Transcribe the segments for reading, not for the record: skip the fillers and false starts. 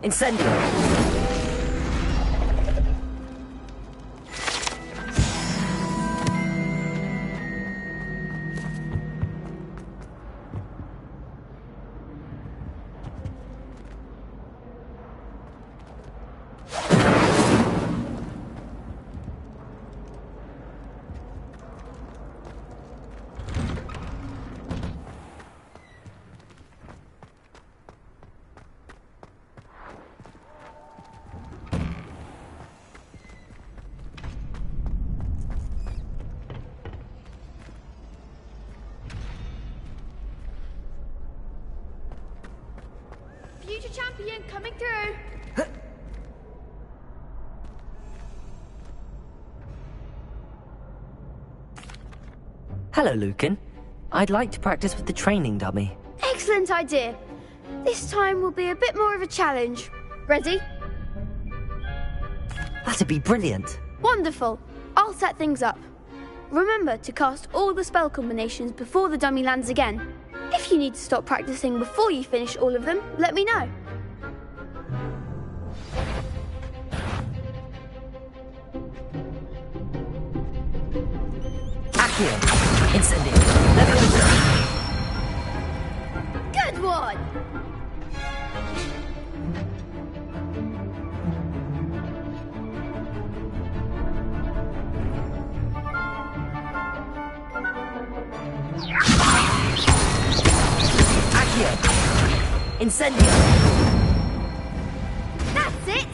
Incendio! Future champion coming through. Hello, Lucan. I'd like to practice with the training dummy. Excellent idea. This time will be a bit more of a challenge. Ready? That'd be brilliant. Wonderful. I'll set things up. Remember to cast all the spell combinations before the dummy lands again. If you need to stop practicing before you finish all of them, let me know. Accio! Incendio! Leviosa! Good one! Incendio! That's it!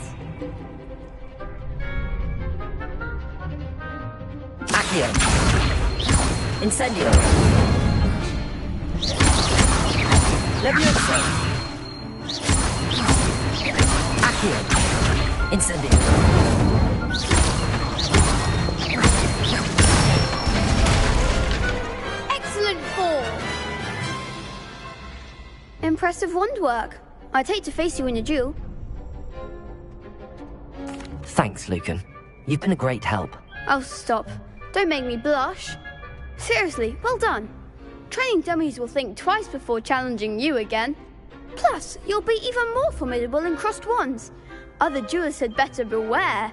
Accio! Incendio! Leviosa! Accio! Incendio! Excellent form! Impressive wand work. I'd hate to face you in a duel. Thanks, Lucan. You've been a great help. Oh, stop. Don't make me blush. Seriously, well done. Training dummies will think twice before challenging you again. Plus, you'll be even more formidable in crossed wands. Other duelists had better beware.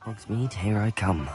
Hogsmeade, here I come.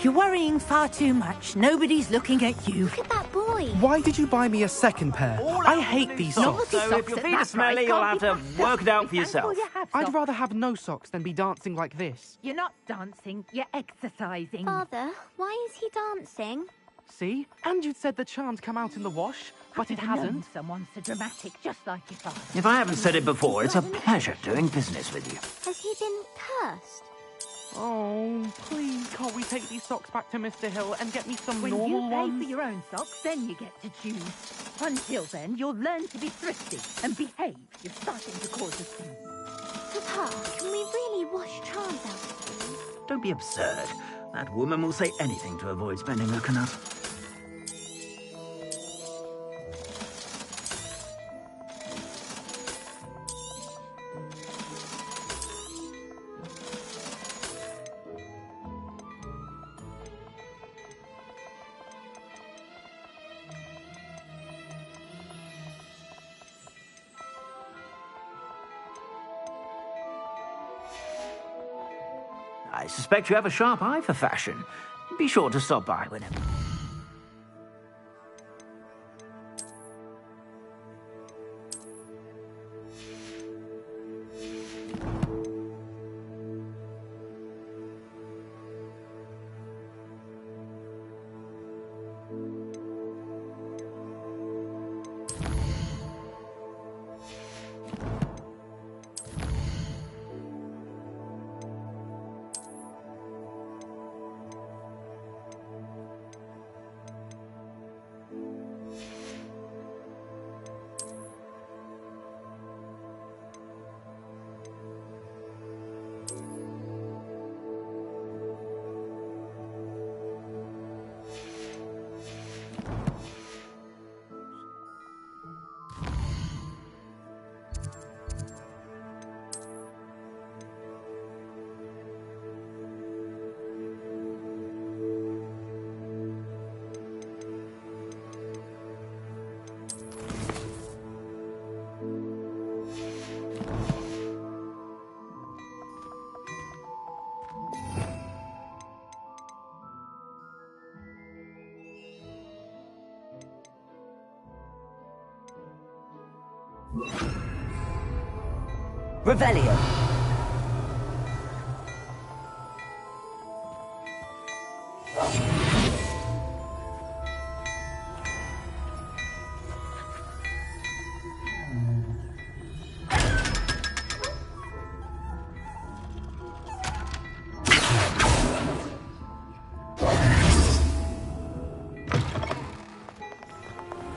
You're worrying far too much. Nobody's looking at you. Look at that boy. Why did you buy me a second pair? I hate these socks. So if your feet are smelly, you'll have to work it out for yourself. I'd rather have no socks than be dancing like this. You're not dancing, you're exercising. Father, why is he dancing? See? And you'd said the charm's come out in the wash, but it hasn't. Someone so dramatic, just like your father. If I haven't said it before, it's a pleasure doing business with you. Has he been cursed? Oh, please, can't we take these socks back to Mr. Hill and get me some When normal you pay ones? for your own socks, then you get to choose. Until then, you'll learn to be thrifty and behave. You're starting to cause a scene. Papa, can we really wash charms out of you? Don't be absurd. That woman will say anything to avoid spending her canut. I suspect you have a sharp eye for fashion. Be sure to stop by whenever. Revelio.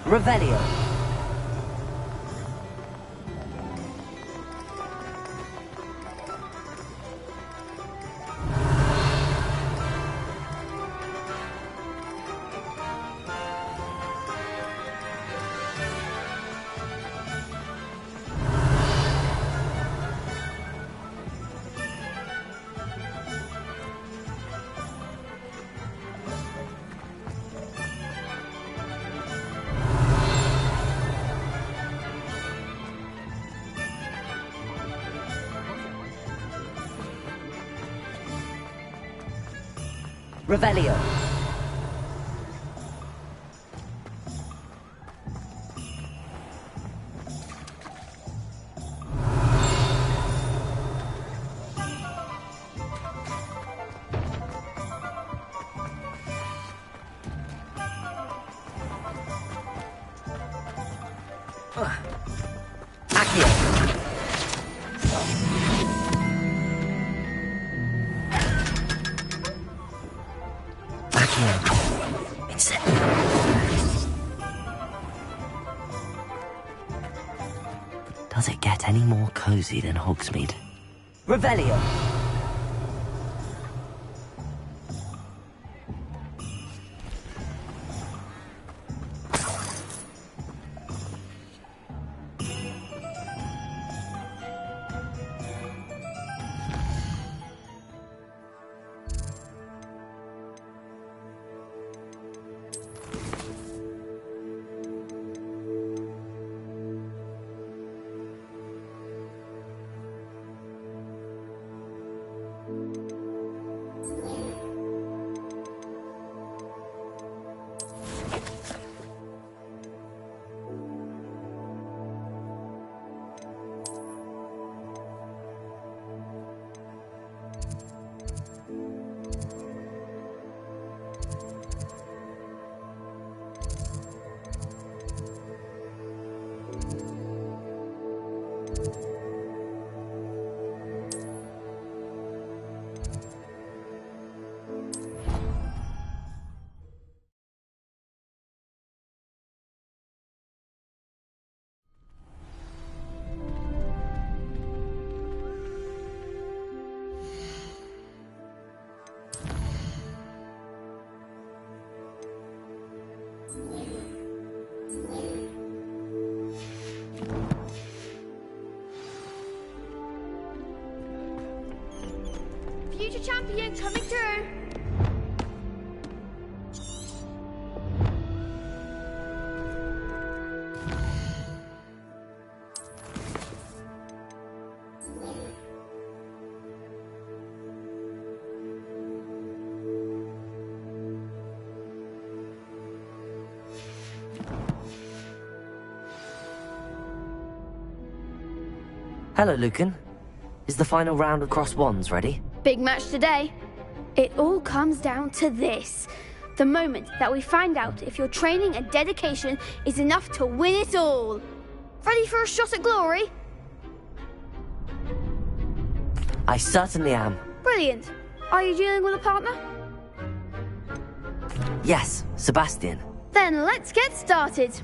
Revelio. Revelio. Accio. It's it. Does it get any more cozy than Hogsmeade? Revelio. Future champion coming through. Hello, Lucan. Is the final round of Cross Wands ready? Big match today. It all comes down to this. The moment that we find out if your training and dedication is enough to win it all. Ready for a shot at glory? I certainly am. Brilliant. Are you dealing with a partner? Yes, Sebastian. Then let's get started.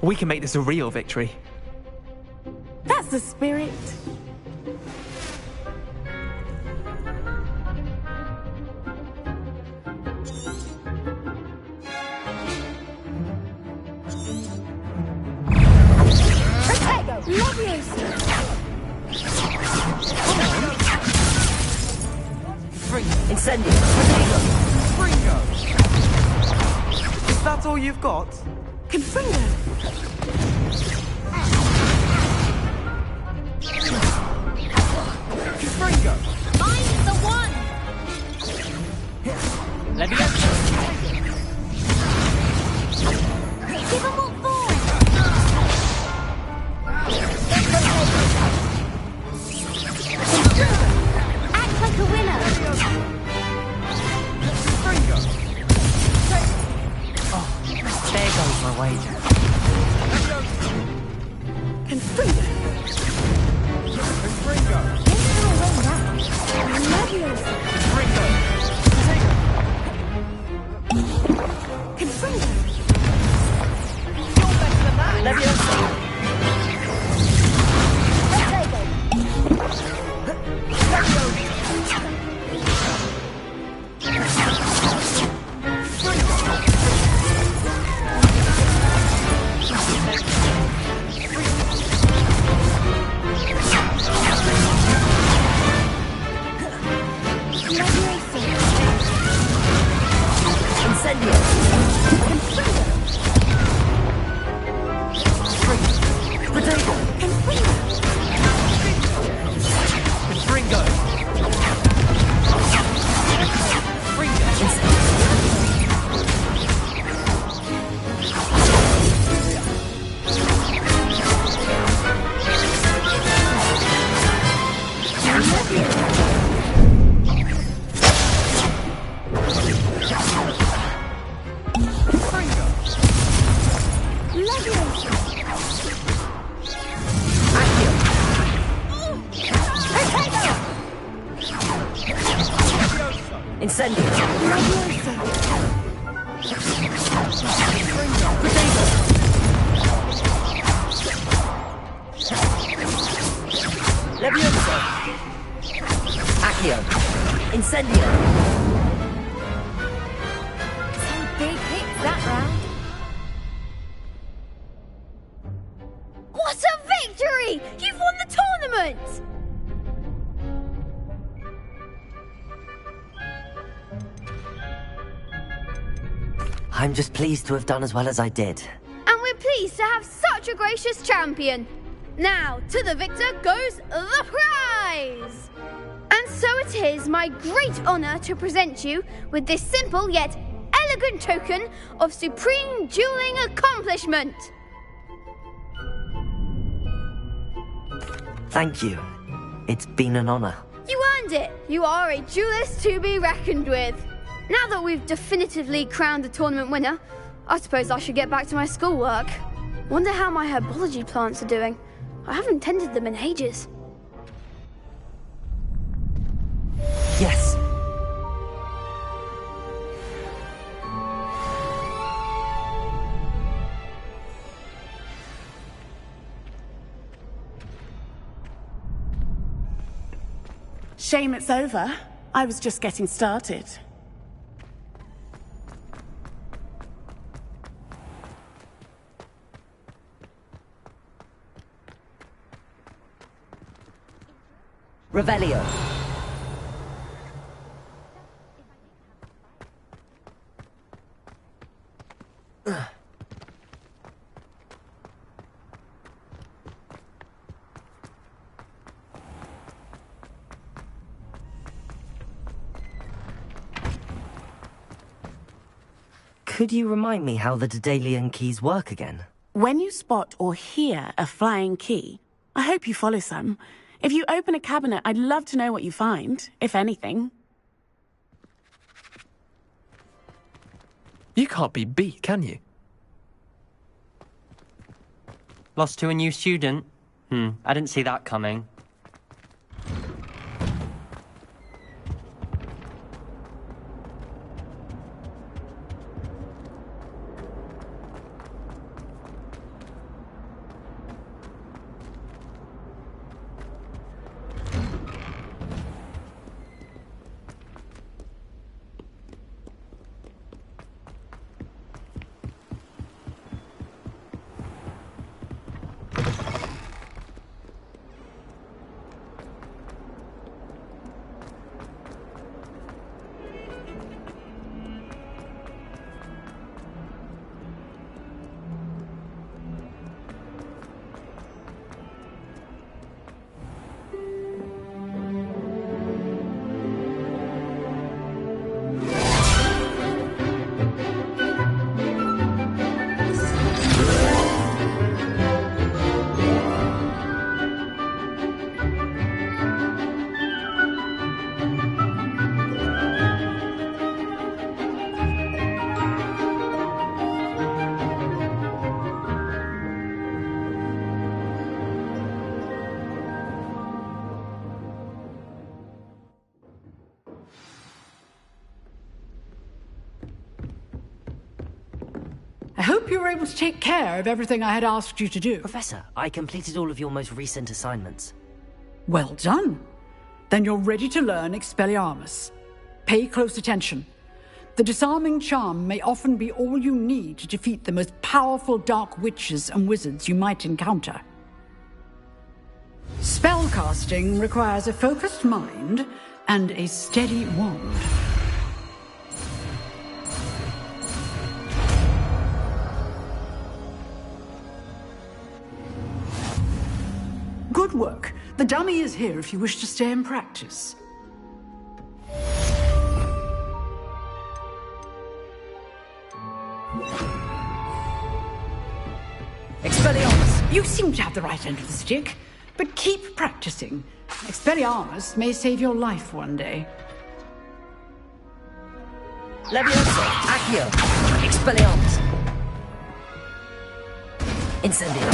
We can make this a real victory. That's the spirit. Incendio! Fringo! Is that all you've got? Confringo! Fringo! I'm the one! Give 'em all forward! Act like a winner! Fringo! There goes my wager. Confringo! Fringo! Fringo! Confringo! What a victory! You've won the tournament! I'm just pleased to have done as well as I did. And we're pleased to have such a gracious champion. Now, to the victor goes the prize! And so it is my great honour to present you with this simple yet elegant token of supreme dueling accomplishment. Thank you. It's been an honour. You earned it. You are a duelist to be reckoned with. Now that we've definitively crowned the tournament winner, I suppose I should get back to my schoolwork. Wonder how my herbology plants are doing. I haven't tended them in ages. Yes. Shame it's over. I was just getting started. Revelio. Could you remind me how the Daedalian keys work again? When you spot or hear a flying key, I hope you follow some. If you open a cabinet, I'd love to know what you find, if anything. You can't be beat, can you? Lost to a new student? I didn't see that coming. I hope you were able to take care of everything I had asked you to do. Professor, I completed all of your most recent assignments. Well done. Then you're ready to learn Expelliarmus. Pay close attention. The disarming charm may often be all you need to defeat the most powerful dark witches and wizards you might encounter. Spellcasting requires a focused mind and a steady wand. Good work. The dummy is here if you wish to stay and practice. Expelliarmus! You seem to have the right end of the stick, but keep practicing. Expelliarmus may save your life one day. Levioso! Accio! Expelliarmus! Incendio!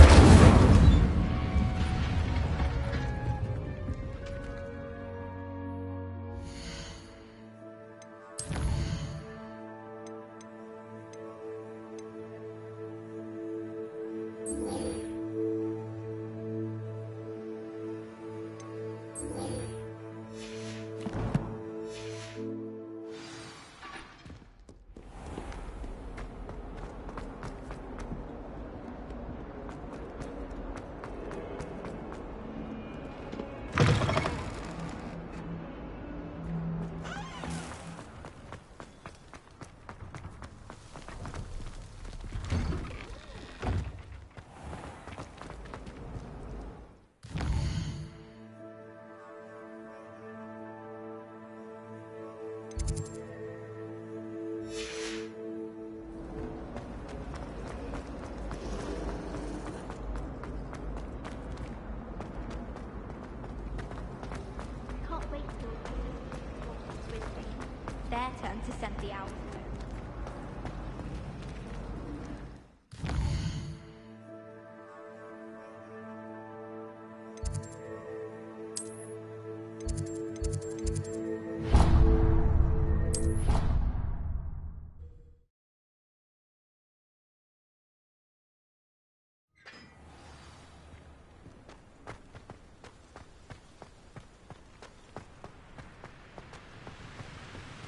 Can't wait till their turn to send the out.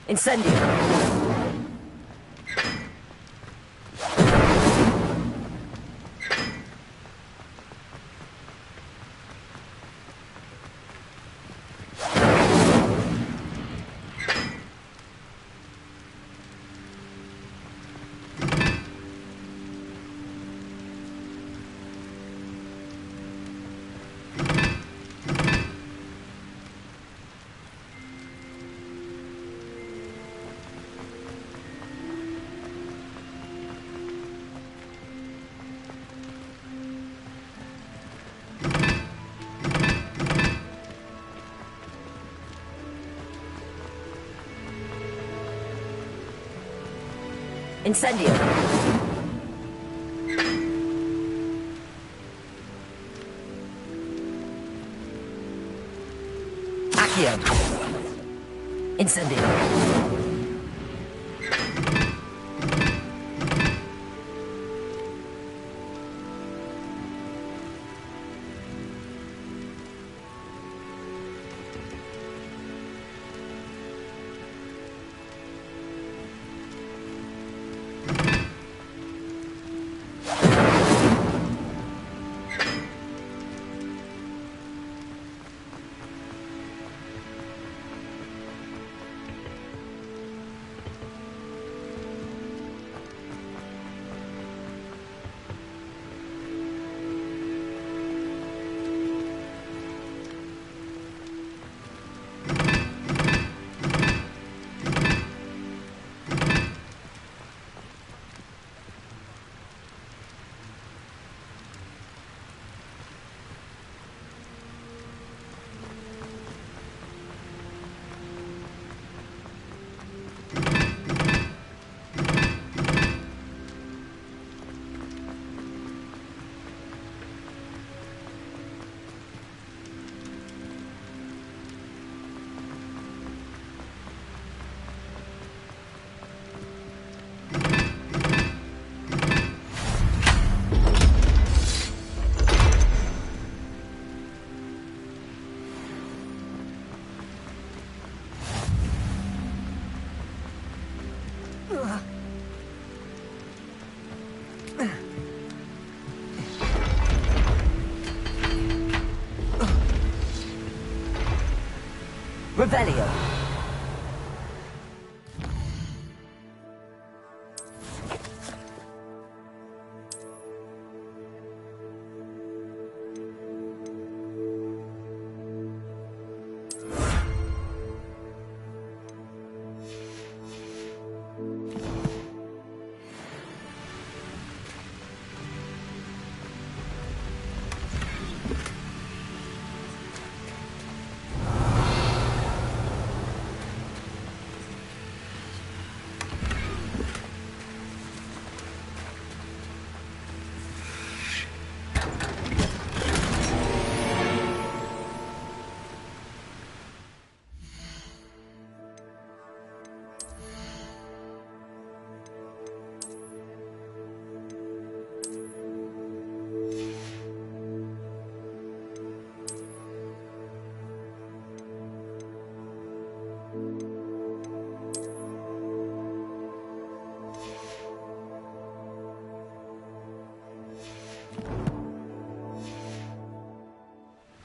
Incendio! Incendio. Accio. Incendio. Revelio.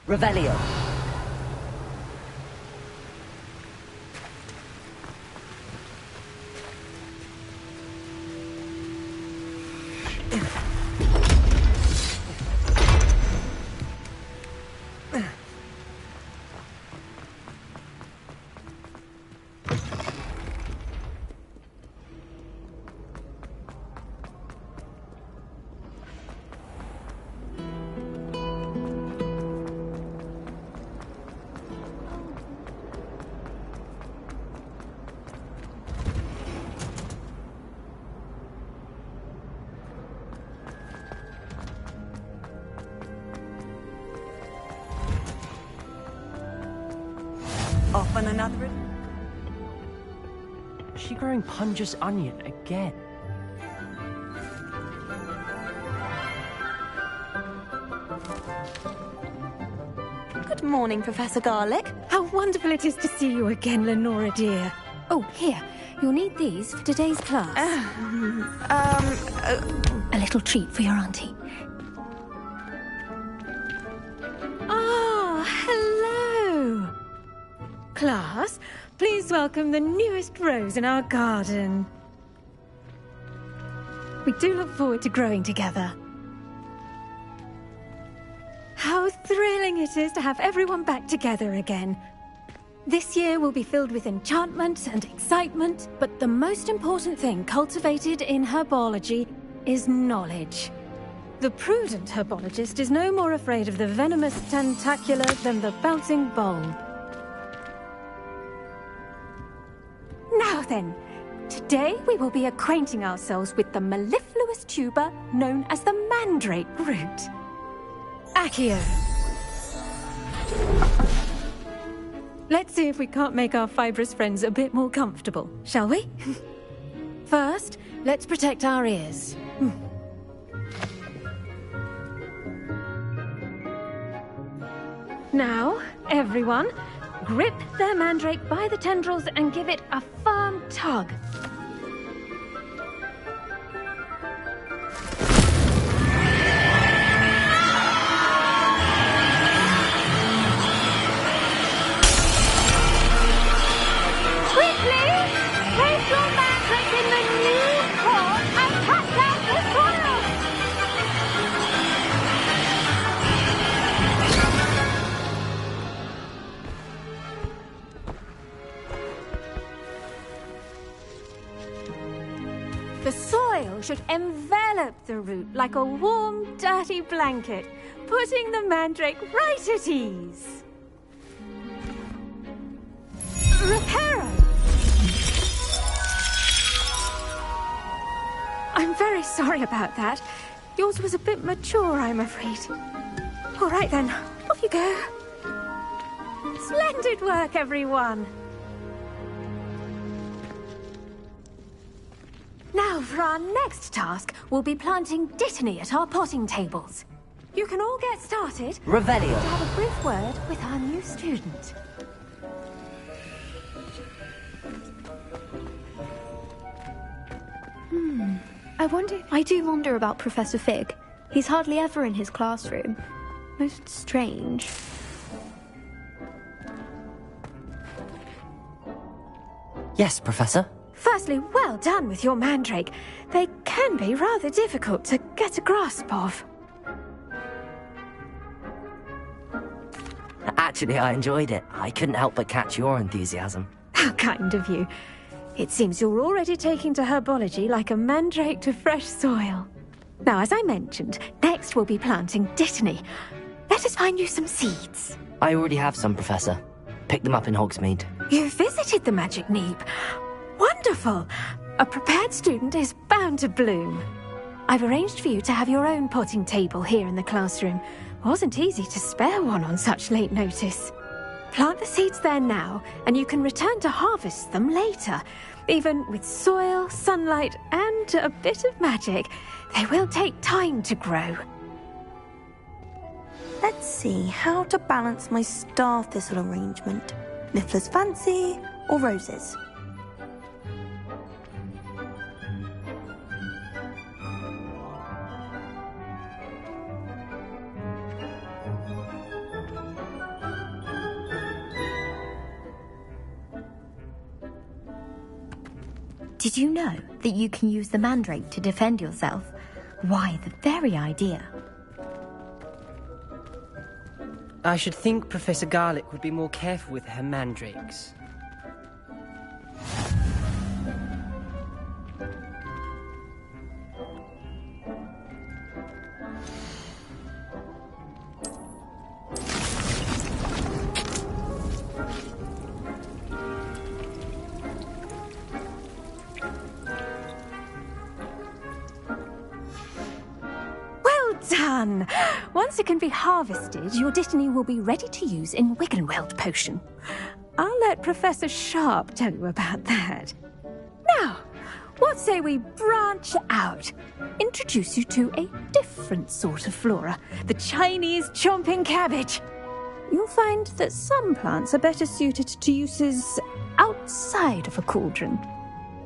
Revelio. Off on another... Is she growing Punja's onion again? Good morning, Professor Garlic. How wonderful it is to see you again, Lenora dear. Oh, here. You'll need these for today's class. A little treat for your auntie. Ah, hello. Class, please welcome the newest rose in our garden. We do look forward to growing together. How thrilling it is to have everyone back together again. This year will be filled with enchantment and excitement, but the most important thing cultivated in herbology is knowledge. The prudent herbologist is no more afraid of the venomous tentacula than the bouncing bulb. Now then, Today we will be acquainting ourselves with the mellifluous tuber known as the mandrake root. Accio. Let's see if we can't make our fibrous friends a bit more comfortable, shall we? First, let's protect our ears. Now, everyone, grip their mandrake by the tendrils and give it a firm tug. The soil should envelop the root like a warm, dirty blanket, putting the mandrake right at ease. Reparo! I'm very sorry about that. Yours was a bit mature, I'm afraid. All right then, off you go. Splendid work, everyone. Now, for our next task, we'll be planting Dittany at our potting tables. You can all get started. Revelio. To have a brief word with our new student. I do wonder about Professor Fig. He's hardly ever in his classroom. Most strange. Yes, Professor. Firstly, well done with your mandrake. They can be rather difficult to get a grasp of. Actually, I enjoyed it. I couldn't help but catch your enthusiasm. How kind of you. It seems you're already taking to herbology like a mandrake to fresh soil. Now, as I mentioned, next we'll be planting Dittany. Let us find you some seeds. I already have some, Professor. Picked them up in Hogsmeade. You visited the Magic Neep. Wonderful! A prepared student is bound to bloom. I've arranged for you to have your own potting table here in the classroom. Wasn't easy to spare one on such late notice. Plant the seeds there now, and you can return to harvest them later. Even with soil, sunlight, and a bit of magic, they will take time to grow. Let's see how to balance my star thistle arrangement. Miffler's Fancy or roses? Did you know that you can use the mandrake to defend yourself? Why, the very idea. I should think Professor Garlick would be more careful with her mandrakes. Done! Once it can be harvested, your Dittany will be ready to use in Wiggenweld potion. I'll let Professor Sharp tell you about that. Now, what say we branch out? Introduce you to a different sort of flora, the Chinese chomping cabbage. You'll find that some plants are better suited to uses outside of a cauldron.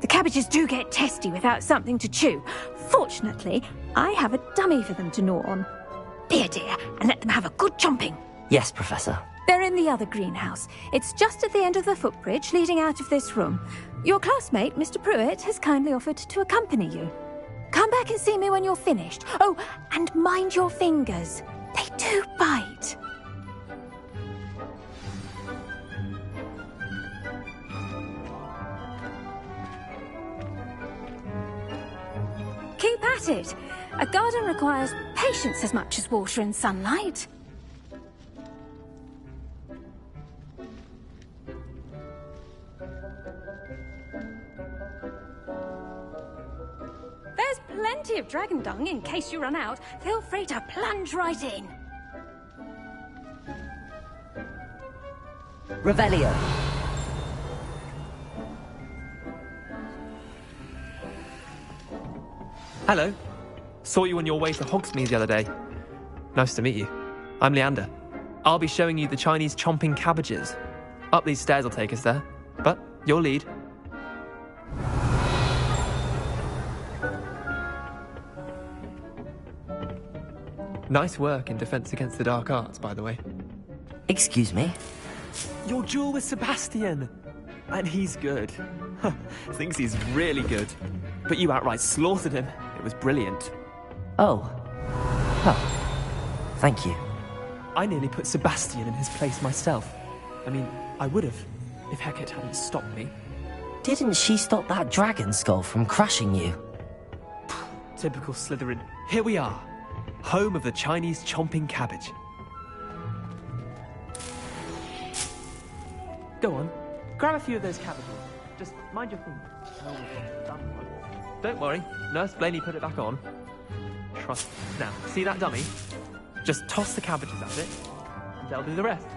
The cabbages do get testy without something to chew. Fortunately, I have a dummy for them to gnaw on. Be a dear and let them have a good chomping. Yes, Professor. They're in the other greenhouse. It's just at the end of the footbridge leading out of this room. Your classmate, Mr. Pruitt, has kindly offered to accompany you. Come back and see me when you're finished. Oh, and mind your fingers. They do bite. Keep at it. A garden requires patience as much as water and sunlight. plenty of dragon dung in case you run out. Feel free to plunge right in. Revelio. Hello. Saw you on your way to Hogsmeade the other day. Nice to meet you. I'm Leander. I'll be showing you the Chinese chomping cabbages. Up these stairs will take us there, but your lead. Nice work in Defense Against the Dark Arts, by the way. Excuse me? Your duel with Sebastian! And he's good. Thinks he's really good. But you outright slaughtered him. It was brilliant. Oh. Oh. Thank you. I nearly put Sebastian in his place myself. I mean, I would have, if Hecate hadn't stopped me. Didn't she stop that dragon skull from crushing you? Typical Slytherin. Here we are. Home of the Chinese chomping cabbage. Go on. Grab a few of those cabbages. Just mind your fingers. Don't worry. Nurse Blaney put it back on. Trust me. Now, see that dummy? Just toss the cabbages at it, and they'll do the rest.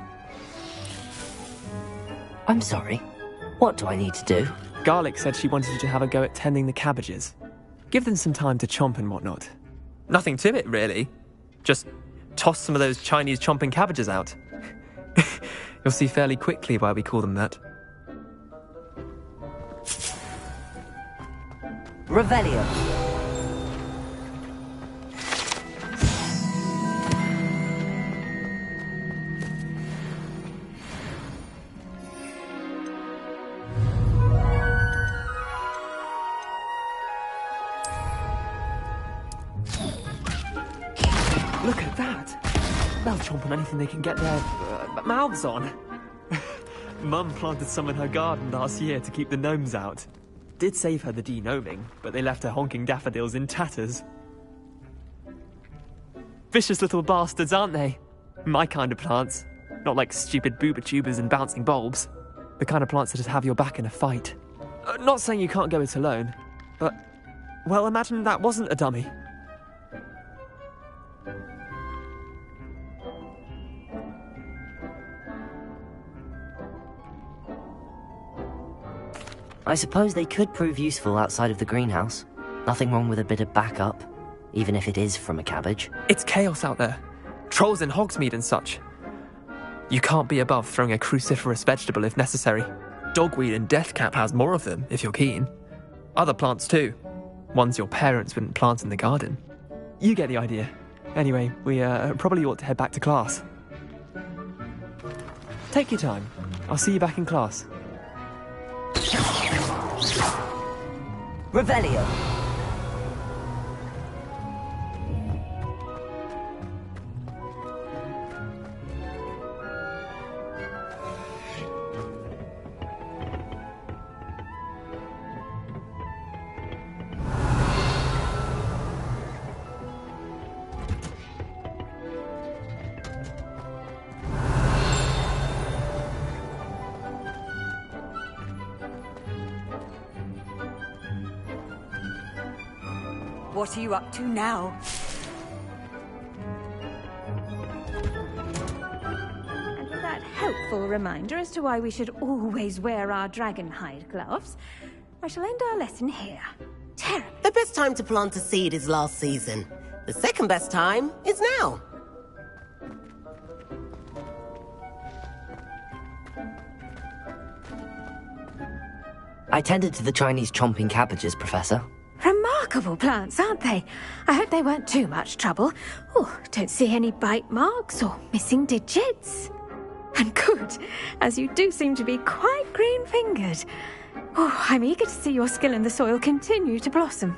I'm sorry. What do I need to do? Garlic said she wanted you to have a go at tending the cabbages. Give them some time to chomp and whatnot. Nothing to it, really. Just toss some of those Chinese chomping cabbages out. You'll see fairly quickly why we call them that. Revelio. Look at that! They'll chomp on anything they can get their mouths on. Mum planted some in her garden last year to keep the gnomes out. Did save her the de-gnoming, but they left her honking daffodils in tatters. Vicious little bastards, aren't they? My kind of plants. Not like stupid booba tubers and bouncing bulbs. The kind of plants that just have your back in a fight. Not saying you can't go it alone, but... well, imagine that wasn't a dummy. I suppose they could prove useful outside of the greenhouse. Nothing wrong with a bit of backup, even if it is from a cabbage. It's chaos out there. Trolls in Hogsmeade and such. You can't be above throwing a cruciferous vegetable if necessary. Dogweed and deathcap has more of them, if you're keen. Other plants too. Ones your parents wouldn't plant in the garden. You get the idea. Anyway, we probably ought to head back to class. Take your time. I'll see you back in class. Revelio. What are you up to now? And with that helpful reminder as to why we should always wear our dragon hide gloves, I shall end our lesson here. Terrible. The best time to plant a seed is last season. The second best time is now. I tended to the Chinese chomping cabbages, Professor. Remarkable plants, aren't they? I hope they weren't too much trouble. Oh, don't see any bite marks or missing digits. And good, as you do seem to be quite green-fingered. Oh, I'm eager to see your skill in the soil continue to blossom.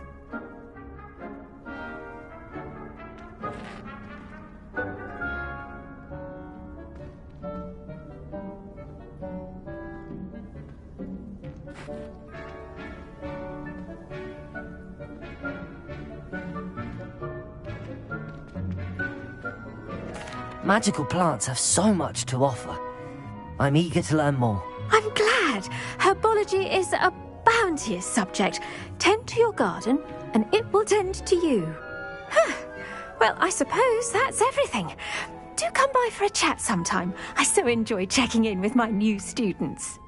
Magical plants have so much to offer. I'm eager to learn more. I'm glad. Herbology is a bounty daintiest subject. Tend to your garden, and it will tend to you. Well, I suppose that's everything. Do come by for a chat sometime. I so enjoy checking in with my new students.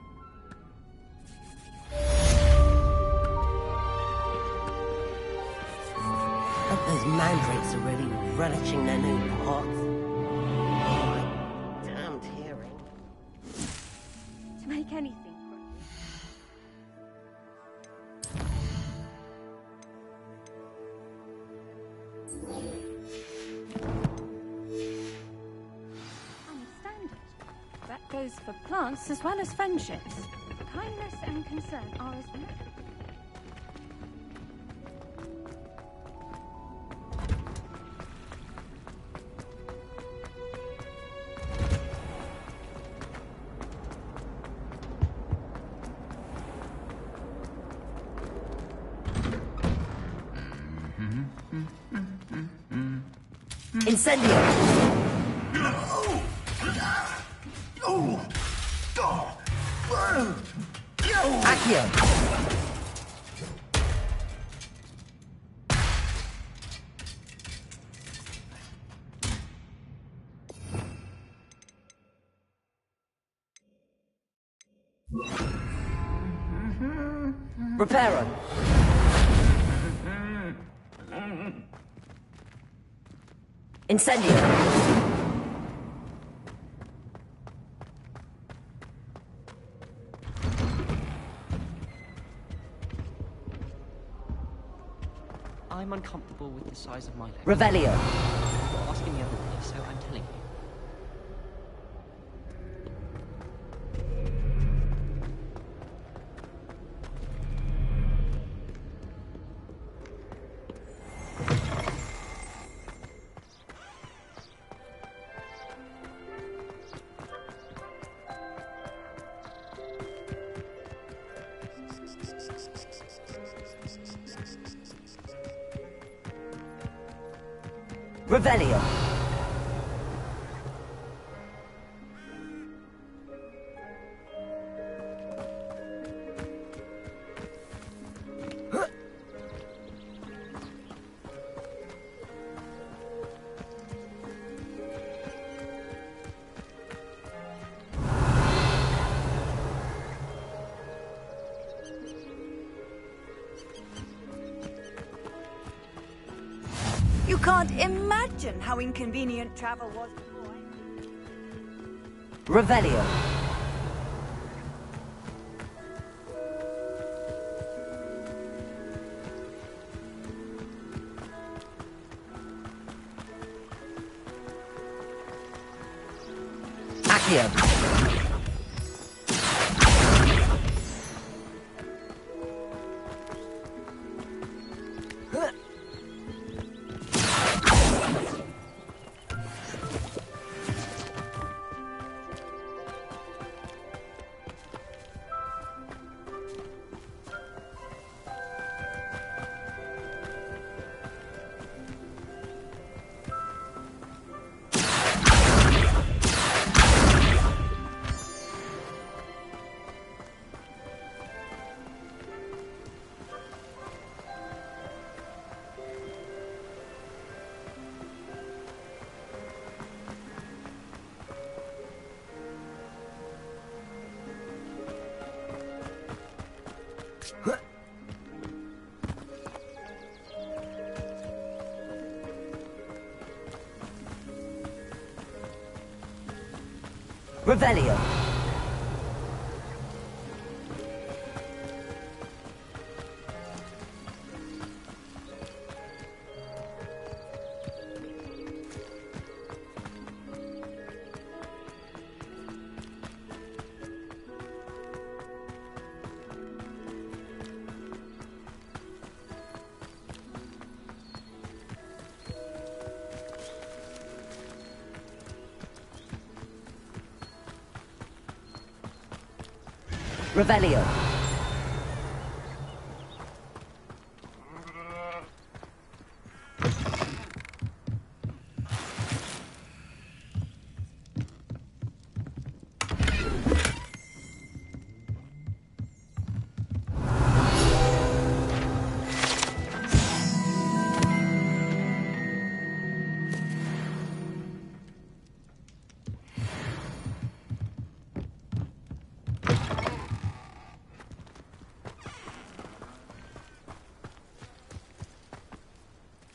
I hope those mandrakes are really relishing their new pots. Oh, my damned hearing. To make anything. Understand it. That goes for plants as well as friendships. Kindness and concern are as natural. Incendio! Accio! Reparo! Incendio! I'm uncomfortable with the size of my leg. Revelio! You're asking the other way, so I'm telling you. Revelio! You can't imagine how inconvenient travel was before. Revelio! Accio! Revelio! Revelio!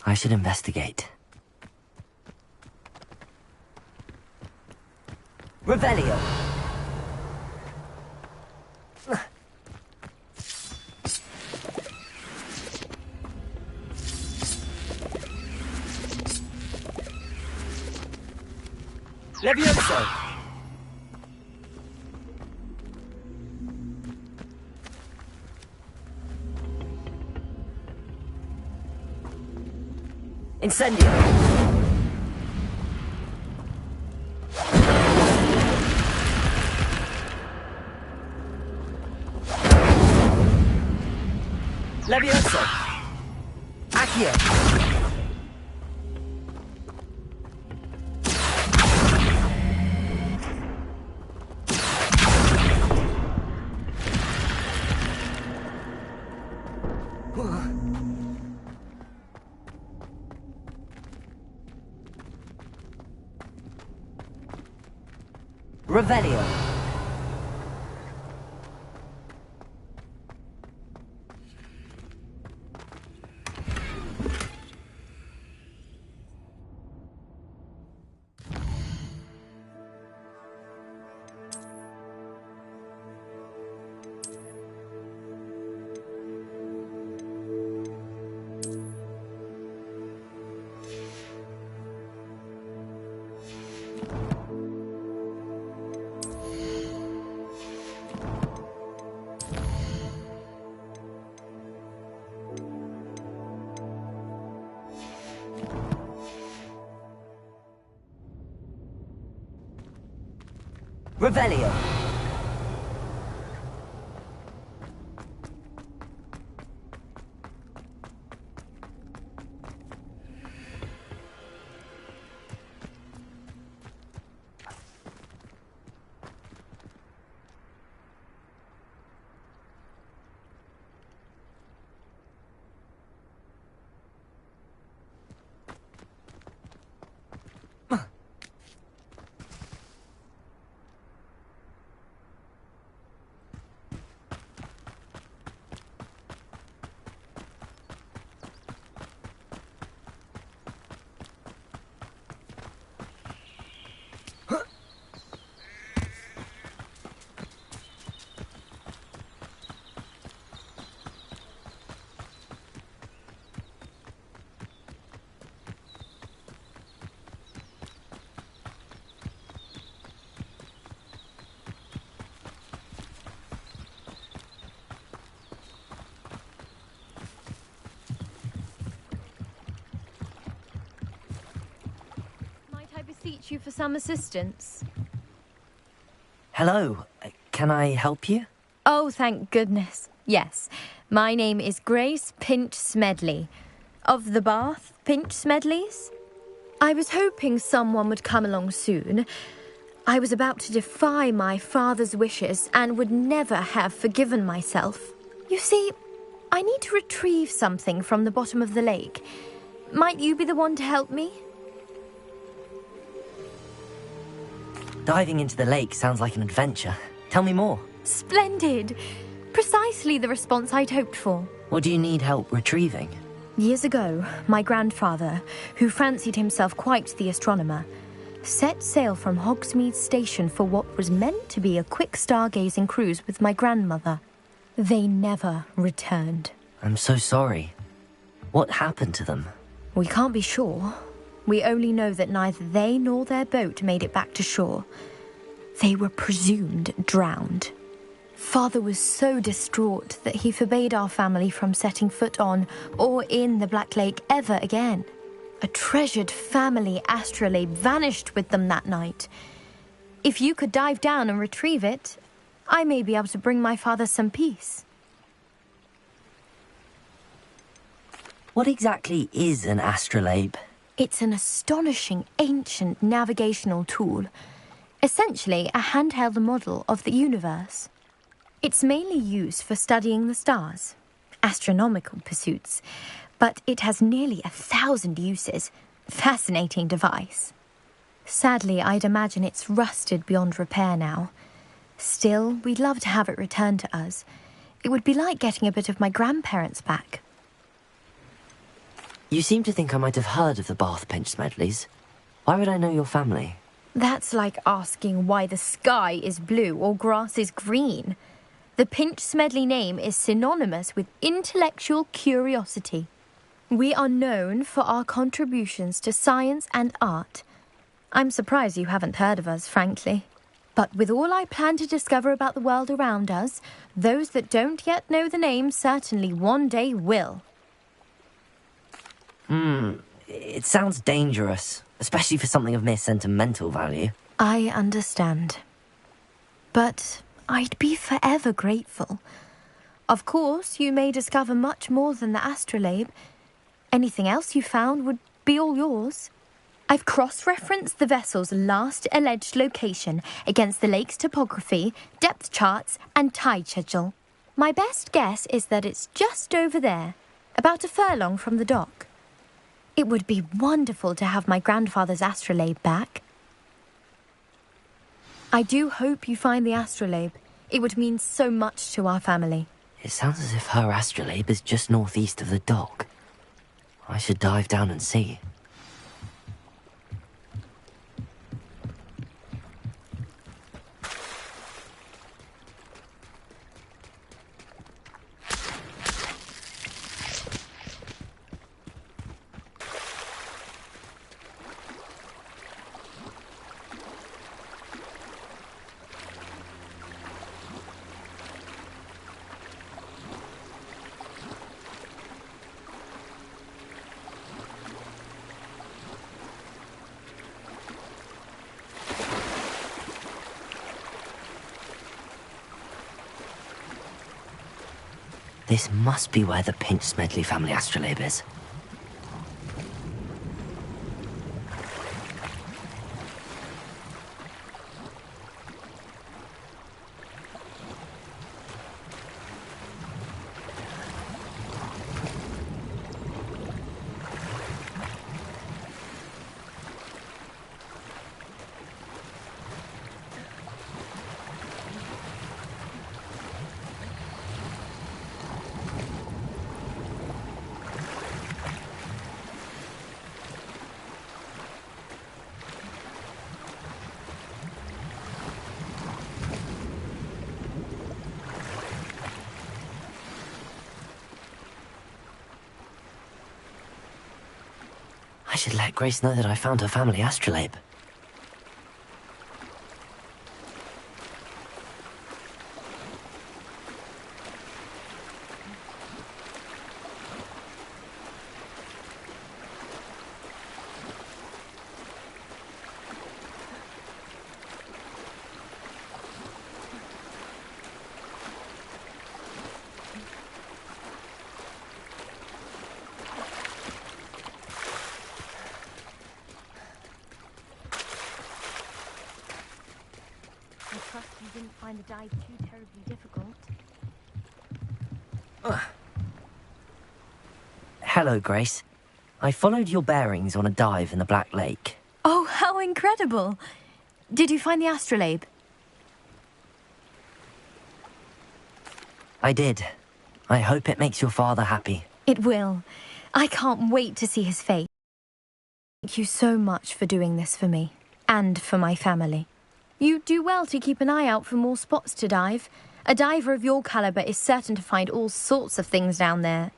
I should investigate. Revelio! Levioso! Incendio! Levioso! Accio! Revelio. Revelio. You for some assistance. Hello. Can I help you? Oh, thank goodness. Yes. My name is Grace Pinch Smedley. Of the Bath Pinch Smedleys. I was hoping someone would come along soon. I was about to defy my father's wishes and would never have forgiven myself. You see, I need to retrieve something from the bottom of the lake. Might you be the one to help me? Diving into the lake sounds like an adventure. Tell me more. Splendid. Precisely the response I'd hoped for. What do you need help retrieving? Years ago, my grandfather, who fancied himself quite the astronomer, set sail from Hogsmeade Station for what was meant to be a quick stargazing cruise with my grandmother. They never returned. I'm so sorry. What happened to them? We can't be sure. We only know that neither they nor their boat made it back to shore. They were presumed drowned. Father was so distraught that he forbade our family from setting foot on or in the Black Lake ever again. A treasured family astrolabe vanished with them that night. If you could dive down and retrieve it, I may be able to bring my father some peace. What exactly is an astrolabe? It's an astonishing ancient navigational tool, essentially a handheld model of the universe. It's mainly used for studying the stars, astronomical pursuits, but it has nearly 1,000 uses. Fascinating device. Sadly, I'd imagine it's rusted beyond repair now. Still, we'd love to have it returned to us. It would be like getting a bit of my grandparents back. You seem to think I might have heard of the Bath Pinch Smedleys. Why would I know your family? That's like asking why the sky is blue or grass is green. The Pinch Smedley name is synonymous with intellectual curiosity. We are known for our contributions to science and art. I'm surprised you haven't heard of us, frankly. But with all I plan to discover about the world around us, those that don't yet know the name certainly one day will. It sounds dangerous, especially for something of mere sentimental value. I understand. But I'd be forever grateful. Of course, you may discover much more than the astrolabe. Anything else you found would be all yours. I've cross-referenced the vessel's last alleged location against the lake's topography, depth charts, and tide schedule. My best guess is that it's just over there, about a furlong from the dock. It would be wonderful to have my grandfather's astrolabe back. I do hope you find the astrolabe. It would mean so much to our family. It sounds as if her astrolabe is just northeast of the dock. I should dive down and see. This must be where the Pinch Smedley family astrolabe is. I should let Grace know that I found her family astrolabe. I trust you didn't find the dive too terribly difficult. Hello, Grace. I followed your bearings on a dive in the Black Lake. Oh, how incredible! Did you find the astrolabe? I did. I hope it makes your father happy. It will. I can't wait to see his face. Thank you so much for doing this for me, and for my family. You do well to keep an eye out for more spots to dive. A diver of your caliber is certain to find all sorts of things down there.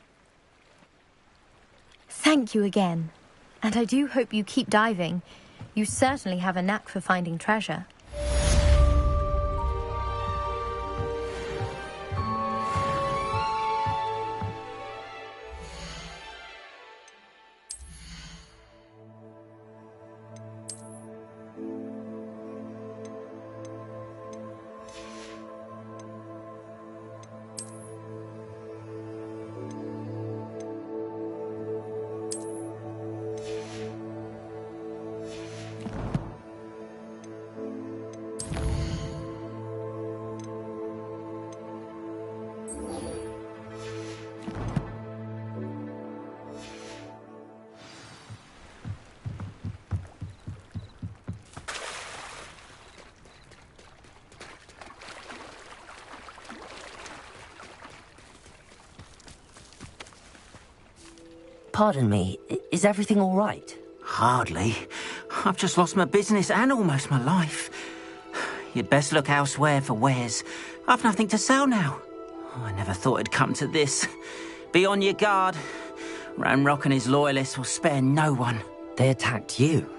Thank you again. And I do hope you keep diving. You certainly have a knack for finding treasure. Pardon me, is everything all right? Hardly. I've just lost my business and almost my life. You'd best look elsewhere for wares. I've nothing to sell now. I never thought it'd come to this. Be on your guard. Ranrock and his loyalists will spare no one. They attacked you?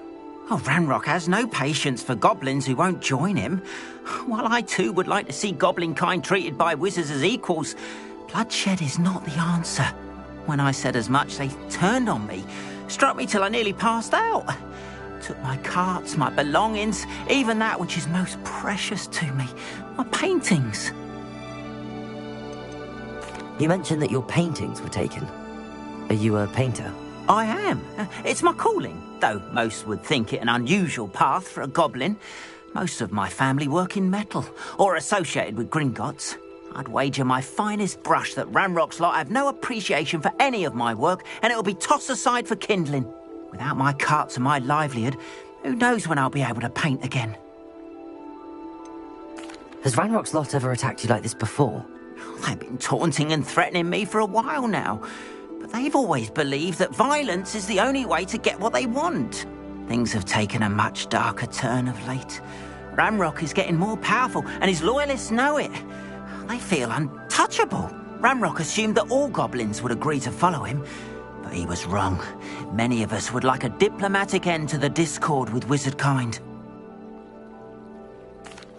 Oh, Ranrock has no patience for goblins who won't join him. While I too would like to see goblin kind treated by wizards as equals, bloodshed is not the answer. When I said as much, they turned on me, struck me till I nearly passed out. Took my carts, my belongings, even that which is most precious to me, my paintings. You mentioned that your paintings were taken. Are you a painter? I am. It's my calling, though most would think it an unusual path for a goblin. Most of my family work in metal, or associated with Gringotts. I'd wager my finest brush that Ranrock's lot have no appreciation for any of my work, and it'll be tossed aside for kindling. Without my carts and my livelihood, who knows when I'll be able to paint again. Has Ranrock's lot ever attacked you like this before? They've been taunting and threatening me for a while now, but they've always believed that violence is the only way to get what they want. Things have taken a much darker turn of late. Ranrock is getting more powerful, and his loyalists know it. They feel untouchable. Ranrock assumed that all goblins would agree to follow him, but he was wrong. Many of us would like a diplomatic end to the discord with wizard kind.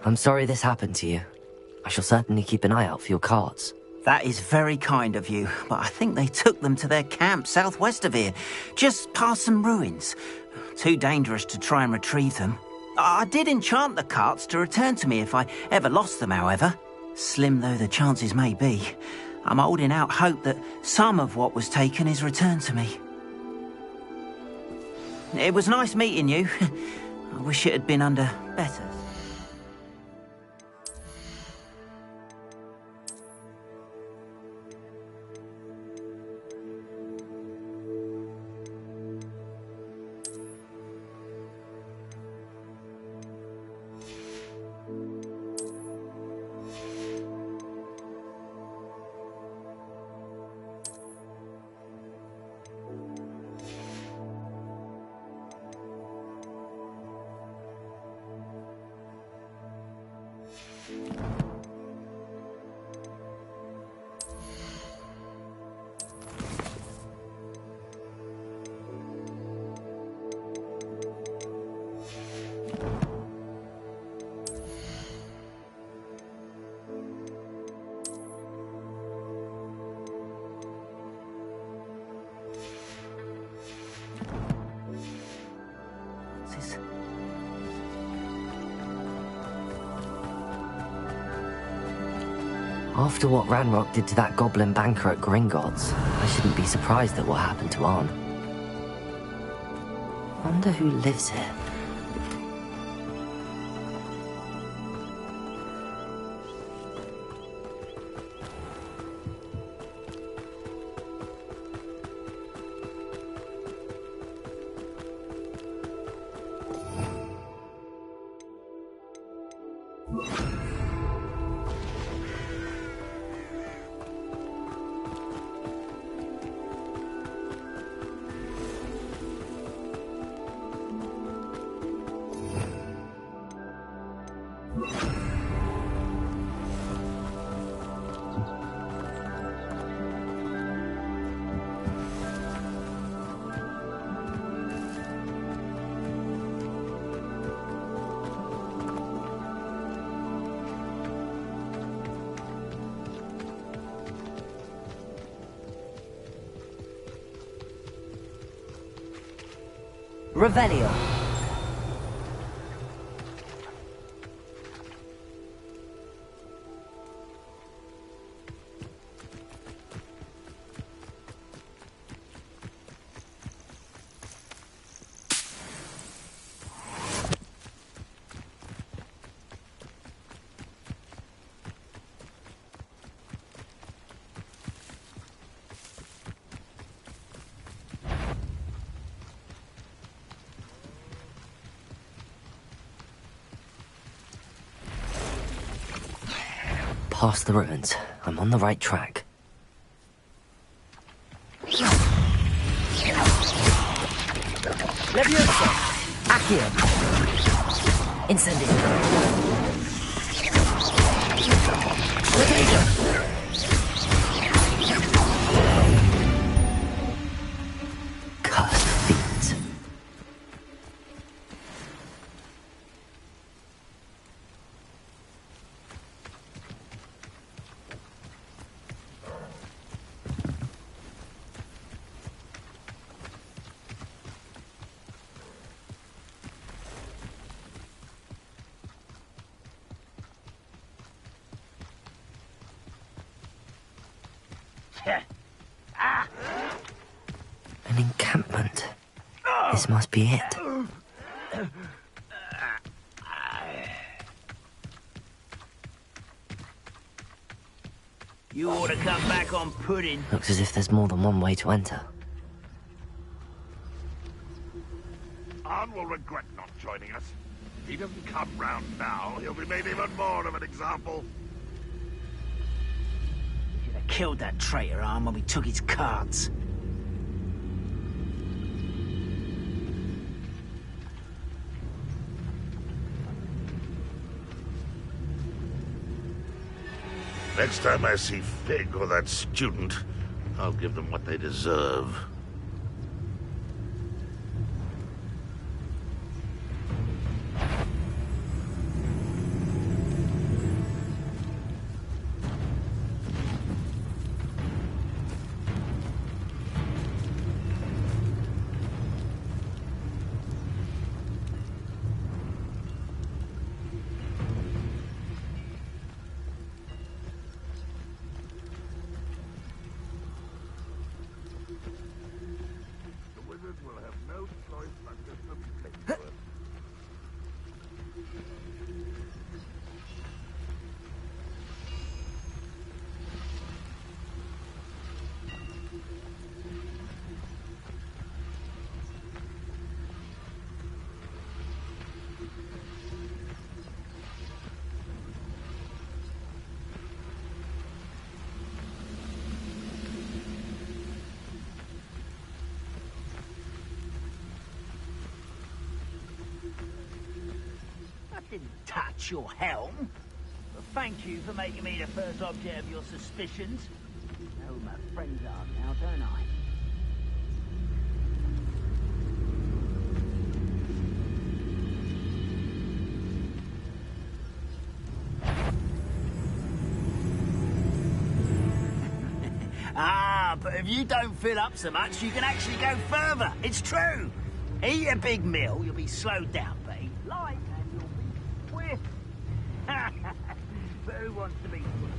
I'm sorry this happened to you. I shall certainly keep an eye out for your carts. That is very kind of you, but I think they took them to their camp southwest of here, just past some ruins. Too dangerous to try and retrieve them. I did enchant the carts to return to me if I ever lost them, however. Slim though the chances may be, I'm holding out hope that some of what was taken is returned to me. It was nice meeting you. I wish it had been under better. After what Ranrock did to that goblin banker at Gringotts, I shouldn't be surprised at what happened to Arn. Wonder who lives here. Revelio. Past the ruins. I'm on the right track. Leviosa! Accio! Incendio! Potato! Cursed fiends. An encampment. This must be it. You ought to cut back on pudding. Looks as if there's more than one way to enter. Arn will regret not joining us. If he doesn't come round now, he'll be made even more of an example. Should have killed that traitor, Arn, when we took his cards. Next time I see Fig or that student, I'll give them what they deserve. Didn't touch your helm. But thank you for making me the first object of your suspicions. You know who my friends are now, don't I? But if you don't fill up so much, you can actually go further. It's true. Eat a big meal, you'll be slowed down, but eat light and you'll be swift. But who wants to be swift?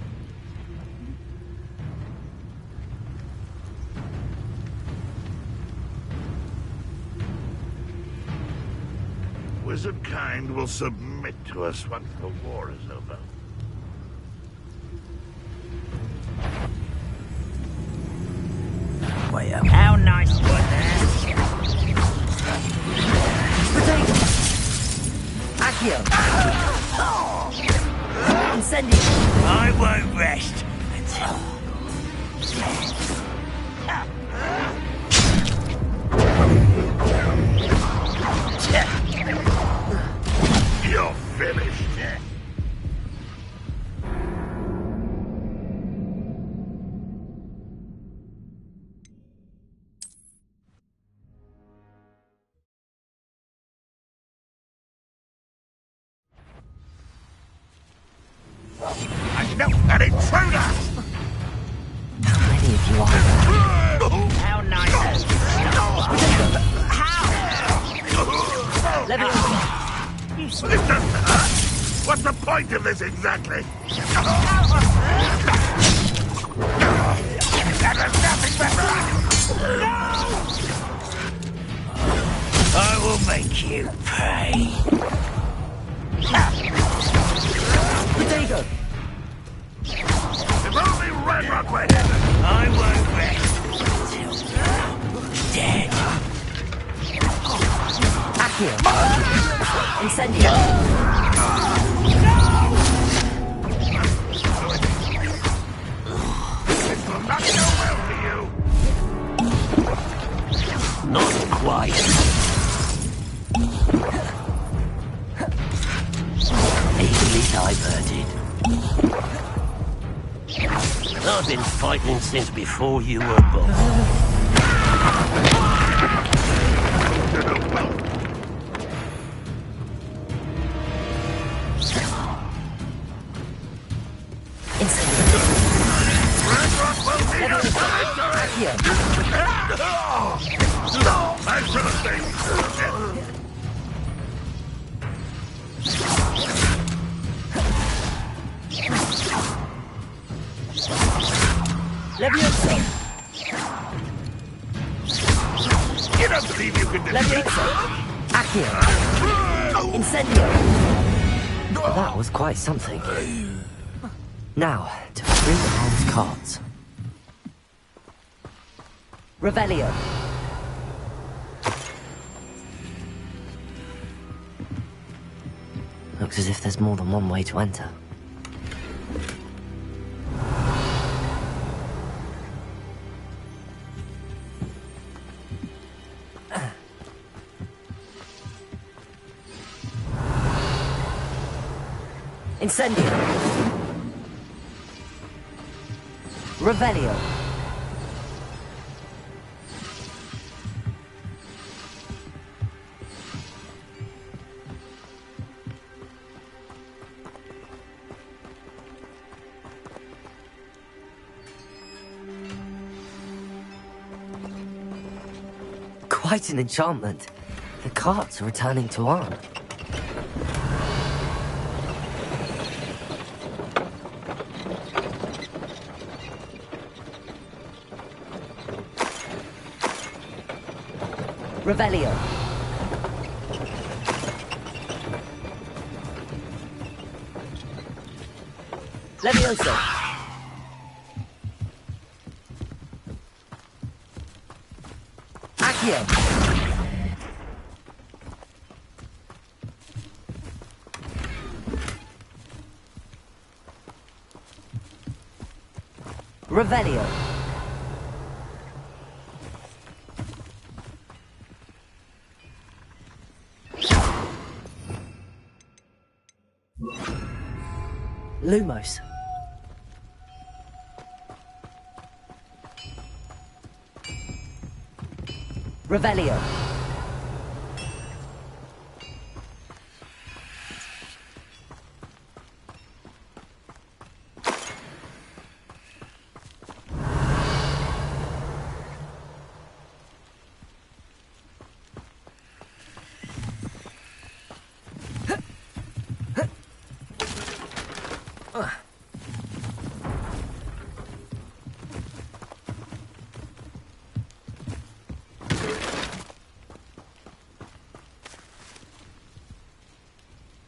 Wizard kind will submit to us once the war is over. Wait up. How nice was that? Potato! Accio! Incendio! I won't rest until... You're finished. I know an intruder! How many of you are there? How nice. How? Let me... This doesn't hurt. What's the point of this exactly? That was nothing but... I will make you pay. Potato! If only Redrock were here! I won't rest until you're dead. Accio! Incendio! This will not go well for you! Not quite. I've been fighting since before you were born. You don't believe you can defeat That was quite something. Now, to free Hans cards. Revelio. Looks as if there's more than one way to enter. Incendio. Revelio. Quite an enchantment. The carts are returning to Arn. Revelio. Levioso. Accio. Revelio. Lumos. Revelio.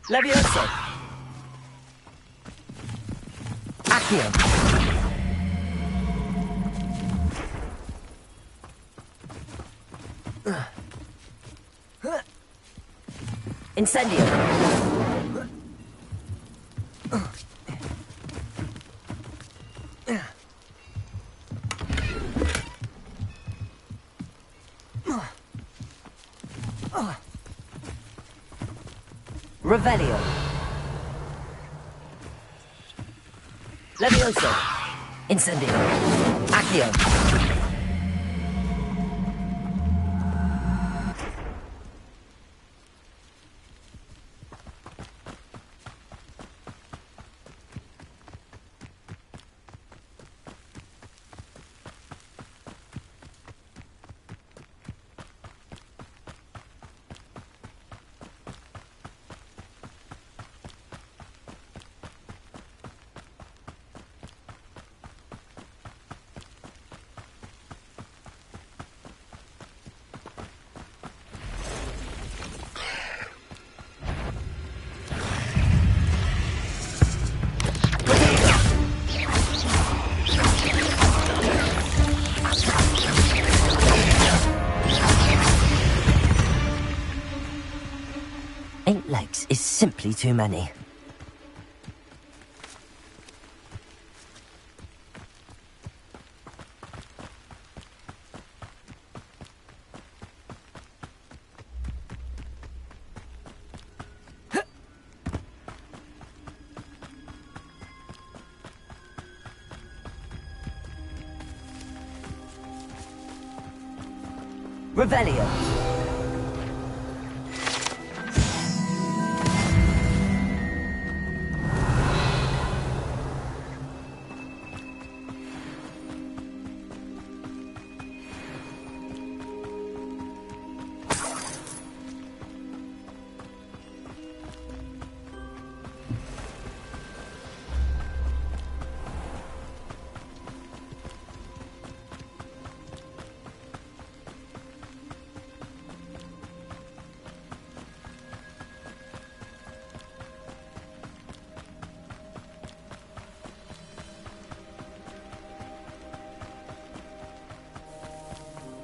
Levioso. Accio. Incendio. Revelio. Levioso. Incendio. Accio. Legs is simply too many. Revelio.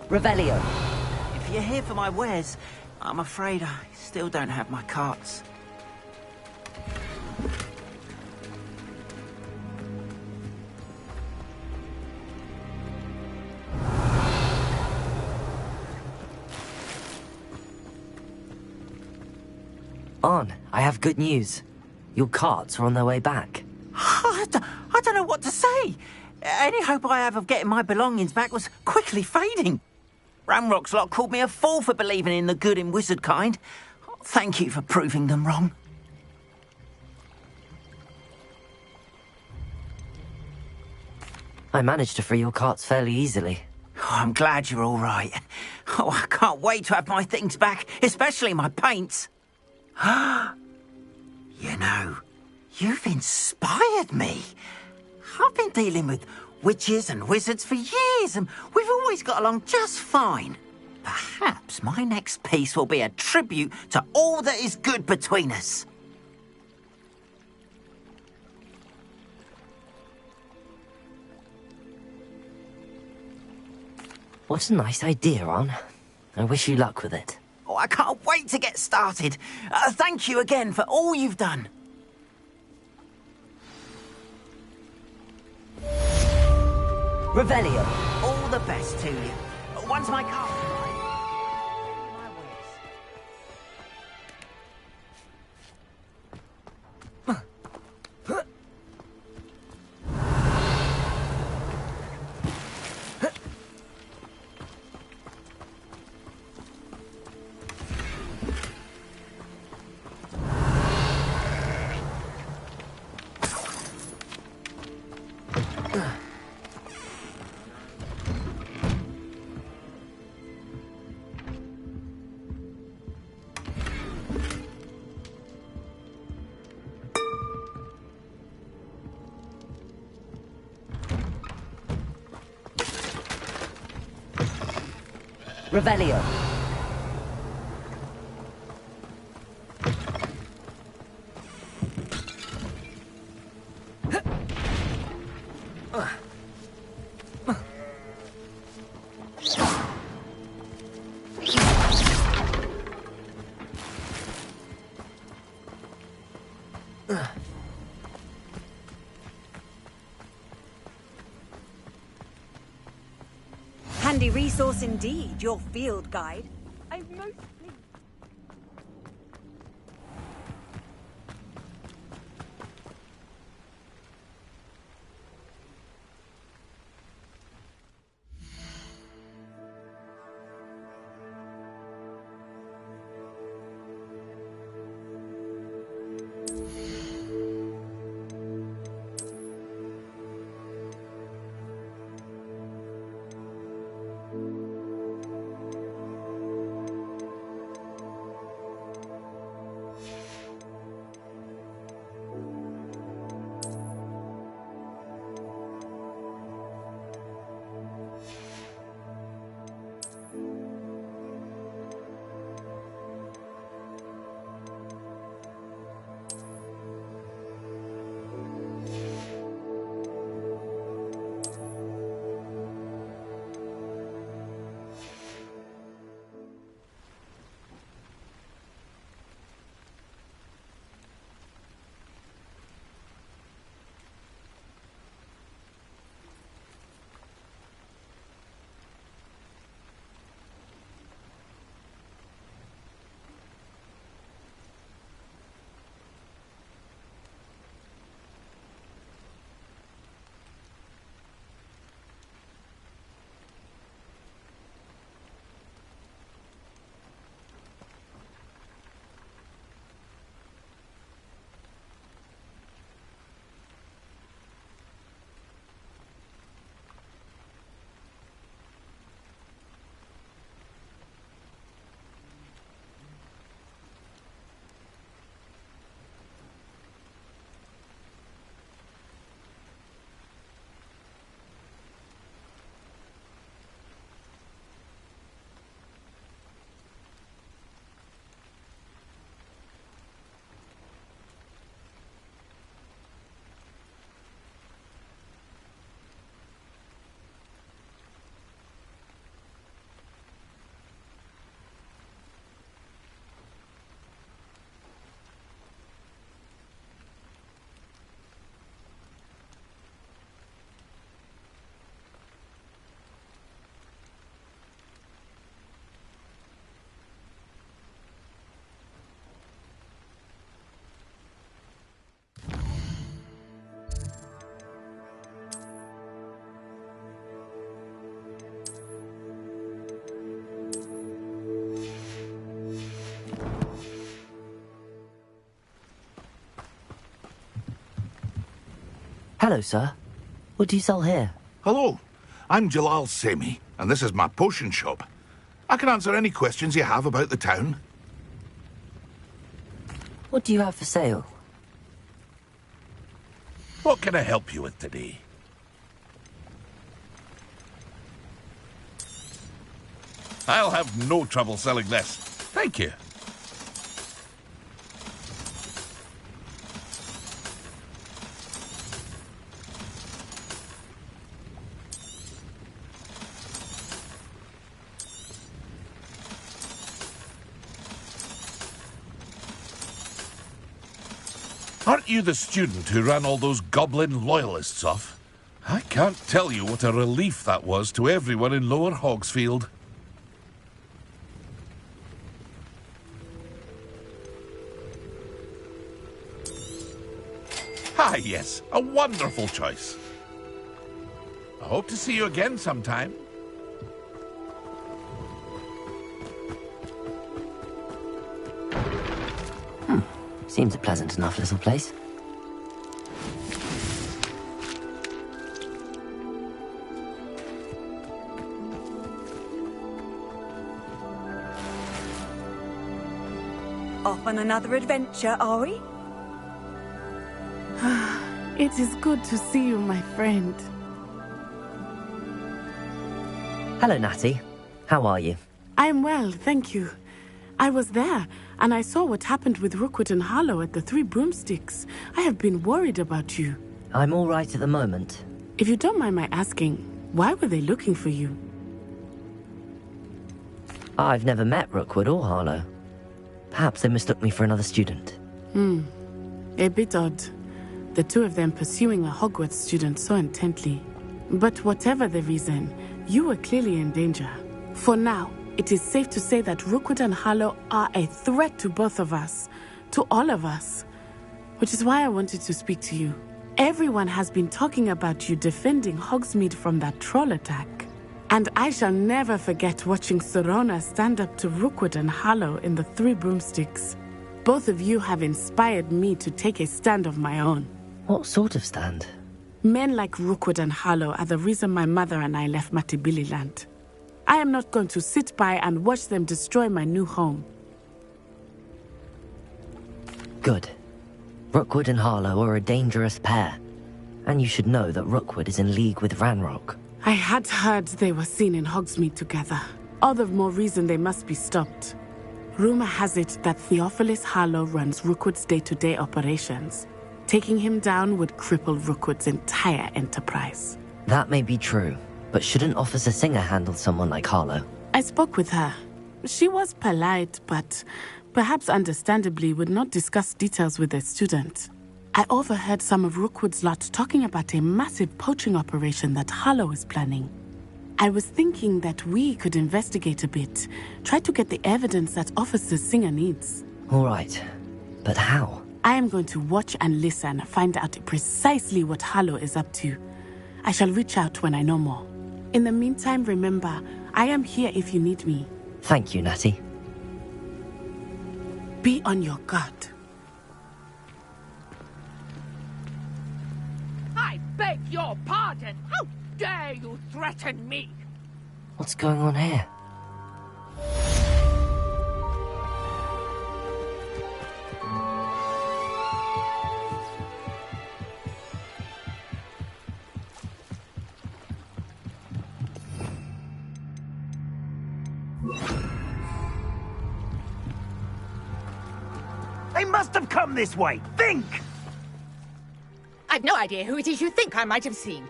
Revelio. If you're here for my wares, I'm afraid I still don't have my carts. On, I have good news. Your carts are on their way back. I don't know what to say. Any hope I have of getting my belongings back was quickly fading. Ramrock's lot called me a fool for believing in the good in wizard kind. Thank you for proving them wrong. I managed to free your carts fairly easily. Oh, I'm glad you're all right. Oh, I can't wait to have my things back, especially my paints. You know, you've inspired me. I've been dealing with witches and wizards for years, and we've always got along just fine. Perhaps my next piece will be a tribute to all that is good between us. What a nice idea, On. I wish you luck with it. Oh, I can't wait to get started. Thank you again for all you've done. Revelio. All the best to you. Once my car... Revelio. Handy resource indeed, your field guide. I'm most pleased. Hello, sir. What do you sell here? Hello, I'm Jalal Semi, and this is my potion shop. I can answer any questions you have about the town. What do you have for sale? What can I help you with today? I'll have no trouble selling this. Thank you. Aren't you the student who ran all those goblin loyalists off? I can't tell you what a relief that was to everyone in Lower Hogsfield. Ah, yes, a wonderful choice. I hope to see you again sometime. Seems a pleasant enough little place. Off on another adventure, are we? It is good to see you, my friend. Hello, Natty. How are you? I'm well, thank you. I was there, and I saw what happened with Rookwood and Harlow at the Three Broomsticks. I have been worried about you. I'm all right at the moment. If you don't mind my asking, why were they looking for you? I've never met Rookwood or Harlow. Perhaps they mistook me for another student. A bit odd. The two of them pursuing a Hogwarts student so intently. But whatever the reason, you were clearly in danger. For now, it is safe to say that Rookwood and Harlow are a threat to both of us. To all of us. Which is why I wanted to speak to you. Everyone has been talking about you defending Hogsmeade from that troll attack. And I shall never forget watching Serona stand up to Rookwood and Harlow in the Three Broomsticks. Both of you have inspired me to take a stand of my own. What sort of stand? Men like Rookwood and Harlow are the reason my mother and I left Fattyboombilaty. I am not going to sit by and watch them destroy my new home. Good. Rookwood and Harlow are a dangerous pair. And you should know that Rookwood is in league with Ranrock. I had heard they were seen in Hogsmeade together. All the more reason they must be stopped. Rumor has it that Theophilus Harlow runs Rookwood's day-to-day operations. Taking him down would cripple Rookwood's entire enterprise. That may be true, but shouldn't Officer Singer handle someone like Harlow? I spoke with her. She was polite, but perhaps understandably would not discuss details with a student. I overheard some of Rookwood's lot talking about a massive poaching operation that Harlow is planning. I was thinking that we could investigate a bit, try to get the evidence that Officer Singer needs. All right, but how? I am going to watch and listen, find out precisely what Harlow is up to. I shall reach out when I know more. In the meantime, remember, I am here if you need me. Thank you, Natty. Be on your guard. I beg your pardon! How dare you threaten me? What's going on here? They must have come this way. Think! I've no idea who it is you think I might have seen.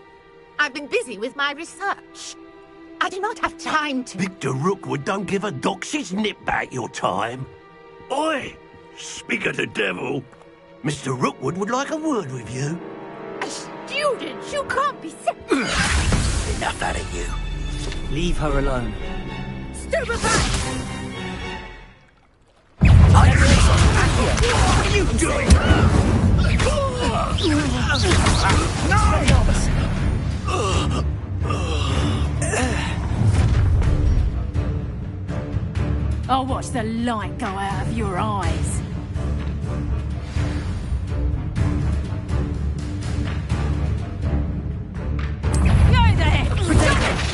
I've been busy with my research. I do not have time to... Victor Rookwood don't give a doxy's nip back your time. Oi! Speak of the devil. Mr. Rookwood would like a word with you. A student? You can't be sick. Enough out of you. Leave her alone. Stupefy! What are you doing? I'll watch the light go out of your eyes.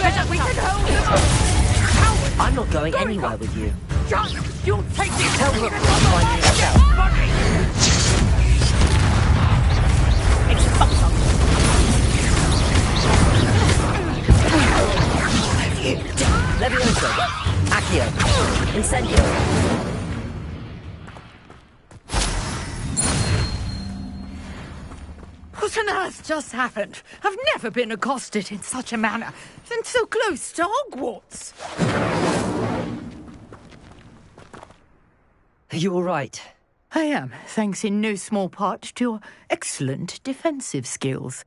better we can hold them off. I'm not going anywhere with you. Just, you'll take this. Tell Rookwood to find me yourself. Levioso, Accio, Incendio. What on earth just happened? I've never been accosted in such a manner, and so close to Hogwarts. Are you all right? I am, thanks in no small part to your excellent defensive skills.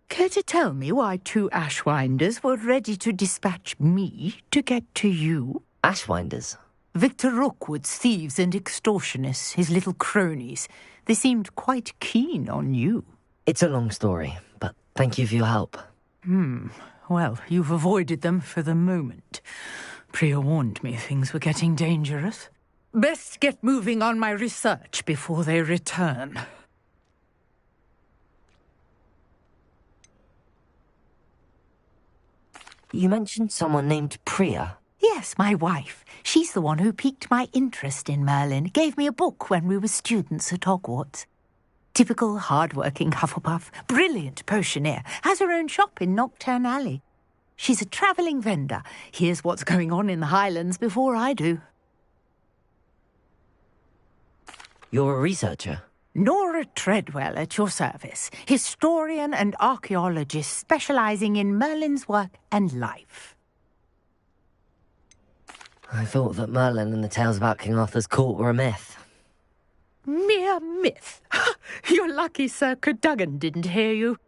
Care to tell me why 2 Ashwinders were ready to dispatch me to get to you? Ashwinders? Victor Rookwood's thieves and extortionists, his little cronies. They seemed quite keen on you. It's a long story, but thank you for your help. Well, you've avoided them for the moment. Priya warned me things were getting dangerous. Best get moving on my research before they return. You mentioned someone named Priya. Yes, my wife. She's the one who piqued my interest in Merlin, gave me a book when we were students at Hogwarts. Typical hard-working Hufflepuff, brilliant potioneer, has her own shop in Nocturne Alley. She's a travelling vendor, hears what's going on in the Highlands before I do. You're a researcher? Nora Treadwell at your service, historian and archaeologist specialising in Merlin's work and life. I thought that Merlin and the tales about King Arthur's court were a myth. Mere myth? You're lucky Sir Cadogan didn't hear you.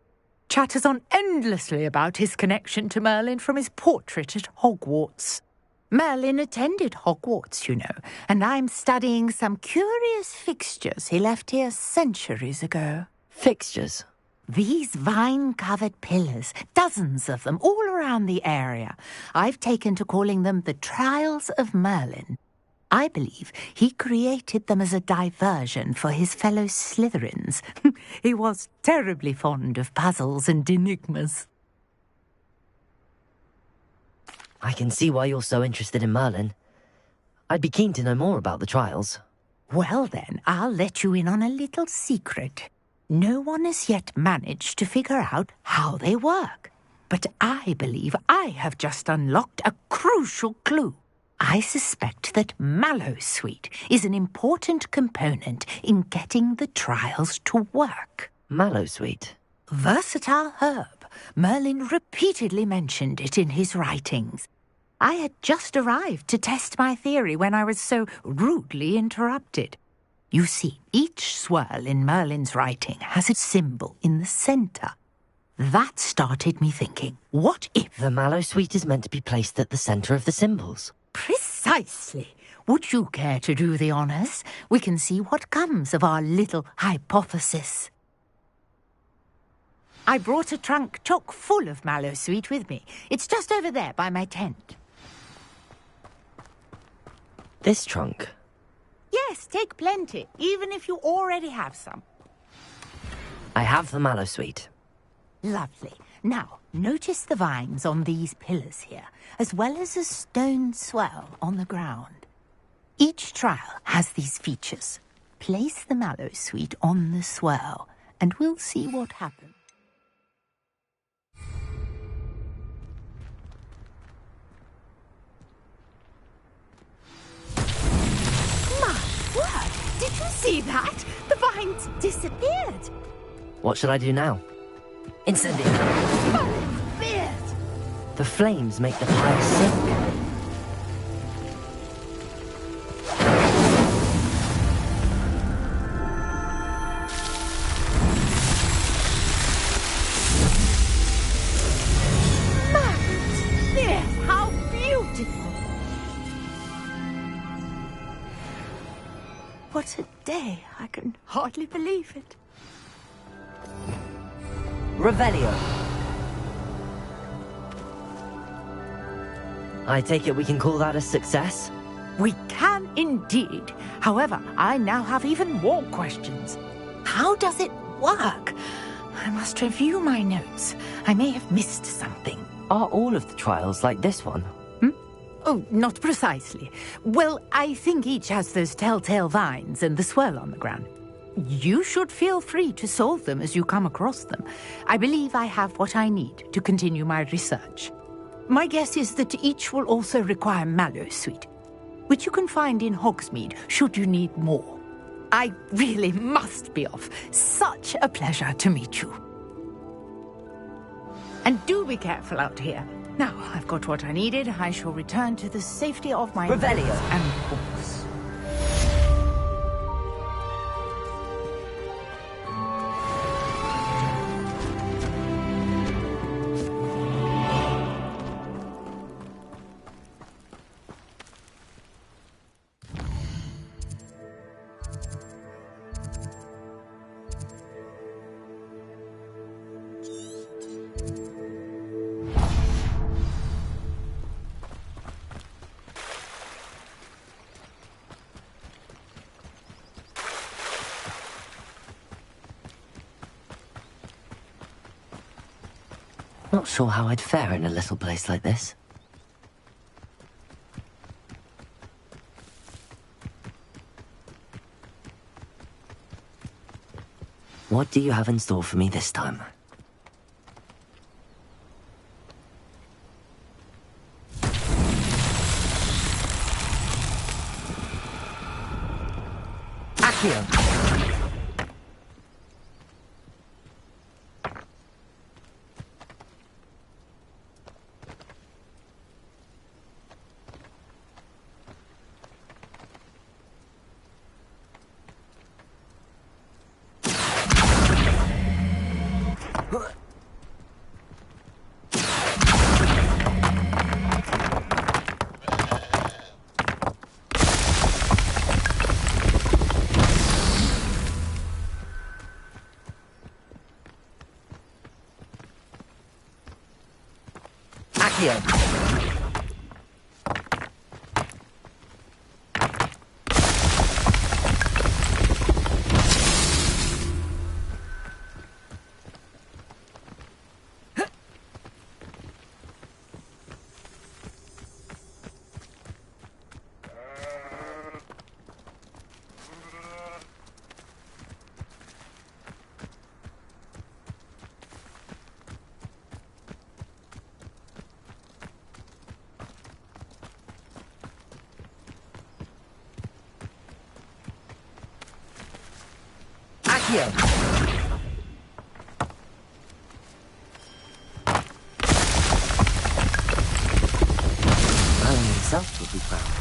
Chatters on endlessly about his connection to Merlin from his portrait at Hogwarts. Merlin attended Hogwarts, you know, and I'm studying some curious fixtures he left here centuries ago. Fixtures? These vine-covered pillars, dozens of them, all around the area. I've taken to calling them the Trials of Merlin. I believe he created them as a diversion for his fellow Slytherins. He was terribly fond of puzzles and enigmas. I can see why you're so interested in Merlin. I'd be keen to know more about the trials. Well then, I'll let you in on a little secret. No one has yet managed to figure out how they work. But I believe I have just unlocked a crucial clue. I suspect that Mallowsweet is an important component in getting the trials to work. Mallowsweet? Versatile herb. Merlin repeatedly mentioned it in his writings. I had just arrived to test my theory when I was so rudely interrupted. You see, each swirl in Merlin's writing has a symbol in the centre. That started me thinking, what if... The Mallowsweet is meant to be placed at the centre of the symbols. Precisely. Would you care to do the honours? We can see what comes of our little hypothesis. I brought a trunk chock full of Mallowsweet with me. It's just over there by my tent. This trunk? Yes, take plenty, even if you already have some. I have the Mallowsweet. Lovely. Now, notice the vines on these pillars here, as well as a stone swell on the ground. Each trial has these features. Place the Mallowsweet on the swell, and we'll see what happens. Did you see that? The vines disappeared. What should I do now? Incendio. Oh, beard. The flames make the pile sink. Yes, how beautiful. What a day. I can hardly believe it. Revelio. I take it we can call that a success? We can indeed. However, I now have even more questions. How does it work? I must review my notes. I may have missed something. Are all of the trials like this one? Oh, not precisely. Well, I think each has those telltale vines and the swirl on the ground. You should feel free to solve them as you come across them. I believe I have what I need to continue my research. My guess is that each will also require mallow sweet, which you can find in Hogsmeade should you need more. I really must be off. Such a pleasure to meet you. And do be careful out here. Now I've got what I needed, I shall return to the safety of my Revelio. notes and books. Not sure how I'd fare in a little place like this. What do you have in store for me this time? Accio. Alan himself would be proud.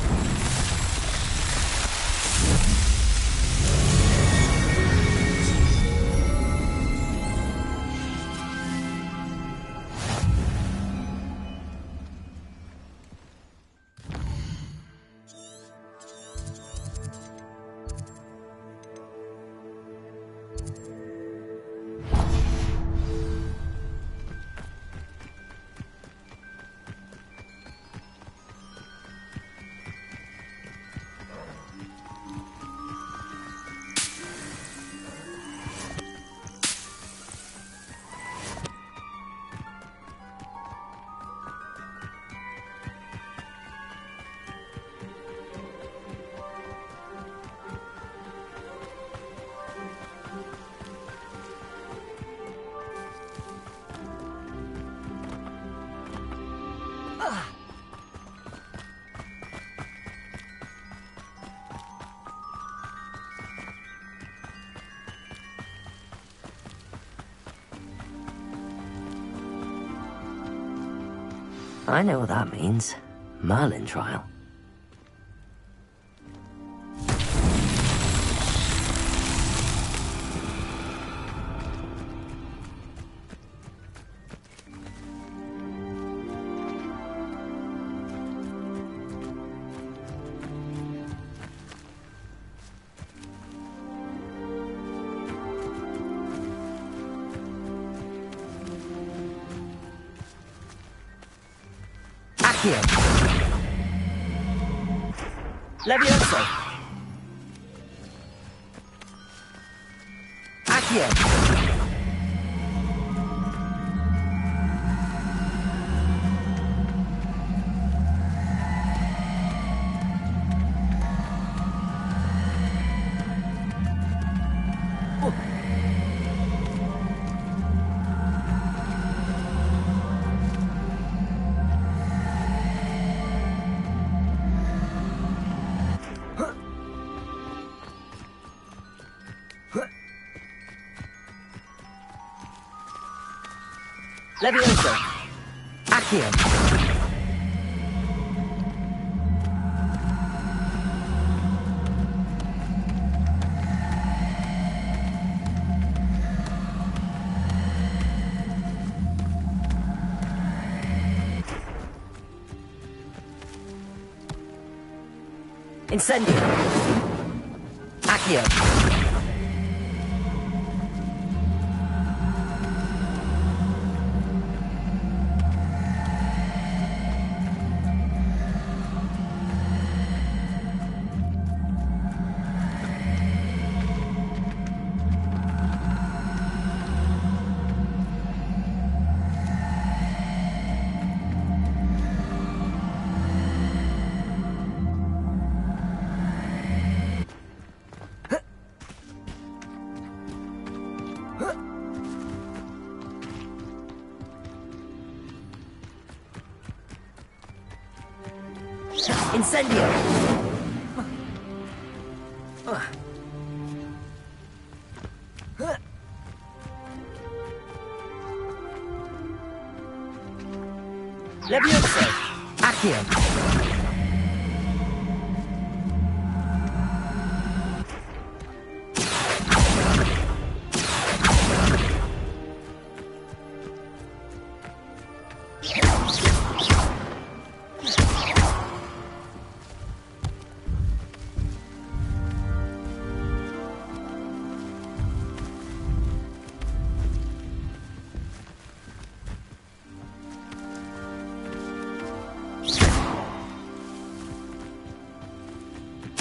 I know what that means. Merlin trial. Levioso! Accio! Levioso! Accio! Incendio! Accio! Incendio! Levioso! Accio!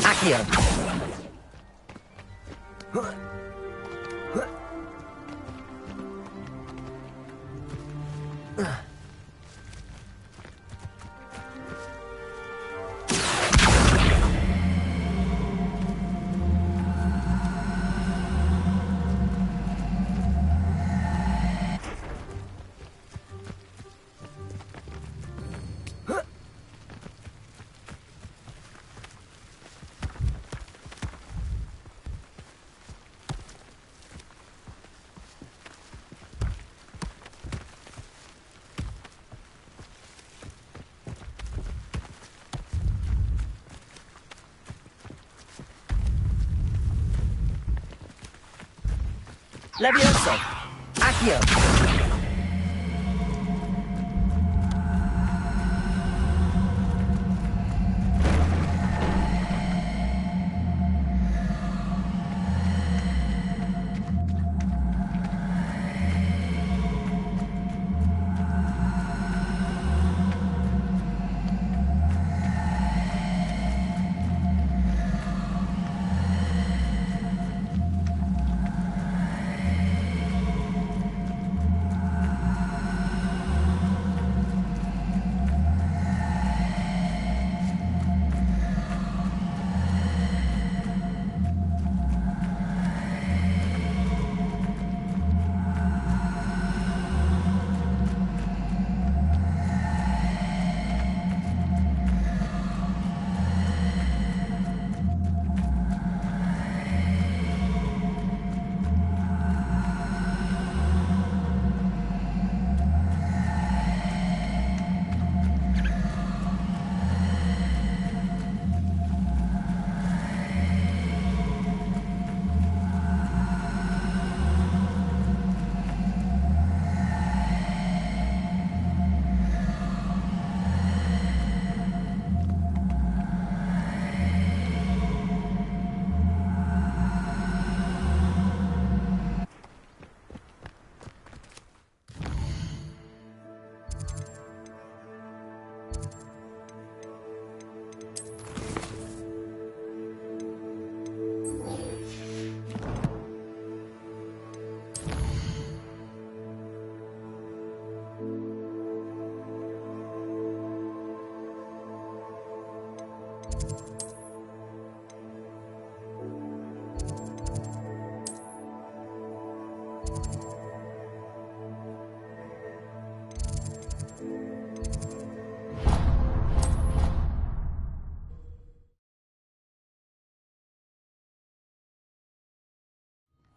Accio! Levioso! Accio!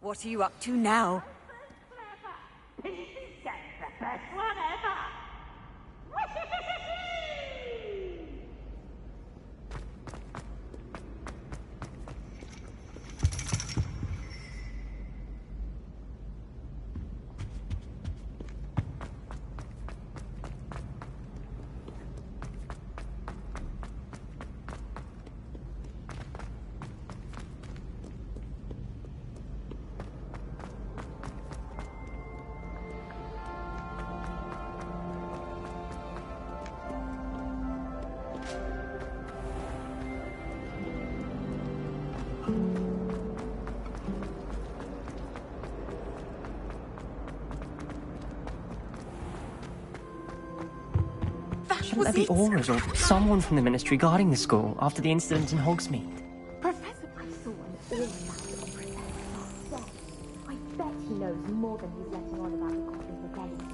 What are you up to now? Best one ever! Shouldn't there be Aurors or someone from the Ministry guarding the school after the incident in Hogsmeade? Professor, I saw him all about the Professor. I bet he knows more than he's letting on about the Goblin Rebellion.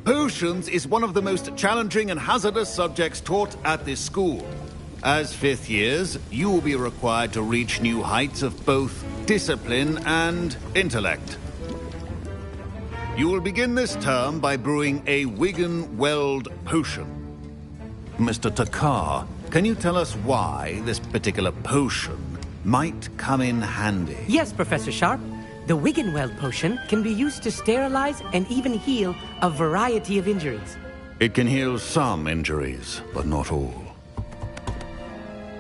Potions is one of the most challenging and hazardous subjects taught at this school. As fifth years, you will be required to reach new heights of both discipline and intellect. You will begin this term by brewing a Wigan-Weld potion. Mr. Takar, can you tell us why this particular potion might come in handy? Yes, Professor Sharp. The Wiggenweld potion can be used to sterilize and even heal a variety of injuries. It can heal some injuries, but not all.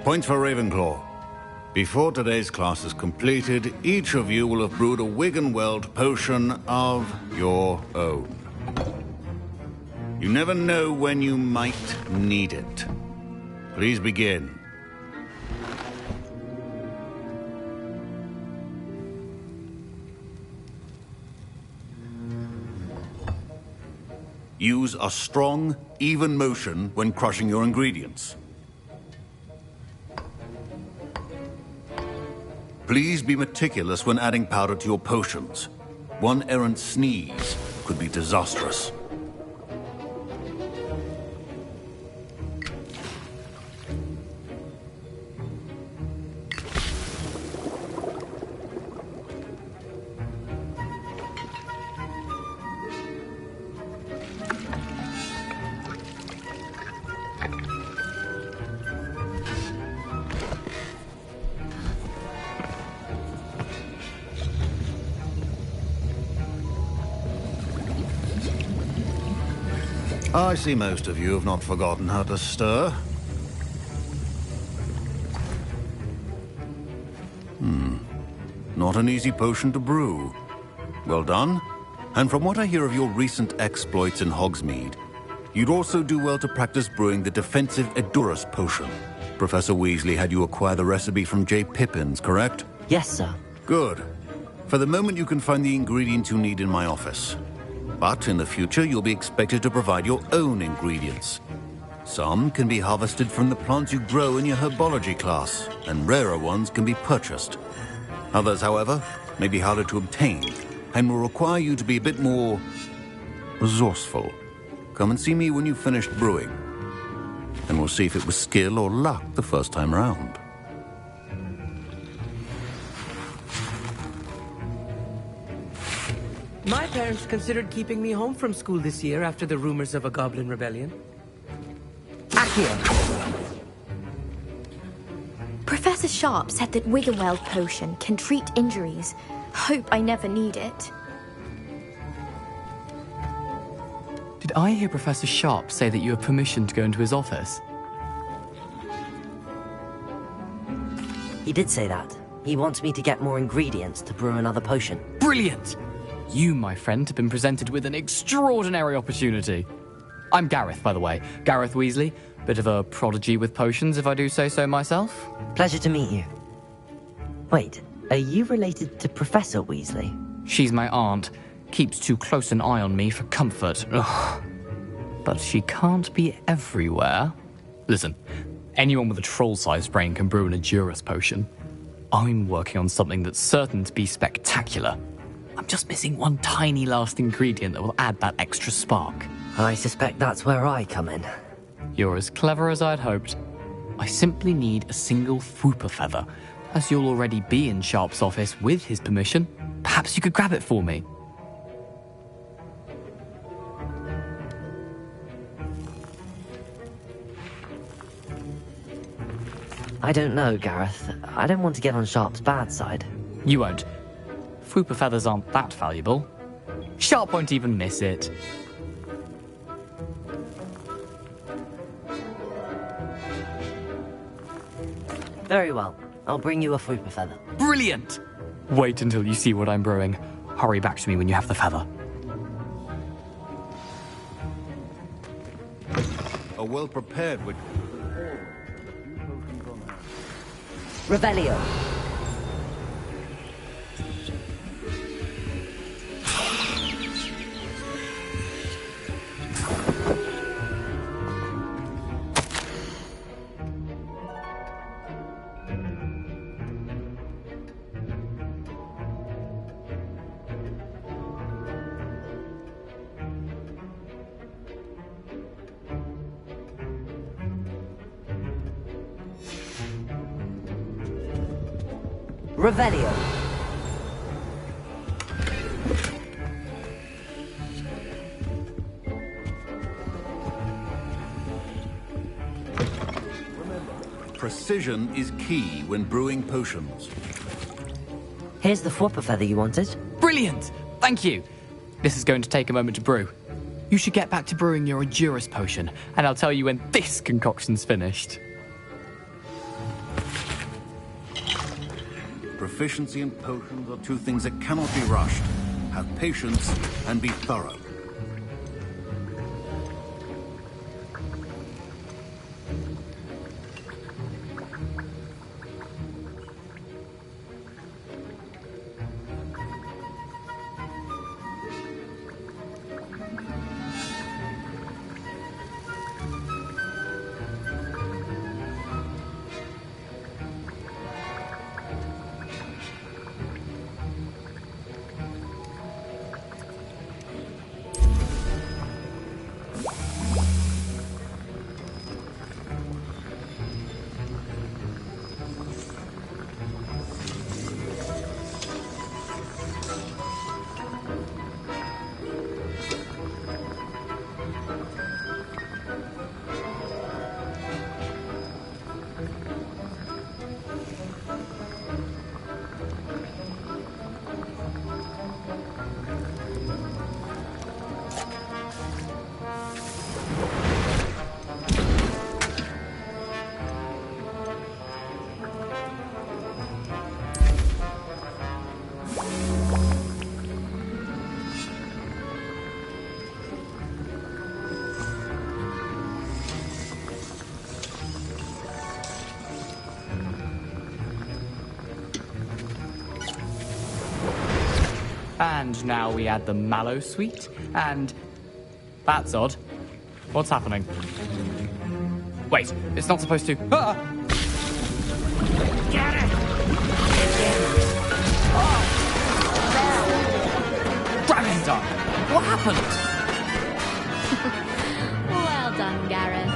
Points for Ravenclaw. Before today's class is completed, each of you will have brewed a Wiggenweld potion of your own. You never know when you might need it. Please begin. Use a strong, even motion when crushing your ingredients. Please be meticulous when adding powder to your potions. One errant sneeze could be disastrous. I see most of you have not forgotten how to stir. Not an easy potion to brew. Well done. And from what I hear of your recent exploits in Hogsmeade, you'd also do well to practice brewing the defensive Edurus potion. Professor Weasley had you acquire the recipe from J. Pippins, correct? Yes, sir. Good. For the moment, you can find the ingredients you need in my office. But in the future, you'll be expected to provide your own ingredients. Some can be harvested from the plants you grow in your herbology class, and rarer ones can be purchased. Others, however, may be harder to obtain, and will require you to be a bit more resourceful. Come and see me when you've finished brewing, and we'll see if it was skill or luck the first time round. My parents considered keeping me home from school this year after the rumors of a goblin rebellion. Accio! Professor Sharp said that Wiggenweld potion can treat injuries. Hope I never need it. Did I hear Professor Sharp say that you have permission to go into his office? He did say that. He wants me to get more ingredients to brew another potion. Brilliant! You, my friend, have been presented with an extraordinary opportunity. I'm Gareth, by the way. Gareth Weasley. Bit of a prodigy with potions, if I do say so myself. Pleasure to meet you. Wait, are you related to Professor Weasley? She's my aunt. Keeps too close an eye on me for comfort. Ugh. But she can't be everywhere. Listen, anyone with a troll-sized brain can brew an Edurus potion. I'm working on something that's certain to be spectacular. I'm just missing one tiny last ingredient that will add that extra spark. I suspect that's where I come in. You're as clever as I'd hoped. I simply need a single Fwooper feather. As you'll already be in Sharp's office with his permission, perhaps you could grab it for me. I don't know, Gareth. I don't want to get on Sharp's bad side. You won't. Fwooper feathers aren't that valuable. Sharp won't even miss it. Very well. I'll bring you a Fwooper feather. Brilliant! Wait until you see what I'm brewing. Hurry back to me when you have the feather. A well-prepared witch. Revelio. Revelio. Precision is key when brewing potions. Here's the Fwooper feather you wanted. Brilliant! Thank you. This is going to take a moment to brew. You should get back to brewing your Edurus potion, and I'll tell you when this concoction's finished. Proficiency and potions are two things that cannot be rushed. Have patience and be thorough. And now we add the mallow sweet, and... That's odd. What's happening? Wait, it's not supposed to... Ah! Get it! Dragon Dog! What happened? Well done, Gareth.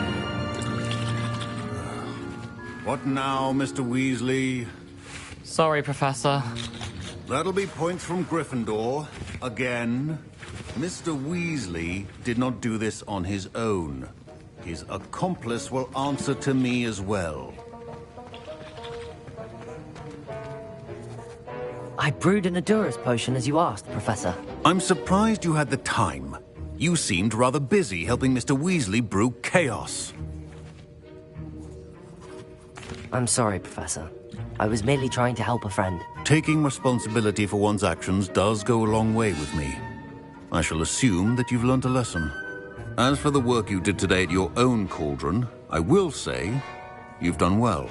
What now, Mr. Weasley? Sorry, Professor. That'll be points from Gryffindor. Again. Mr. Weasley did not do this on his own. His accomplice will answer to me as well. I brewed an Edurus potion as you asked, Professor. I'm surprised you had the time. You seemed rather busy helping Mr. Weasley brew chaos. I'm sorry, Professor. I was merely trying to help a friend. Taking responsibility for one's actions does go a long way with me. I shall assume that you've learnt a lesson. As for the work you did today at your own cauldron, I will say, you've done well.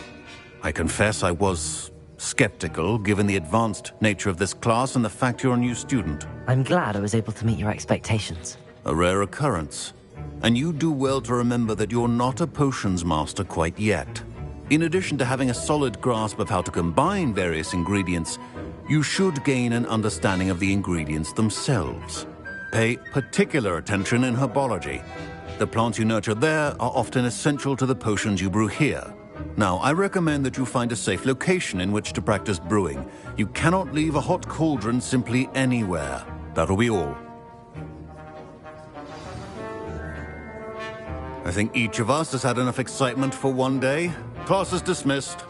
I confess I was skeptical, given the advanced nature of this class and the fact you're a new student. I'm glad I was able to meet your expectations. A rare occurrence. And you do well to remember that you're not a potions master quite yet. In addition to having a solid grasp of how to combine various ingredients, you should gain an understanding of the ingredients themselves. Pay particular attention in herbology. The plants you nurture there are often essential to the potions you brew here. Now, I recommend that you find a safe location in which to practice brewing. You cannot leave a hot cauldron simply anywhere. That'll be all. I think each of us has had enough excitement for one day. Class is dismissed.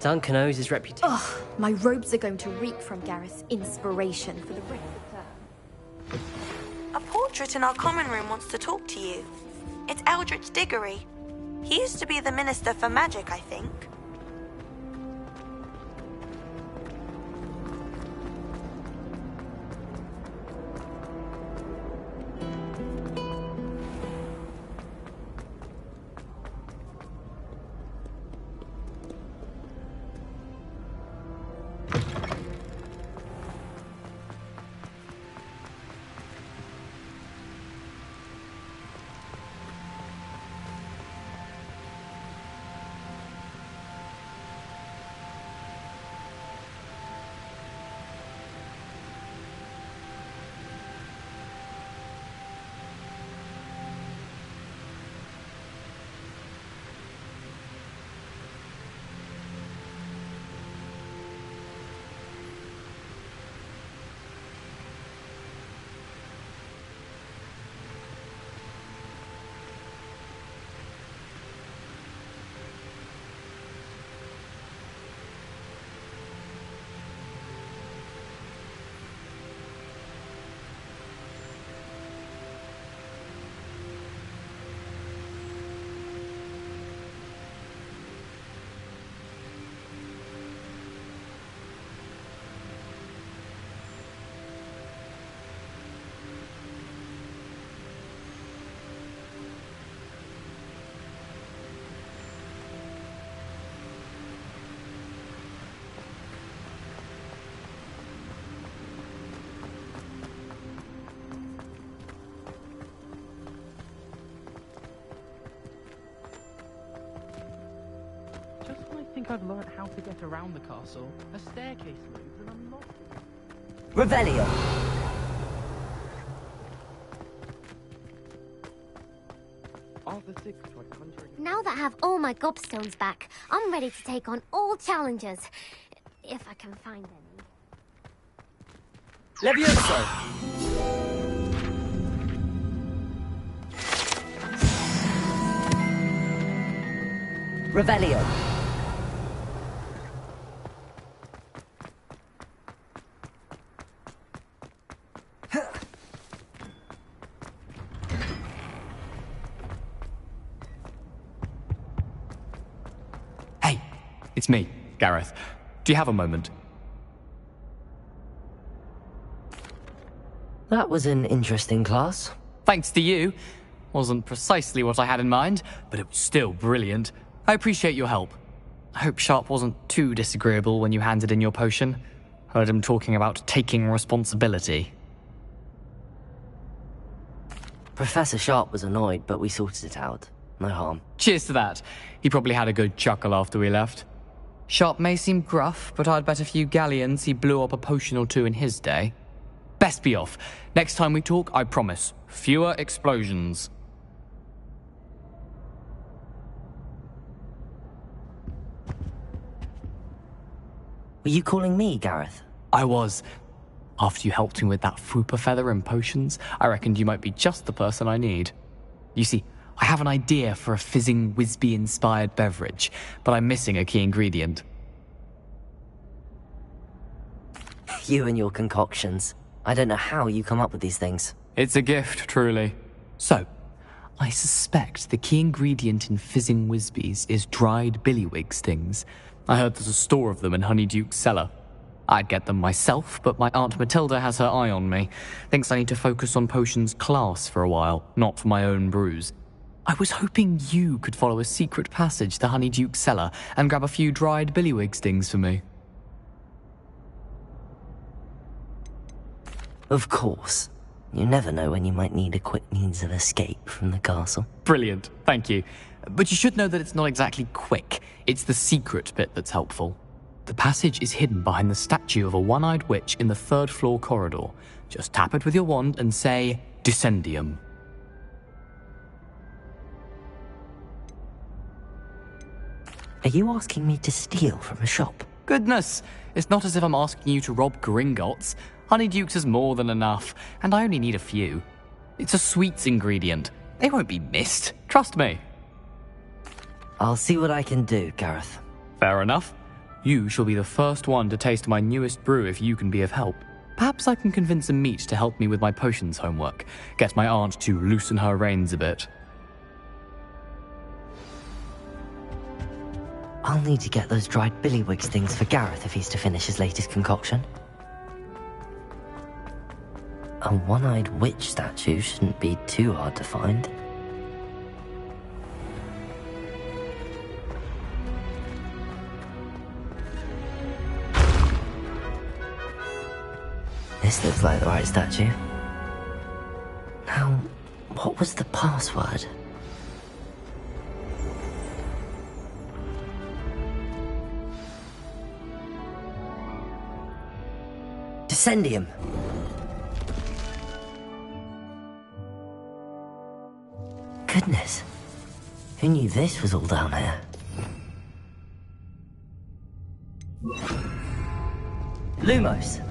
Duncan owes his reputation. Ugh, my robes are going to reek from Gareth's inspiration for the rest of the term. A portrait in our common room wants to talk to you. It's Eldritch Diggory. He used to be the Minister for Magic, I think. I think I've learned how to get around the castle. A staircase moves and I'm lost. Revelio. Now that I have all my gobstones back, I'm ready to take on all challenges. If I can find any. Levioso! Revelio. It's me, Gareth. Do you have a moment? That was an interesting class. Thanks to you. Wasn't precisely what I had in mind, but it was still brilliant. I appreciate your help. I hope Sharp wasn't too disagreeable when you handed in your potion. Heard him talking about taking responsibility. Professor Sharp was annoyed, but we sorted it out. No harm. Cheers to that. He probably had a good chuckle after we left. Sharp may seem gruff, but I'd bet a few galleons he blew up a potion or two in his day. Best be off. Next time we talk, I promise, fewer explosions. Were you calling me, Gareth? I was. After you helped me with that Fupa feather and potions, I reckoned you might be just the person I need. You see, I have an idea for a fizzing Whizbee-inspired beverage, but I'm missing a key ingredient. You and your concoctions. I don't know how you come up with these things. It's a gift, truly. So, I suspect the key ingredient in fizzing Whizbees is dried billywig stings. I heard there's a store of them in Honeyduke's cellar. I'd get them myself, but my Aunt Matilda has her eye on me. Thinks I need to focus on potions class for a while, not for my own brews. I was hoping you could follow a secret passage to Honeyduke's cellar and grab a few dried billywig stings for me. Of course. You never know when you might need a quick means of escape from the castle. Brilliant, thank you. But you should know that it's not exactly quick. It's the secret bit that's helpful. The passage is hidden behind the statue of a one-eyed witch in the third-floor corridor. Just tap it with your wand and say, Descendium. Are you asking me to steal from a shop? Goodness, it's not as if I'm asking you to rob Gringotts. Honeyduke's is more than enough, and I only need a few. It's a sweets ingredient. They won't be missed, trust me. I'll see what I can do, Gareth. Fair enough. You shall be the first one to taste my newest brew if you can be of help. Perhaps I can convince a meat to help me with my potions homework. Get my aunt to loosen her reins a bit. I'll need to get those dried billywigs things for Gareth if he's to finish his latest concoction. A one-eyed witch statue shouldn't be too hard to find. This looks like the right statue. Now, what was the password? Descendium. Goodness. Who knew this was all down here? Lumos.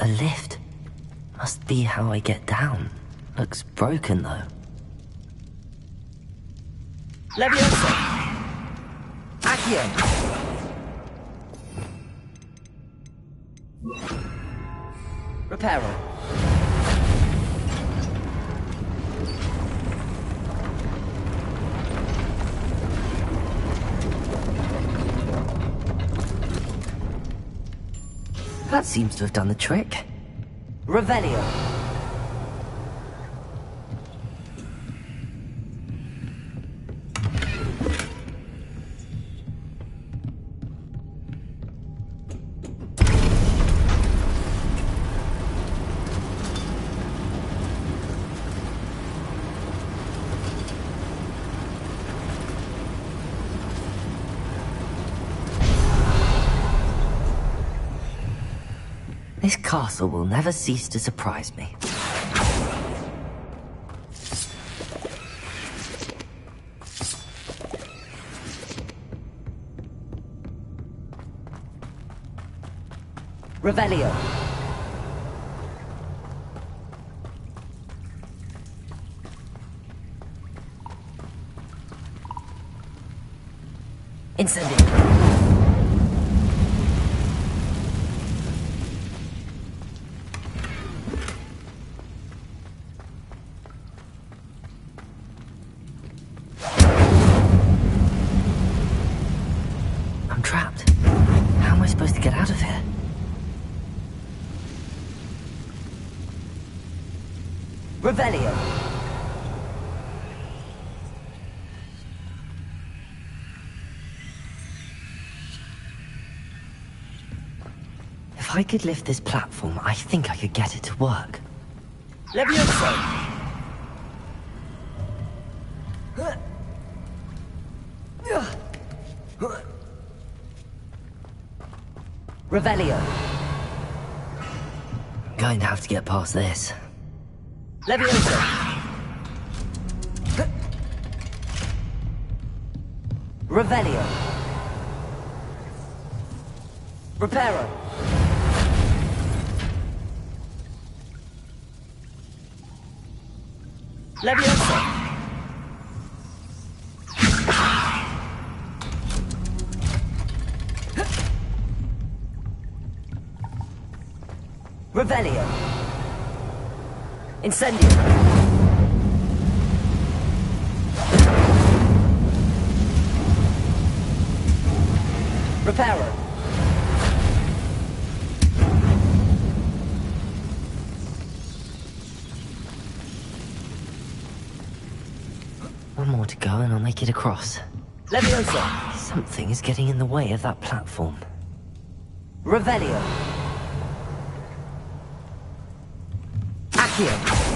A lift. Must be how I get down. Looks broken, though. Leviosa! Accio! Reparo. That seems to have done the trick. Revelio. This castle will never cease to surprise me. Revelio. Incendio. Revelio. If I could lift this platform, I think I could get it to work. Levioso! Revelio. Going to have to get past this. Levioso! Revelio. Reparo. Levioso! Revelio. Incendio. Reparo. One more to go and I'll make it across. Leviosa! Something is getting in the way of that platform. Revelio. Accio.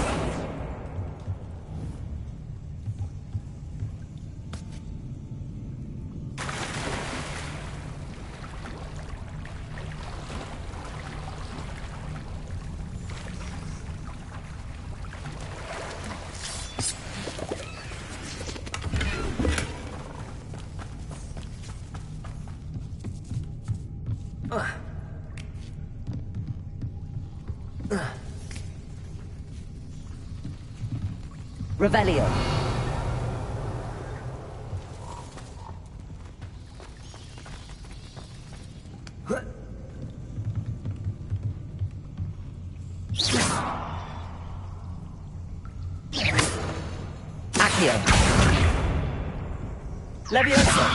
Revelio. Accio. Leviosa!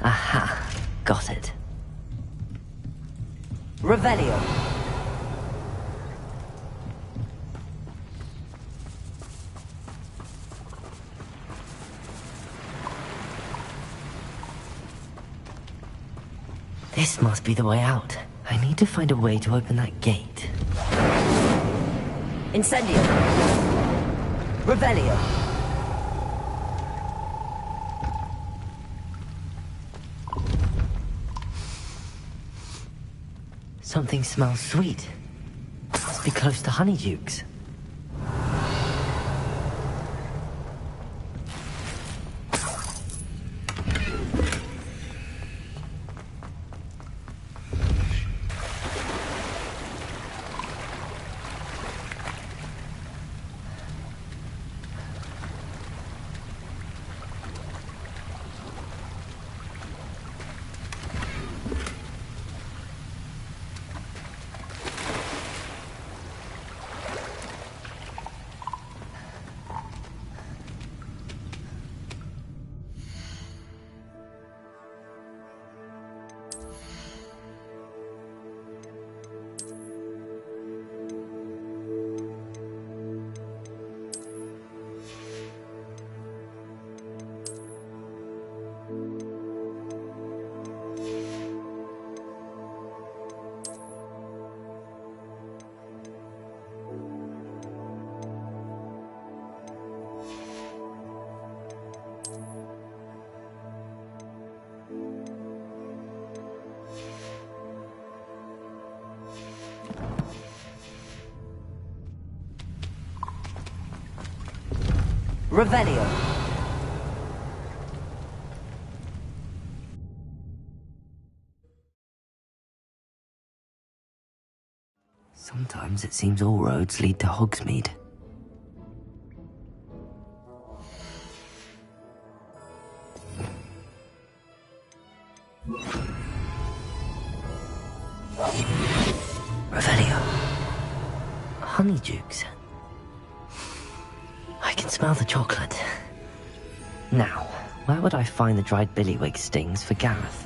Aha, got it. Revelio. This must be the way out. I need to find a way to open that gate. Incendio. Revelio. Something smells sweet. Must be close to Honeydukes. Revelio. Sometimes it seems all roads lead to Hogsmeade. Revelio. Honeydukes. I can smell the chocolate. Now, where would I find the dried billywig stings for Gareth?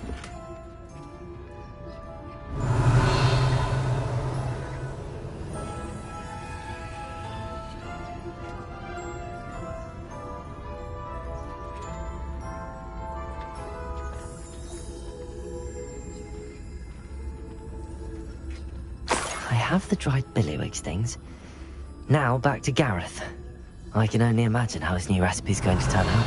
I have the dried billywigs things. Now back to Gareth. I can only imagine how his new recipe's going to turn out.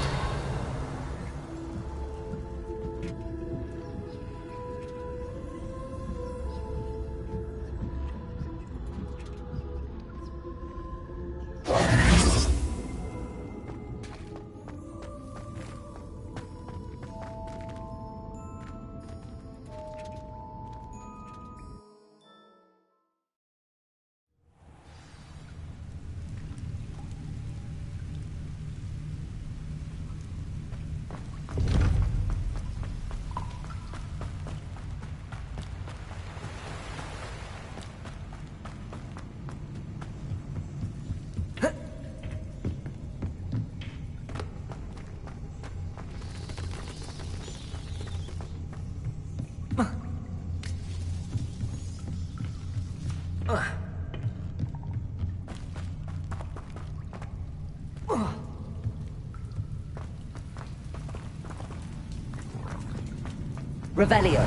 Revelio.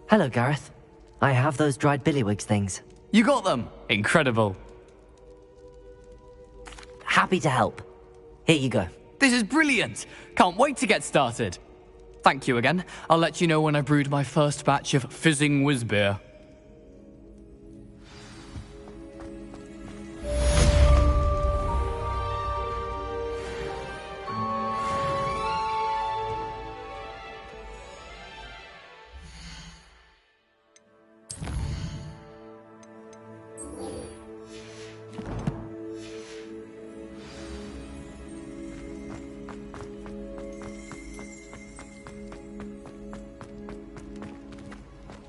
Hello, Gareth. I have those dried billywigs things. You got them! Incredible. Happy to help. Here you go. This is brilliant! Can't wait to get started. Thank you again. I'll let you know when I brewed my first batch of fizzing whiz beer.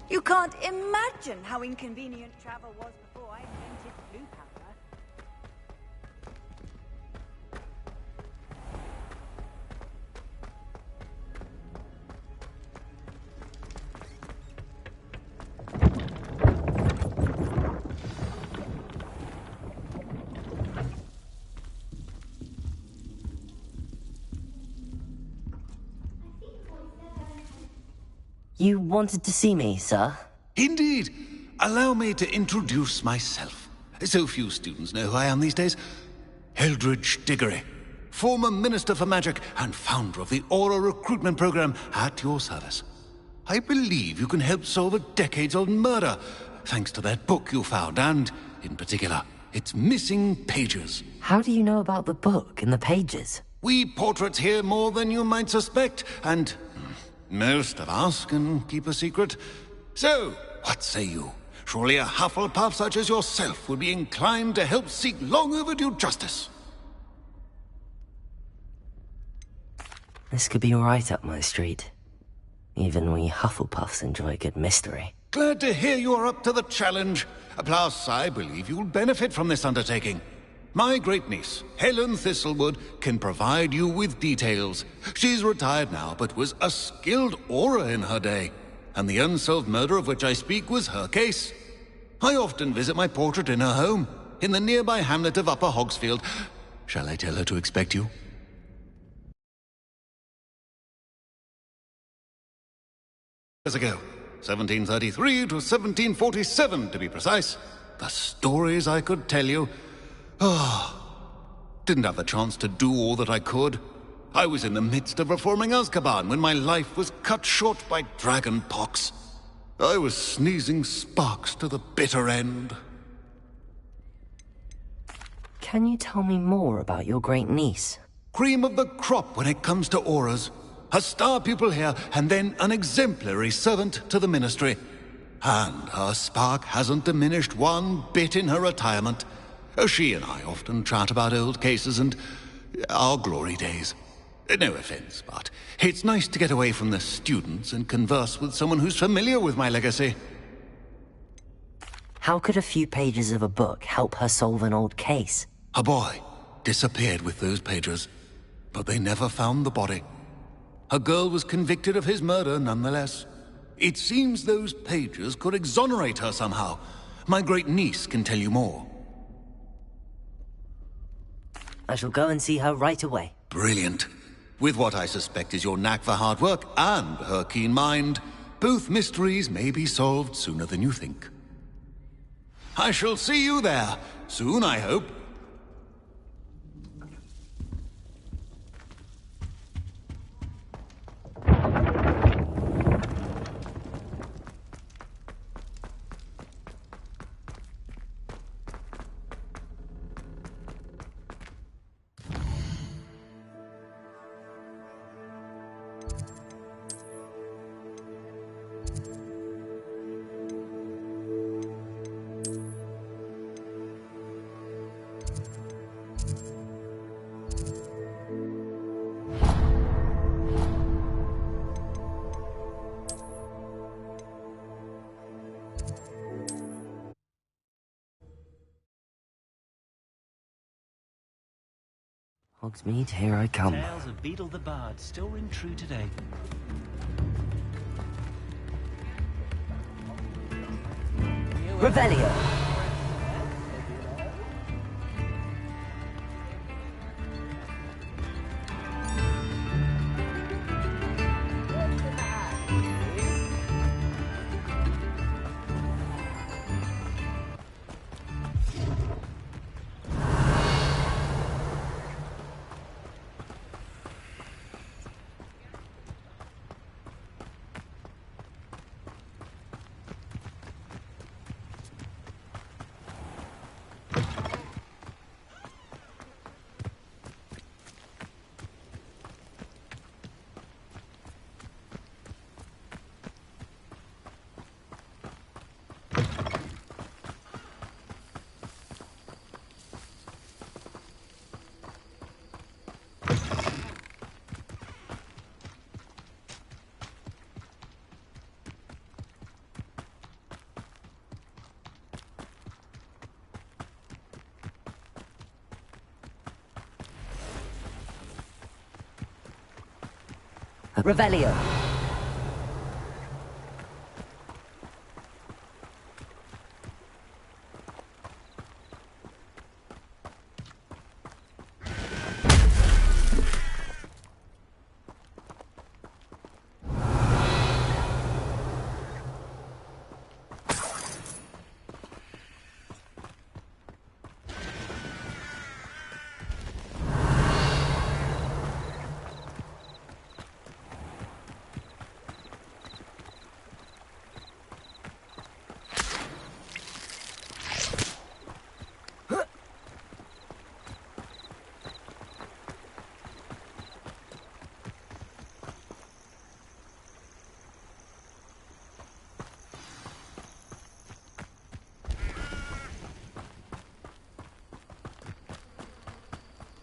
You can't imagine how inconvenient travel was before I invented blue powder. You wanted to see me, sir? Indeed. Allow me to introduce myself. So few students know who I am these days. Eldridge Diggory, former Minister for Magic and founder of the Aura Recruitment Program, at your service. I believe you can help solve a decades-old murder, thanks to that book you found, and, in particular, its missing pages. How do you know about the book and the pages? We portraits hear more than you might suspect, and most of us can keep a secret. So, what say you? Surely a Hufflepuff such as yourself would be inclined to help seek long overdue justice. This could be right up my street. Even we Hufflepuffs enjoy a good mystery. Glad to hear you are up to the challenge. Plus, I believe you'll benefit from this undertaking. My great-niece, Helen Thistlewood, can provide you with details. She's retired now, but was a skilled aura in her day. And the unsolved murder of which I speak was her case. I often visit my portrait in her home, in the nearby hamlet of Upper Hogsfield. Shall I tell her to expect you? Years ago, 1733 to 1747 to be precise. The stories I could tell you. Didn't have the chance to do all that I could. I was in the midst of reforming Azkaban when my life was cut short by dragon pox. I was sneezing sparks to the bitter end. Can you tell me more about your great niece? Cream of the crop when it comes to auras. A star pupil here, and then an exemplary servant to the ministry. And her spark hasn't diminished one bit in her retirement. She and I often chat about old cases and our glory days. No offense, but it's nice to get away from the students and converse with someone who's familiar with my legacy. How could a few pages of a book help her solve an old case? A boy disappeared with those pages, but they never found the body. A girl was convicted of his murder nonetheless. It seems those pages could exonerate her somehow. My great niece can tell you more. I shall go and see her right away. Brilliant. With what I suspect is your knack for hard work and her keen mind, both mysteries may be solved sooner than you think. I shall see you there, soon I hope. Hogsmeade, here I come. Tales of Beetle the Bard still ring true today. Revelio! Revelio.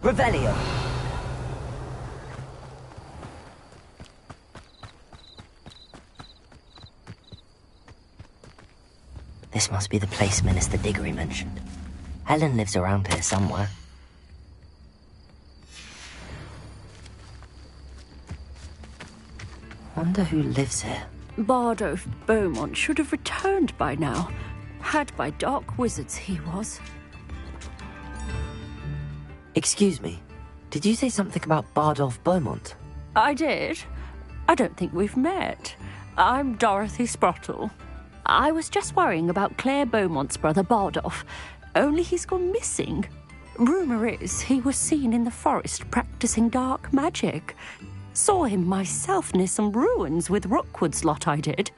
Revelio. This must be the place Minister Diggory mentioned. Helen lives around here somewhere. Wonder who lives here. Bardolph Beaumont should have returned by now. Had by dark wizards he was. Excuse me, did you say something about Bardolph Beaumont? I did. I don't think we've met. I'm Dorothy Sprottle. I was just worrying about Claire Beaumont's brother Bardolph, only he's gone missing. Rumour is he was seen in the forest practicing dark magic. Saw him myself near some ruins with Rookwood's lot I did.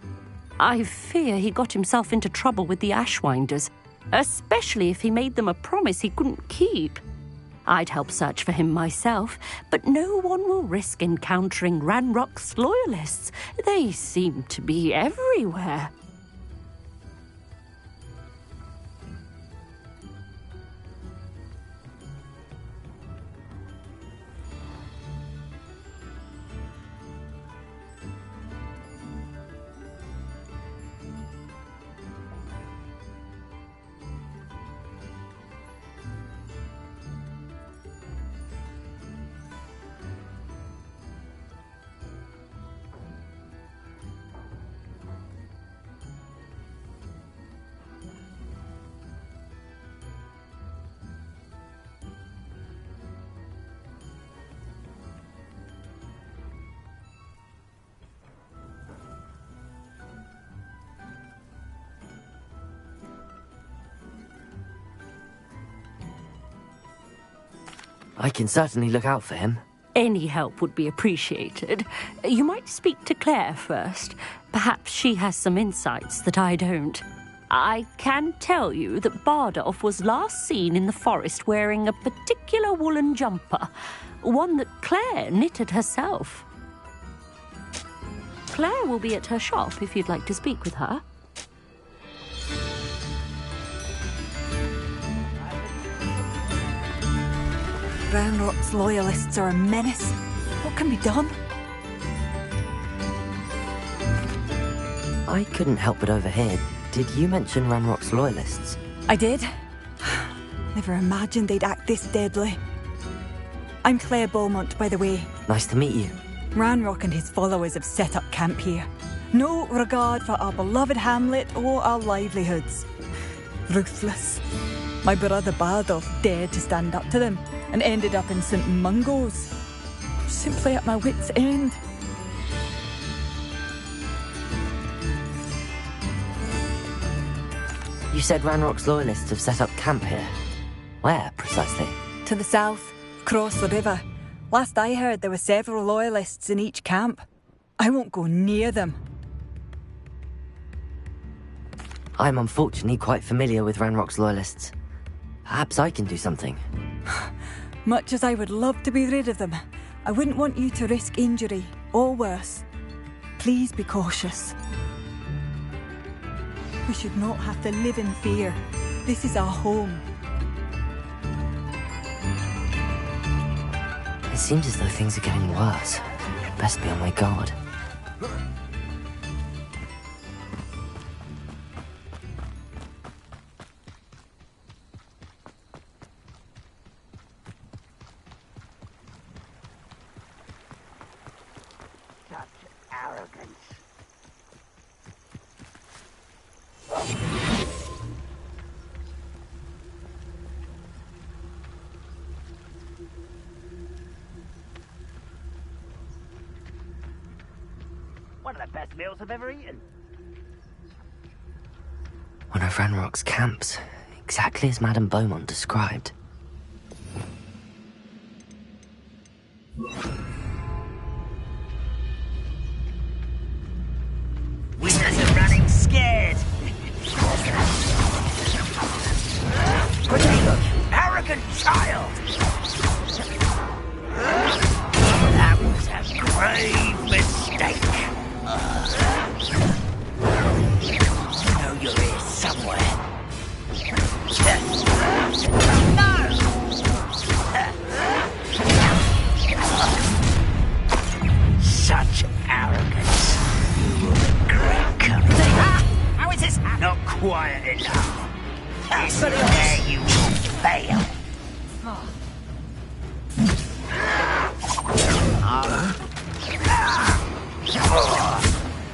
I fear he got himself into trouble with the Ashwinders, especially if he made them a promise he couldn't keep. I'd help search for him myself, but no one will risk encountering Ranrock's loyalists. They seem to be everywhere. I can certainly look out for him. Any help would be appreciated. You might speak to Claire first. Perhaps she has some insights that I don't. I can tell you that Bardolph was last seen in the forest wearing a particular woolen jumper, one that Claire knitted herself. Claire will be at her shop if you'd like to speak with her. Ranrock's loyalists are a menace. What can be done? I couldn't help but overhear. Did you mention Ranrock's loyalists? I did. Never imagined they'd act this deadly. I'm Claire Beaumont, by the way. Nice to meet you. Ranrock and his followers have set up camp here. No regard for our beloved hamlet or our livelihoods. Ruthless. My brother Bardolph dared to stand up to them and ended up in St. Mungo's. Simply at my wit's end. You said Ranrock's loyalists have set up camp here. Where, precisely? To the south, across the river. Last I heard, there were several loyalists in each camp. I won't go near them. I'm unfortunately quite familiar with Ranrock's loyalists. Perhaps I can do something. Much as I would love to be rid of them, I wouldn't want you to risk injury, or worse. Please be cautious. We should not have to live in fear. This is our home. It seems as though things are getting worse. Best be on my guard. One of the best meals I've ever eaten. One of Ranrock's camps, exactly as Madame Beaumont described. Winners are running scared. Potato, arrogant child. That was a grave mistake. I know you're here somewhere. No! Such arrogance. You were a great company. How is this? Not quiet enough. There you will fail.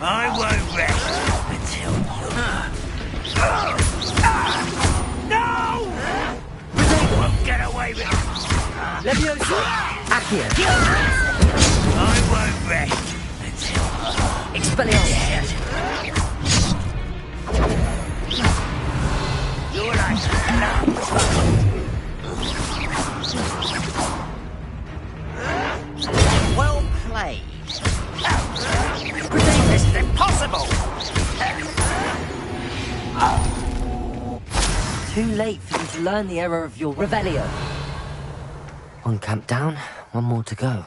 I won't rest until no! You won't get away with it. Levioso! Accio! I won't rest until Expelliarmus! You're like a lump. Well played. This is impossible. Too late for you to learn the error of your Revelio. One camp down, one more to go.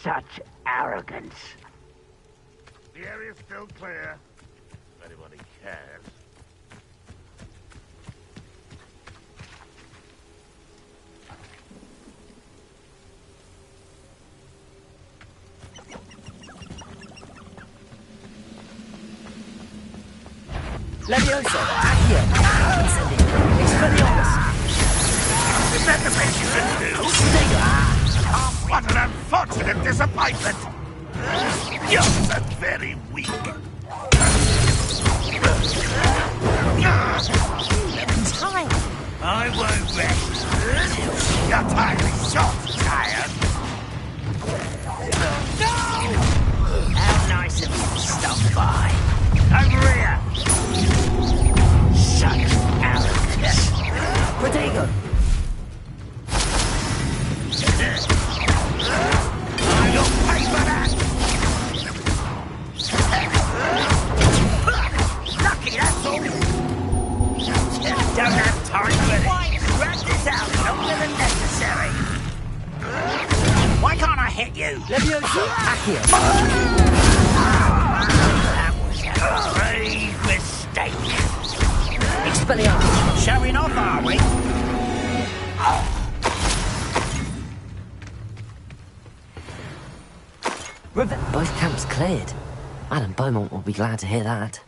Such arrogance. The area's still clear. If anybody cares. Levioso, here. Expelliarmus. Is that the best you can do? What an unfortunate disappointment! You're so very weak. Time. I won't rest. Your time is short, child. No! How nice of you to stop by. Over here. Such arrogance. Protego. You'll pay for that! Lucky, that's all! Don't have time for it! Drag this out longer than necessary! Why can't I hit you? Levioso, Accio. That was a grave mistake! Expelliarmus. Showing off, are we? Both camps cleared. Madame Beaumont will be glad to hear that.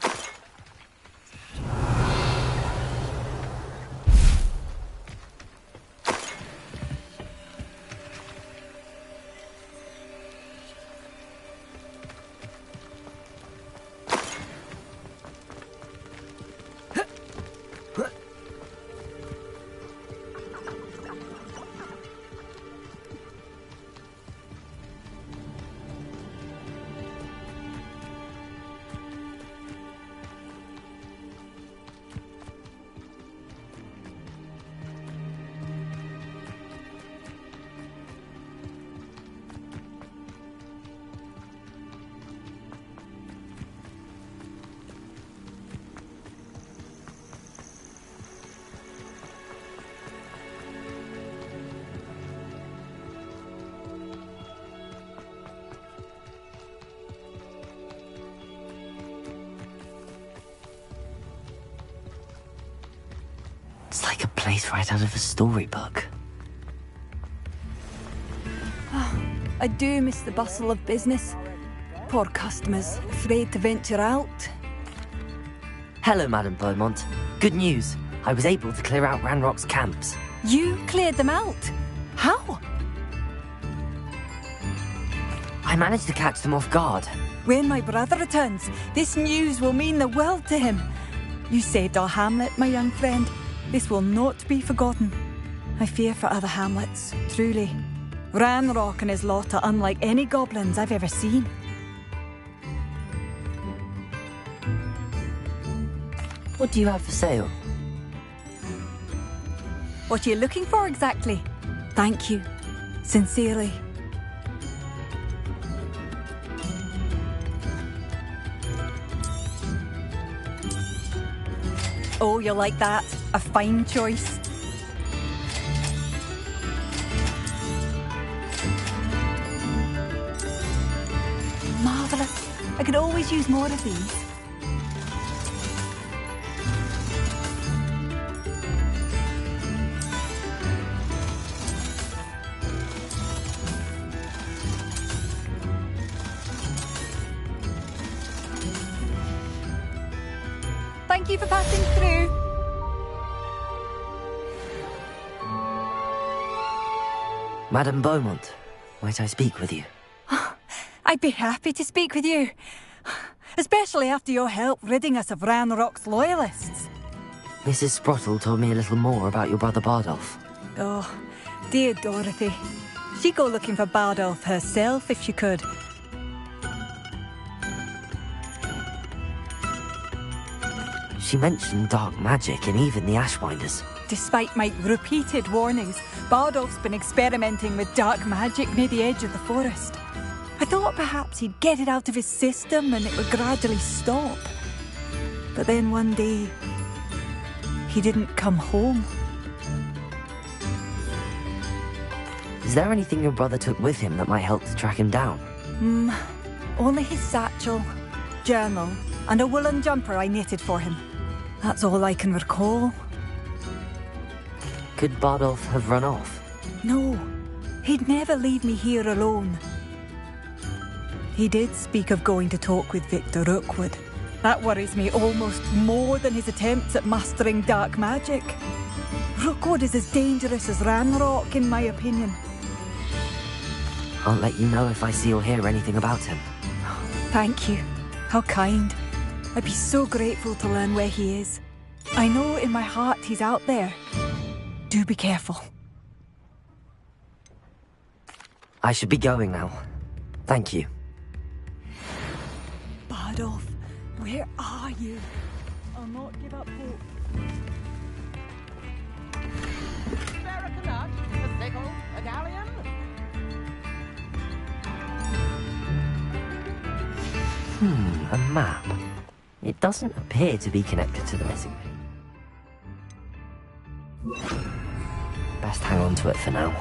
It's like a place right out of a storybook. I do miss the bustle of business. Poor customers, afraid to venture out. Hello, Madame Beaumont. Good news. I was able to clear out Ranrock's camps. You cleared them out? How? I managed to catch them off guard. When my brother returns, this news will mean the world to him. You saved our hamlet, my young friend. This will not be forgotten. I fear for other hamlets, truly. Ranrock and his lot are unlike any goblins I've ever seen. What do you have for sale? What are you looking for exactly? Thank you. Sincerely. Oh, you'll like that. A fine choice. Marvellous. I could always use more of these. Thank you for passing through. Madame Beaumont, might I speak with you? I'd be happy to speak with you. Especially after your help ridding us of Ranrock's loyalists. Mrs. Sprottle told me a little more about your brother Bardolph. Oh, dear Dorothy. She'd go looking for Bardolph herself if she could. She mentioned dark magic and even the Ashwinders. Despite my repeated warnings, Bardolph's been experimenting with dark magic near the edge of the forest. I thought perhaps he'd get it out of his system and it would gradually stop. But then one day, he didn't come home. Is there anything your brother took with him that might help to track him down? Only his satchel, journal, and a woolen jumper I knitted for him. That's all I can recall. Could Bardolph have run off? No, he'd never leave me here alone. He did speak of going to talk with Victor Rookwood. That worries me almost more than his attempts at mastering dark magic. Rookwood is as dangerous as Ranrock, in my opinion. I'll let you know if I see or hear anything about him. Thank you. How kind. I'd be so grateful to learn where he is. I know in my heart he's out there. Do be careful. I should be going now. Thank you. Bardolph, where are you? I'll not give up hope. A sickle, a galleon? A map. It doesn't appear to be connected to the missing pig. Best hang on to it for now.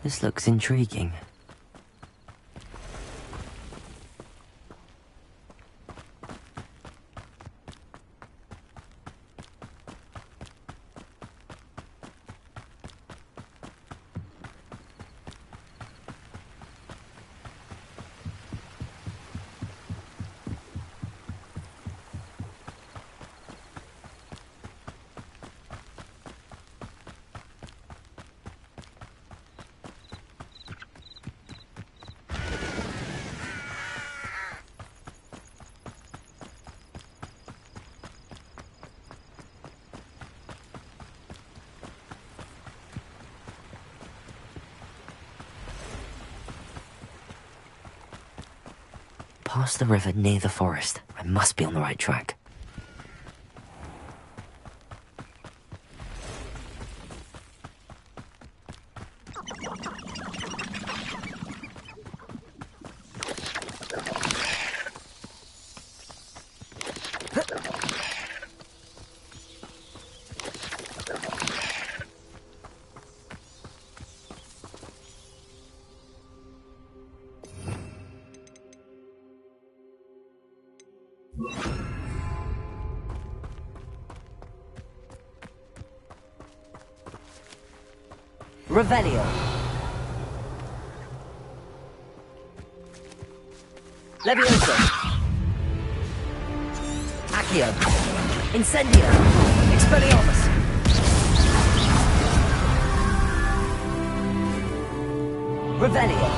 This looks intriguing. Past the river near the forest. I must be on the right track. Revelio. Levioso. Accio. Incendio. Expelliarmus. Revelio.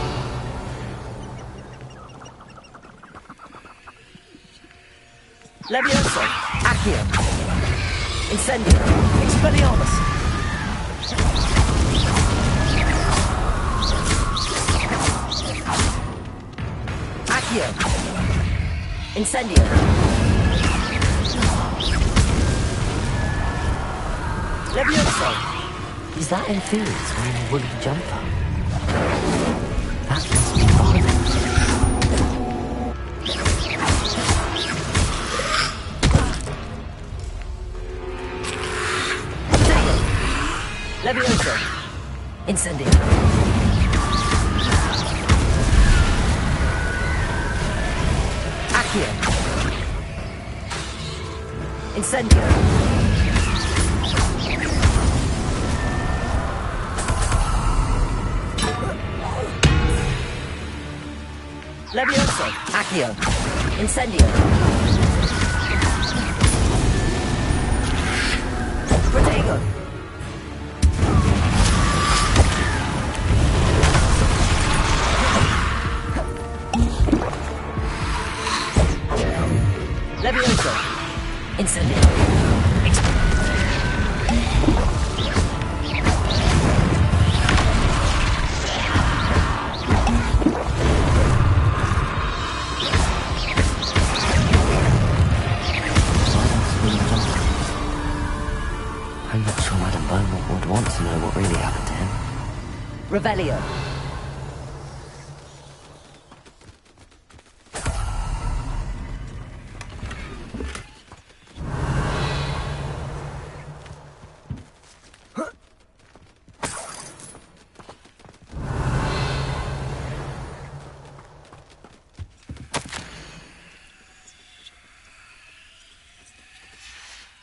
Levioso. Accio. Incendio. Expelliarmus. Accio. Incendio. Levioso. Is that Inferius wearing a wooden jumper? That must be Barnum. Incendio! Levioso! Accio! Incendio! Protego! Levioso! Incendio! I'm not sure Madame Beaumont would want to know what really happened to him. Revelio!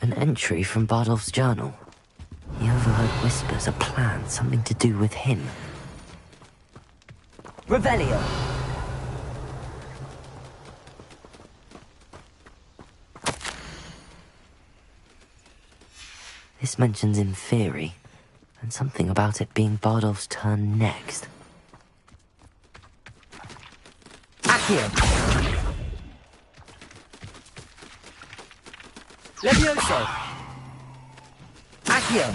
An entry from Bardolph's journal. He overheard whispers, a plan, something to do with him. Revelio! This mentions Inferi, and something about it being Bardolph's turn next. Accio! Levioso! Accio!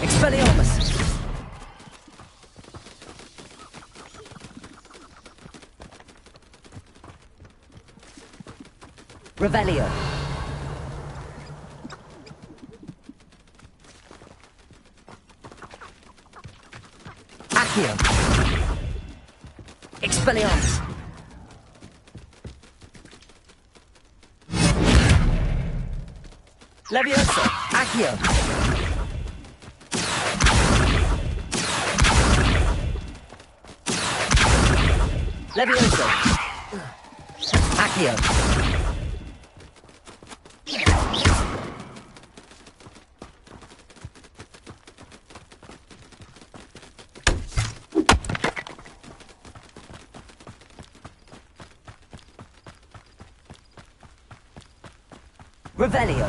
Expelliarmus! Revelio! Accio! Expelliarmus! Levioso! Accio! Levioso! Accio! Revelio!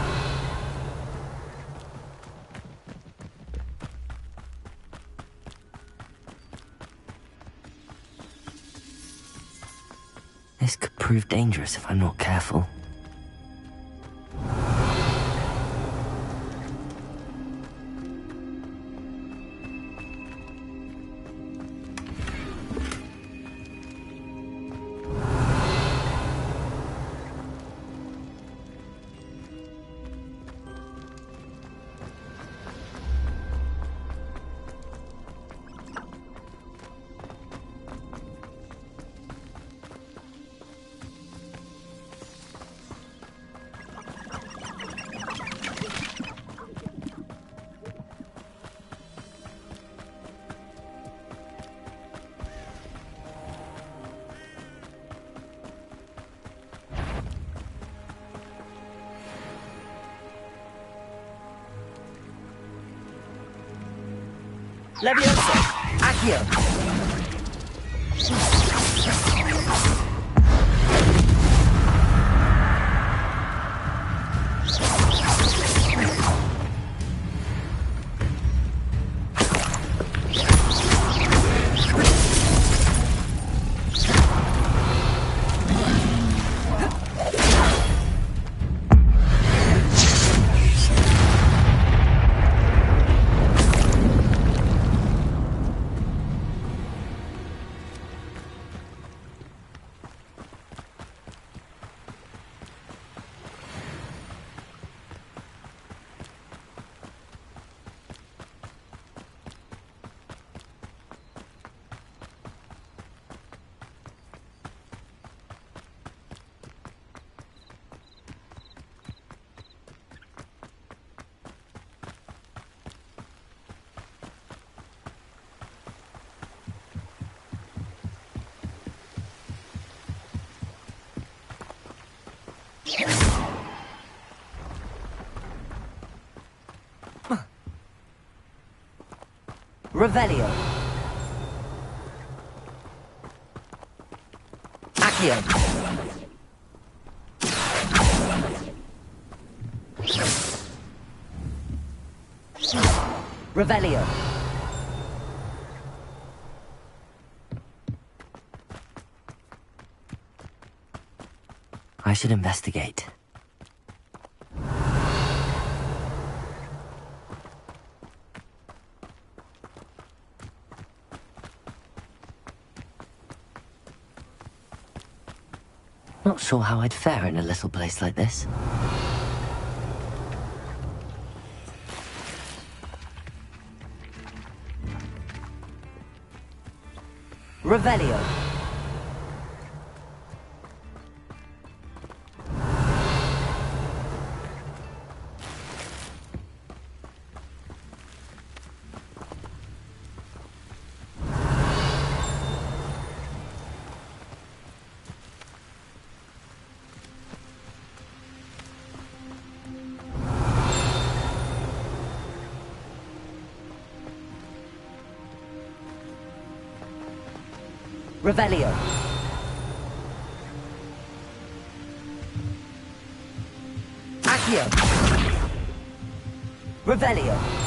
This could prove dangerous if I'm not careful. Levioso! Accio! Revelio. Accio. Revelio. I should investigate. Not sure how I'd fare in a little place like this. Revelio. Revelio. Accio. Revelio.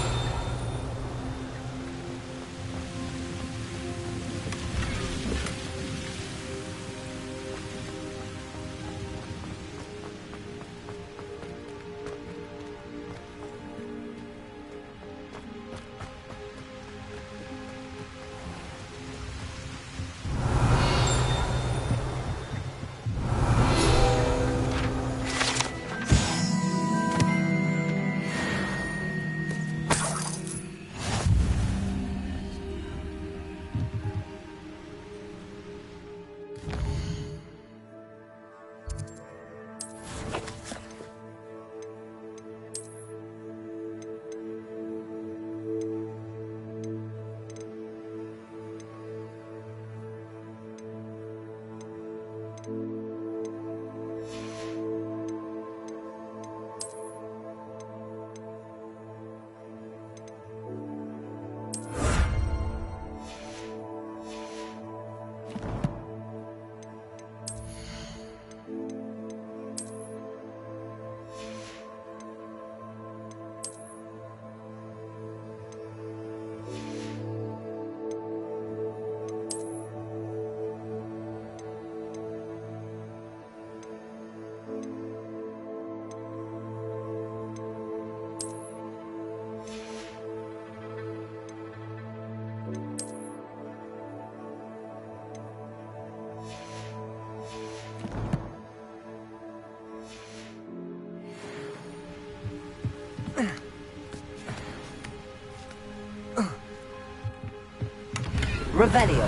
Revelio.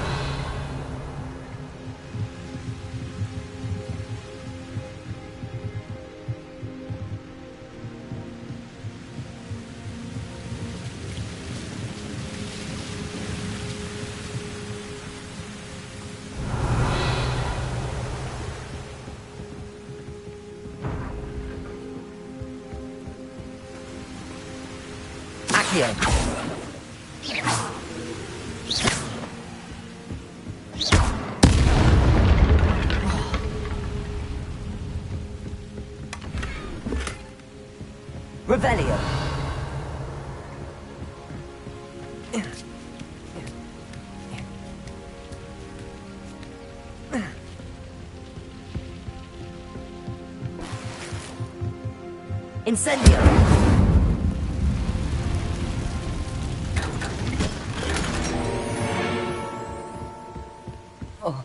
Accio. Revelio. Incendio. Oh.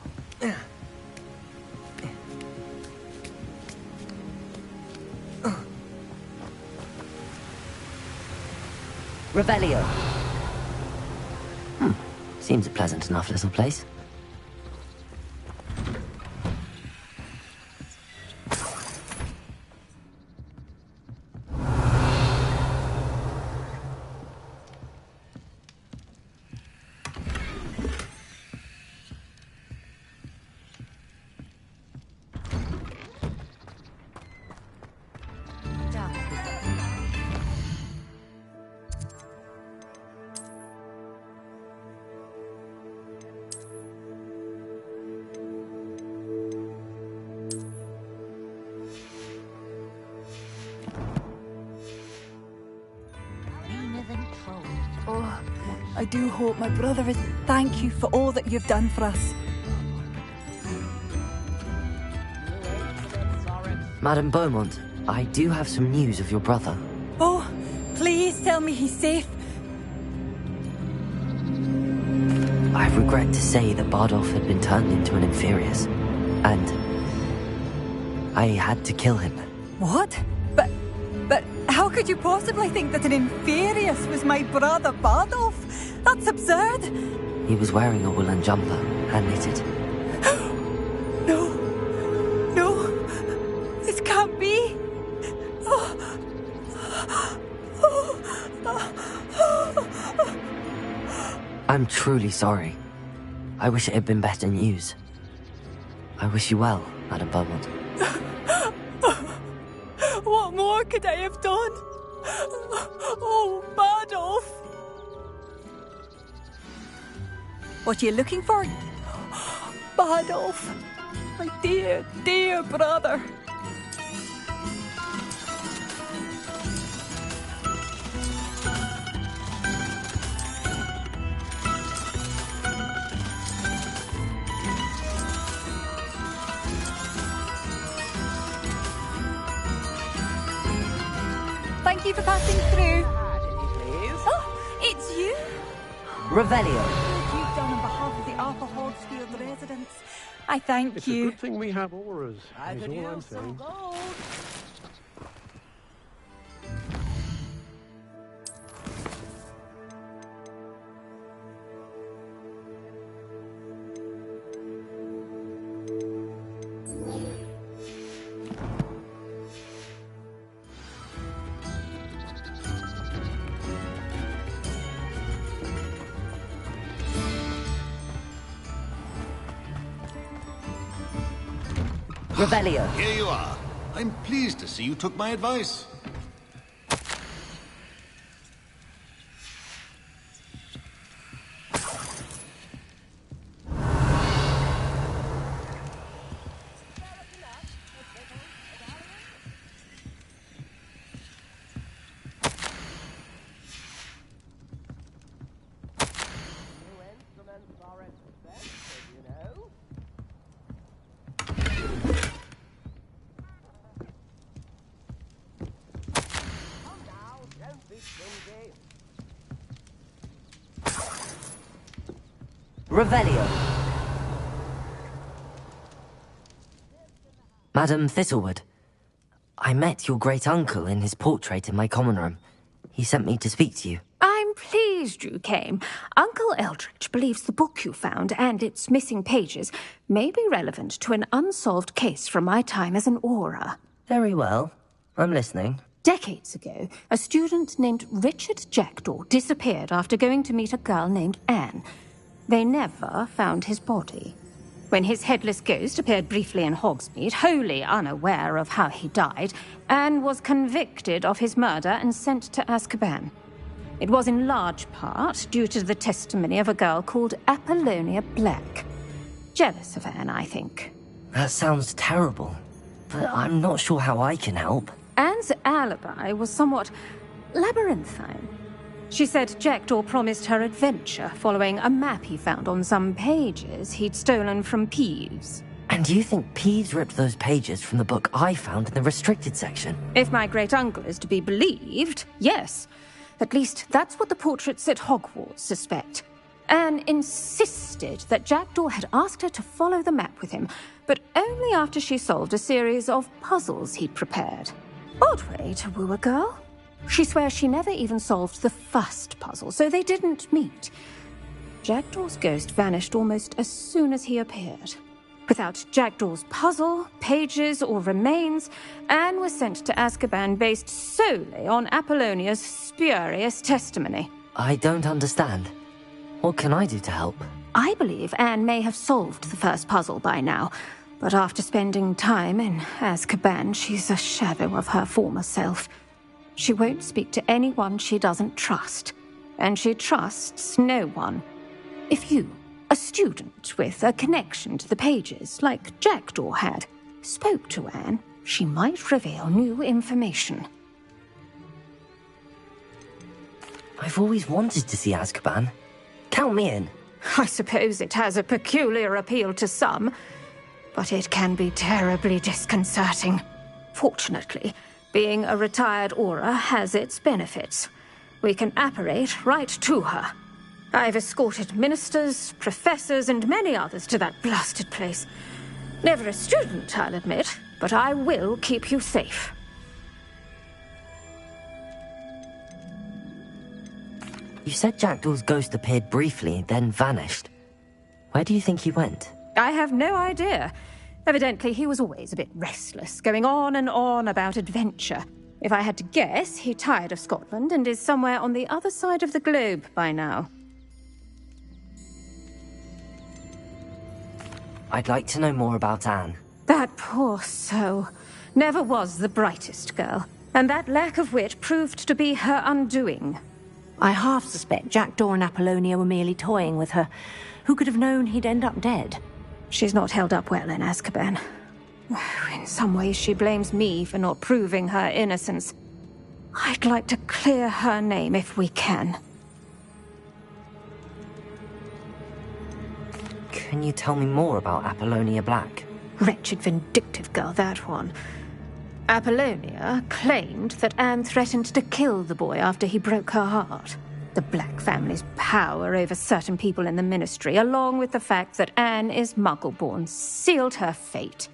Revelio. Seems a pleasant enough little place. I do hope my brother is... Thank you for all that you've done for us. Madame Beaumont, I do have some news of your brother. Oh, please tell me he's safe. I regret to say that Bardolph had been turned into an Inferius, and I had to kill him. What? But how could you possibly think that an Inferius was my brother Bardolph? That's absurd. He was wearing a woolen jumper, hand-knitted. No. This can't be. I'm truly sorry. I wish it had been better news. I wish you well, Madame Beaumont. What more could I have done? Oh, Bardolph. What are you looking for? Bardolph. My dear, dear brother. Thank you for passing through. Oh, it's you? Revelio. What you've done on behalf of the Arthur Hogsfield residents. I thank It's you. a good thing we have auras, is all I'm saying. Revelio. Here you are. I'm pleased to see you took my advice. Revelio. Madame Thistlewood, I met your great-uncle in his portrait in my common room. He sent me to speak to you. I'm pleased you came. Uncle Eldridge believes the book you found and its missing pages may be relevant to an unsolved case from my time as an aura. Very well. I'm listening. Decades ago, a student named Richard Jackdaw disappeared after going to meet a girl named Anne. They never found his body. When his headless ghost appeared briefly in Hogsmeade, wholly unaware of how he died, Anne was convicted of his murder and sent to Azkaban. It was in large part due to the testimony of a girl called Apollonia Black. Jealous of Anne, I think. That sounds terrible, but I'm not sure how I can help. Anne's alibi was somewhat labyrinthine. She said Jackdaw promised her adventure following a map he found on some pages he'd stolen from Peeves. And you think Peeves ripped those pages from the book I found in the restricted section? If my great-uncle is to be believed, yes. At least that's what the portraits at Hogwarts suspect. Anne insisted that Jackdaw had asked her to follow the map with him, but only after she solved a series of puzzles he'd prepared. Odd way to woo a girl. She swears she never even solved the first puzzle, so they didn't meet. Jackdaw's ghost vanished almost as soon as he appeared. Without Jackdaw's puzzle, pages, or remains, Anne was sent to Azkaban based solely on Apollonia's spurious testimony. I don't understand. What can I do to help? I believe Anne may have solved the first puzzle by now, but after spending time in Azkaban, she's a shadow of her former self. She won't speak to anyone she doesn't trust, and she trusts no one. If you, a student with a connection to the pages, like Jackdaw had, spoke to Anne, she might reveal new information. I've always wanted to see Azkaban. count me in. I suppose it has a peculiar appeal to some, but it can be terribly disconcerting. Fortunately, being a retired Aura has its benefits. We can apparate right to her. I've escorted ministers, professors, and many others to that blasted place. Never a student, I'll admit, but I will keep you safe. You said Jackdaw's ghost appeared briefly, then vanished. Where do you think he went? I have no idea. Evidently, he was always a bit restless, going on and on about adventure. If I had to guess, he tired of Scotland and is somewhere on the other side of the globe by now. I'd like to know more about Anne. That poor soul. Never was the brightest girl, and that lack of wit proved to be her undoing. I half suspect Jackdaw and Apollonia were merely toying with her. Who could have known he'd end up dead? She's not held up well in Azkaban. In some ways, she blames me for not proving her innocence. I'd like to clear her name if we can. Can you tell me more about Apollonia Black? Wretched, vindictive girl, that one. Apollonia claimed that Anne threatened to kill the boy after he broke her heart. The Black family's power over certain people in the Ministry, along with the fact that Anne is Muggle-born, sealed her fate.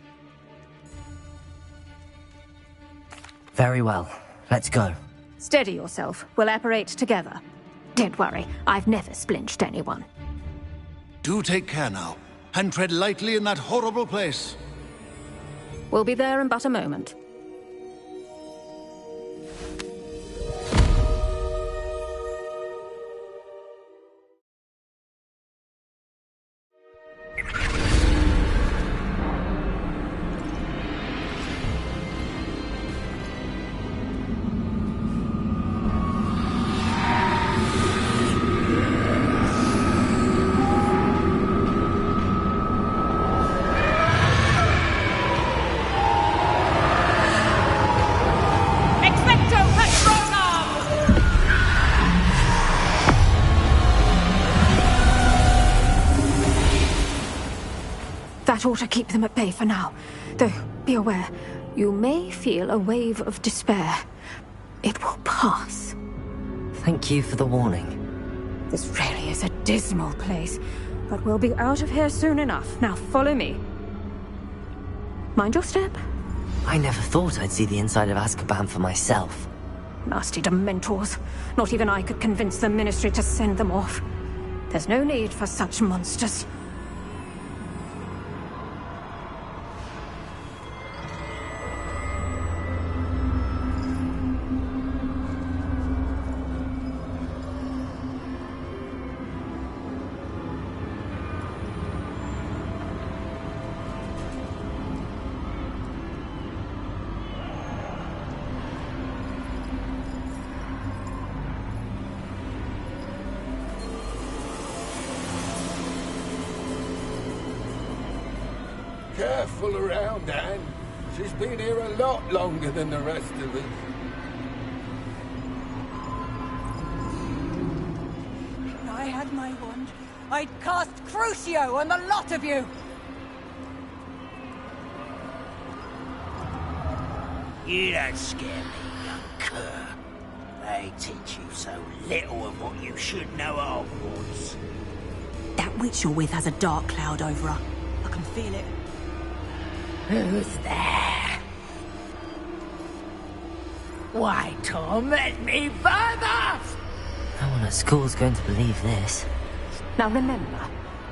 Very well. Let's go. Steady yourself. We'll apparate together. Don't worry, I've never splinched anyone. Do take care now, and tread lightly in that horrible place. We'll be there in but a moment. That ought to keep them at bay for now. Though, be aware, you may feel a wave of despair. It will pass. Thank you for the warning. This really is a dismal place, but we'll be out of here soon enough. Now follow me. Mind your step. I never thought I'd see the inside of Azkaban for myself. Nasty Dementors. Not even I could convince the Ministry to send them off. There's no need for such monsters. Careful around, Anne. She's been here a lot longer than the rest of us. If I had my wand, I'd cast Crucio on the lot of you! You don't scare me, young cur. They teach you so little of what you should know at Hogwarts. That witch you're with has a dark cloud over her. I can feel it. Who's there? Why torment me further? No one at school's going to believe this. Now remember,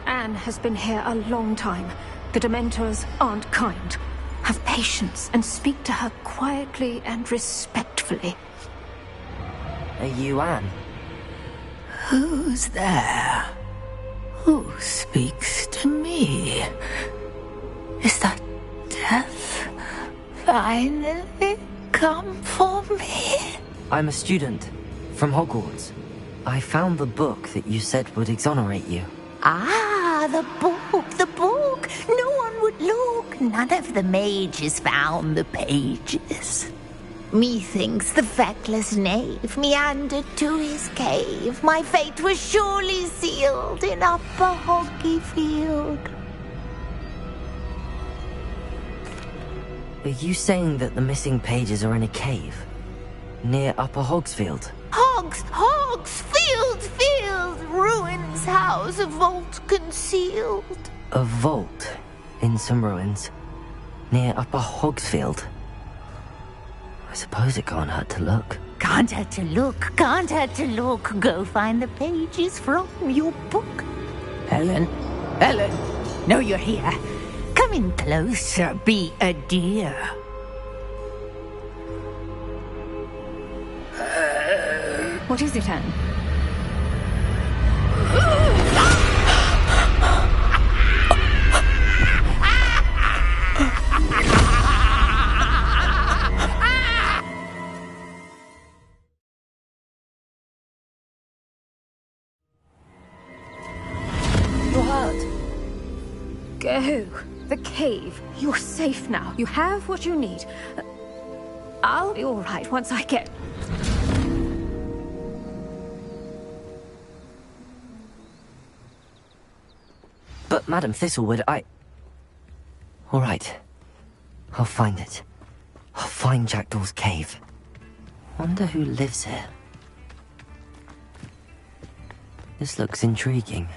Anne has been here a long time. The Dementors aren't kind. Have patience and speak to her quietly and respectfully. Are you Anne? Who's there? Who speaks to me? Is that death finally come for me? I'm a student from Hogwarts. I found the book that you said would exonerate you. Ah, the book, the book. No one would look. None of the mages found the pages. Methinks the feckless knave meandered to his cave. My fate was surely sealed in Upper Hoggy Field. Are you saying that the missing pages are in a cave? Near Upper Hogsfield? Field! Ruins house, a vault concealed. A vault in some ruins near Upper Hogsfield. I suppose it can't hurt to look. Can't hurt to look. Go find the pages from your book. Helen, know you're here. Come in closer, be a dear. What is it, Anne? You're hurt. Go. The cave. You're safe now. You have what you need. I'll be all right once I get... But, Madam Thistlewood, All right. I'll find it. I'll find Jackdaw's cave. Wonder who lives here. This looks intriguing.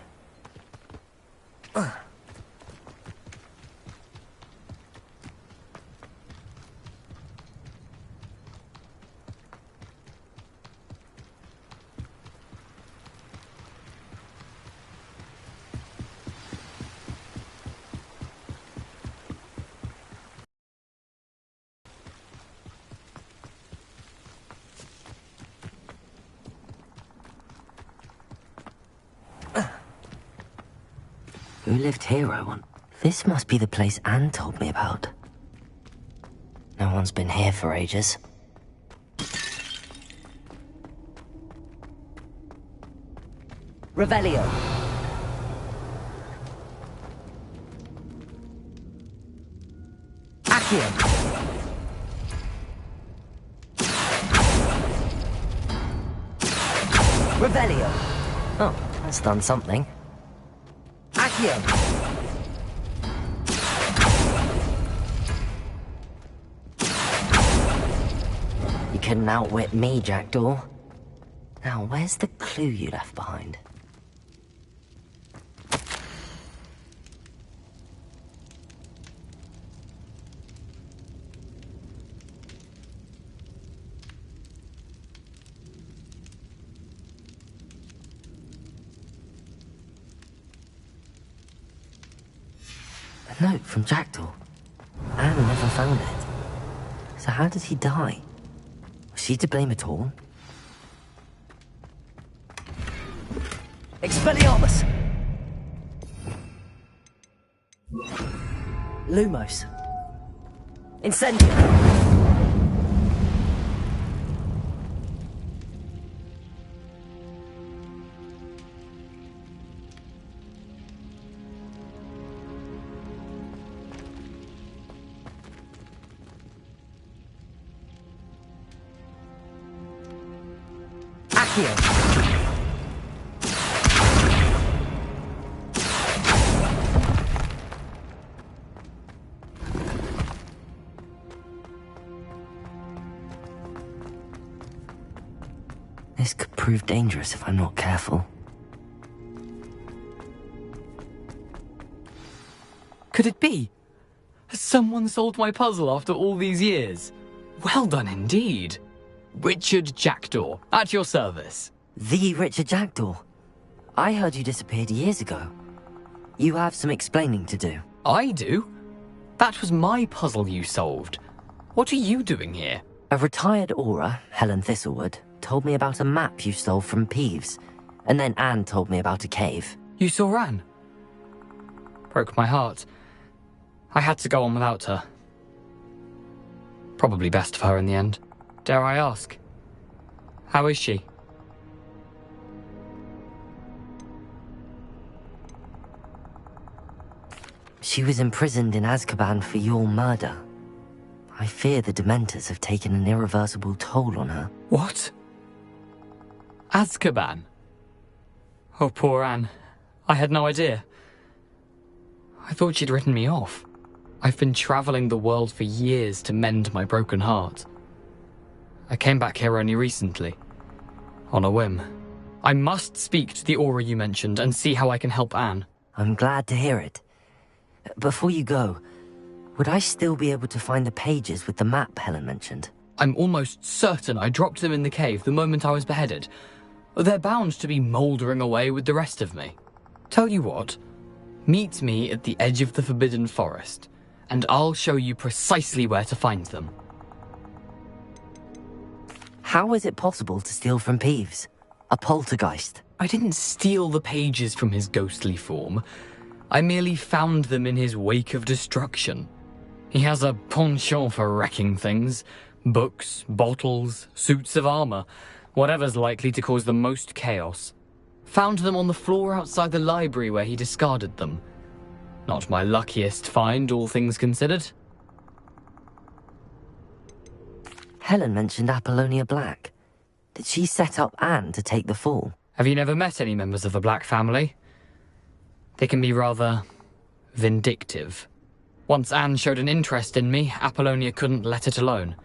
Who lived here, I want? This must be the place Anne told me about. No one's been here for ages. Revelio. Accio. Revelio. Oh, that's done something. Accio. You couldn't outwit me, Jackdaw. Now, where's the clue you left behind? A note from Jackdaw. Anne never found it. So how did he die? Was she to blame at all? Expelliarmus! Lumos. Incendium! Accio! This could prove dangerous if I'm not careful. Could it be? Has someone solved my puzzle after all these years? Well done indeed. Richard Jackdaw, at your service. The Richard Jackdaw? I heard you disappeared years ago. You have some explaining to do. I do? That was my puzzle you solved. What are you doing here? A retired Aura, Helen Thistlewood, told me about a map you stole from Peeves, and then Anne told me about a cave. You saw Anne? Broke my heart. I had to go on without her. Probably best for her in the end. Dare I ask? How is she? She was imprisoned in Azkaban for your murder. I fear the Dementors have taken an irreversible toll on her. What? Azkaban? Oh, poor Anne. I had no idea. I thought she'd written me off. I've been travelling the world for years to mend my broken heart. I came back here only recently, on a whim. I must speak to the Aura you mentioned and see how I can help Anne. I'm glad to hear it. Before you go, would I still be able to find the pages with the map Helen mentioned? I'm almost certain I dropped them in the cave the moment I was beheaded. They're bound to be mouldering away with the rest of me. Tell you what, meet me at the edge of the Forbidden Forest, and I'll show you precisely where to find them. How is it possible to steal from Peeves? A poltergeist? I didn't steal the pages from his ghostly form. I merely found them in his wake of destruction. He has a penchant for wrecking things. Books, bottles, suits of armor, whatever's likely to cause the most chaos. Found them on the floor outside the library where he discarded them. Not my luckiest find, all things considered. Helen mentioned Apollonia Black. Did she set up Anne to take the fall? Have you never met any members of the Black family? They can be rather vindictive. Once Anne showed an interest in me, Apollonia couldn't let it alone.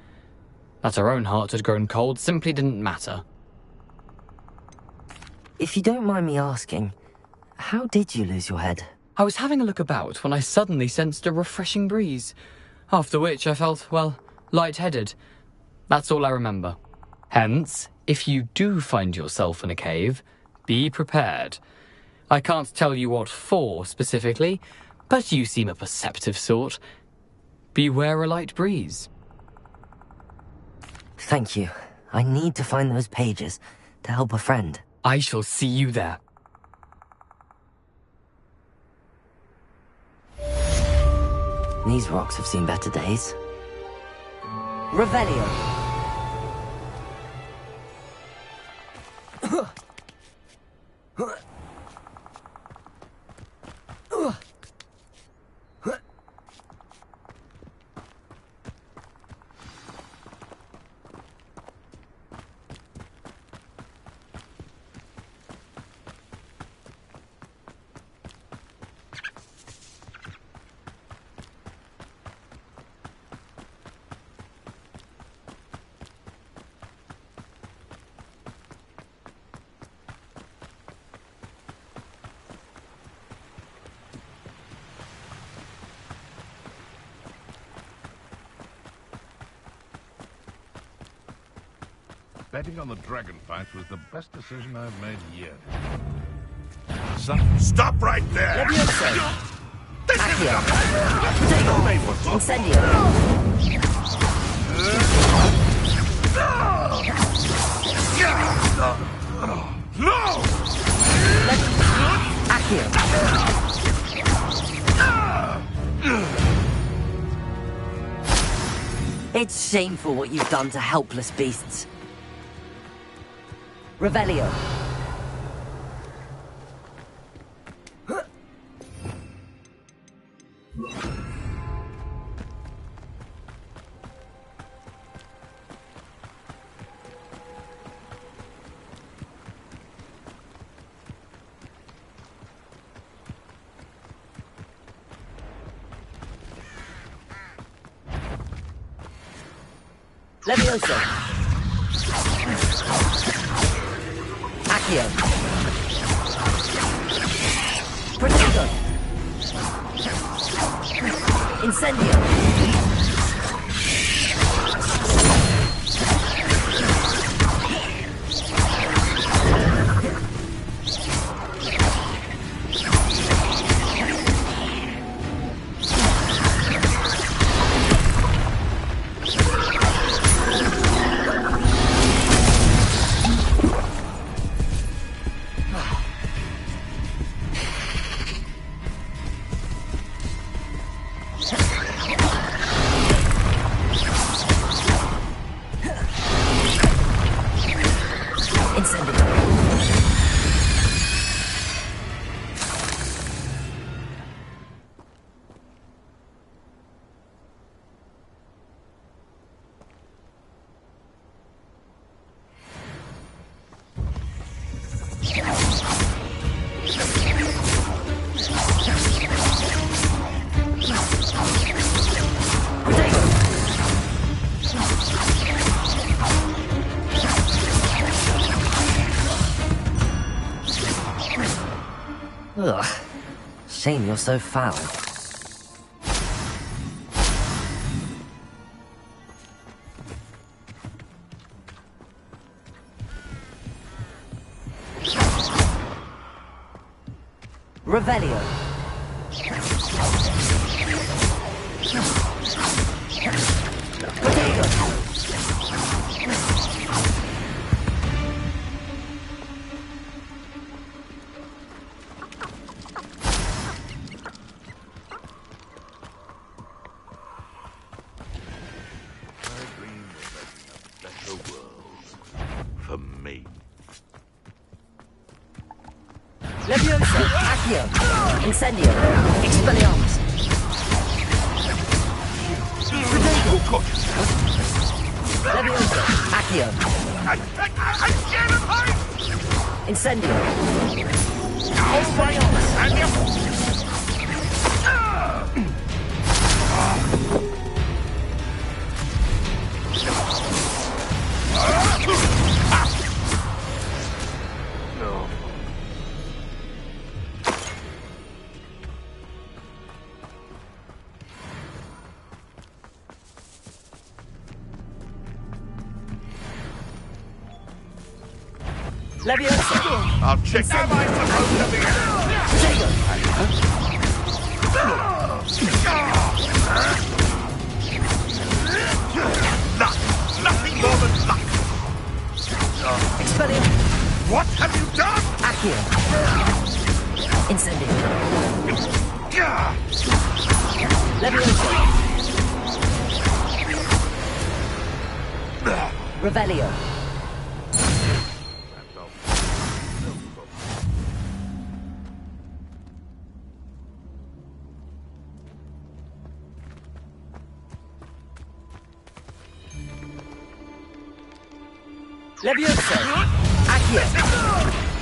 That her own heart had grown cold simply didn't matter. If you don't mind me asking, how did you lose your head? I was having a look about when I suddenly sensed a refreshing breeze, after which I felt, well, lightheaded. That's all I remember. Hence, if you do find yourself in a cave, be prepared. I can't tell you what for specifically, but you seem a perceptive sort. Beware a light breeze. Thank you. I need to find those pages to help a friend. I shall see you there. These rocks have seen better days. Revelio! Betting on the dragon fight was the best decision I've made yet. Stop right there! Accio! Potato! Incendio! No! Accio! It's shameful what you've done to helpless beasts. Revelio. Levioso. Accio. Protego. Incendio. Ugh. Shame you're so foul. Revelio. For me. Levioso, Accio, Incendio, Expelliarmus. Levioso, Accio. I'm scared of heights! Incendio. Expelliarmus. Leviosa. I'll check that. Am I supposed to be? Nothing more than luck. Expellium. What have you done? Accio. Incendio. Leviosa. Revelio. Levioso, Accio,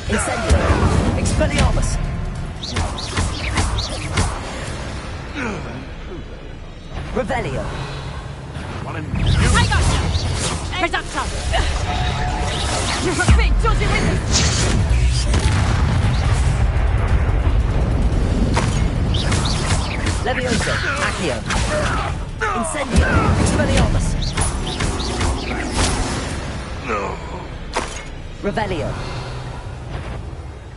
Incendio, Expelliarmus. Revelio. Reductor! Big Josie Levioso, Accio, Incendio, Expelliarmus. Revelio.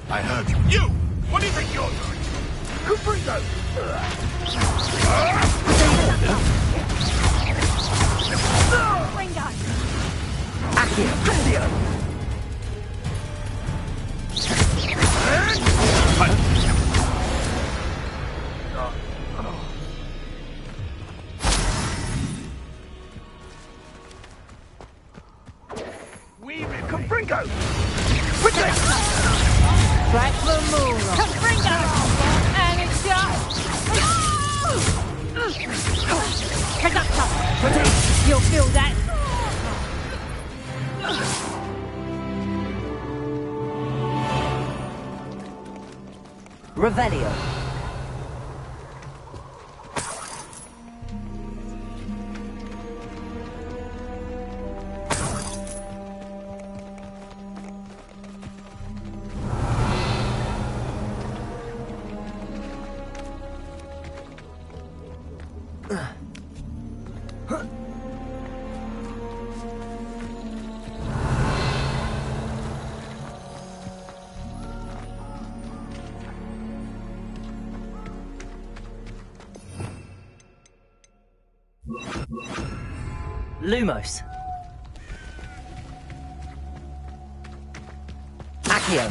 I heard you. You! What do you think you're doing? Cubrigo! Ringo! Accio, Incendio. Cubrigo! Crack the moon! Confringo! And it's Conductor! You'll feel that! Revelio. Lumos. Accio.